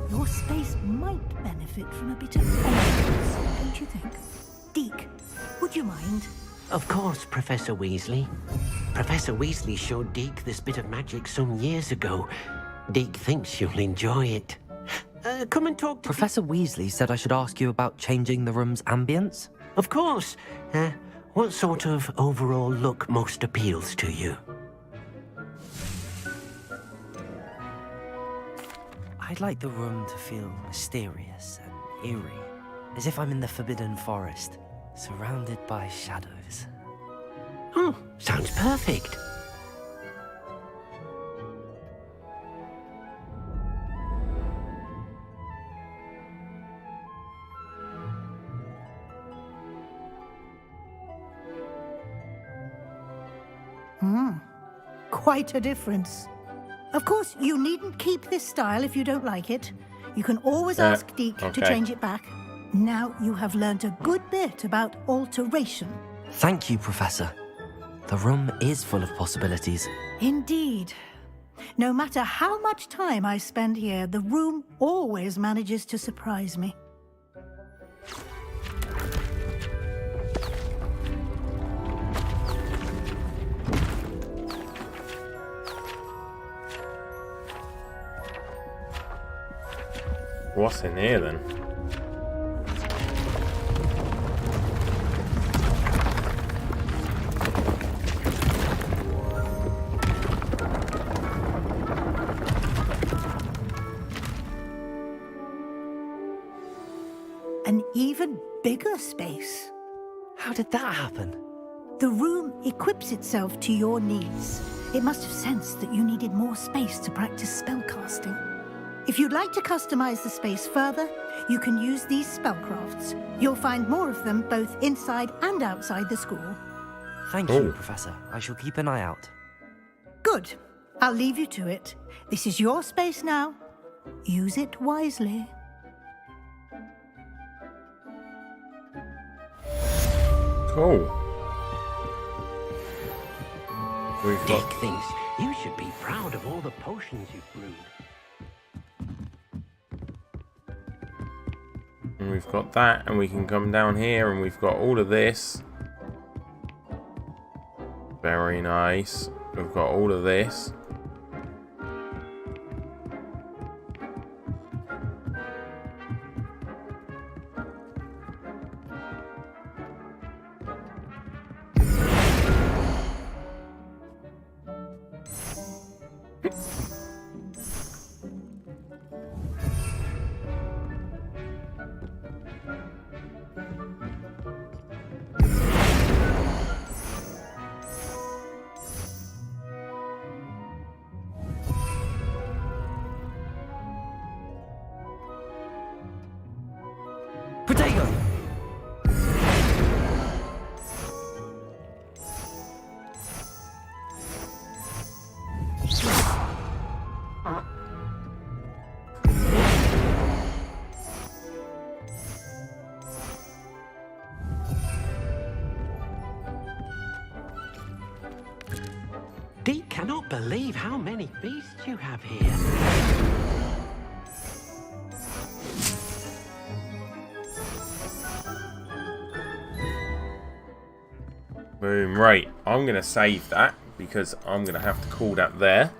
Your space might benefit from a bit of ambience, don't you think? Deke, would you mind? Of course, Professor Weasley. Professor Weasley showed Deke this bit of magic some years ago. Deke thinks you'll enjoy it. Come and talk to Professor Weasley said I should ask you about changing the room's ambience. Of course. What sort of overall look most appeals to you? I'd like the room to feel mysterious and eerie, as if I'm in the Forbidden Forest, surrounded by shadows. Oh, sounds perfect. Quite a difference. Of course, you needn't keep this style if you don't like it. You can always ask Deke to change it back. Now you have learnt a good bit about alteration. Thank you, Professor. The room is full of possibilities. Indeed. No matter how much time I spend here, the room always manages to surprise me. What's in here then? An even bigger space. How did that happen? The room equips itself to your needs. It must have sensed that you needed more space to practice spellcasting. If you'd like to customize the space further, you can use these spellcrafts. You'll find more of them both inside and outside the school. Thank you, Professor. I shall keep an eye out. Good. I'll leave you to it. This is your space now. Use it wisely. Cool. Dick thinks you should be proud of all the potions you've brewed. And we've got that, and we can come down here, and we've got all of this. Very nice. We've got all of this. cannot believe how many beasts you have here. Boom. Right, I'm going to save that because I'm going to have to call that there.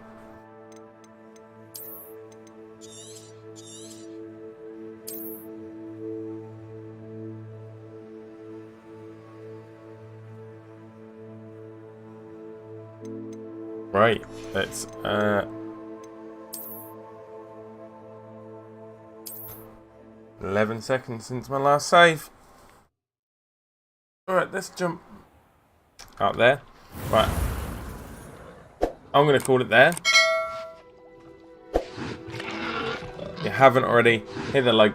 Right, let's 11 seconds since my last save. Alright, let's jump up there. Right. I'm going to call it there. If you haven't already, hit the like button.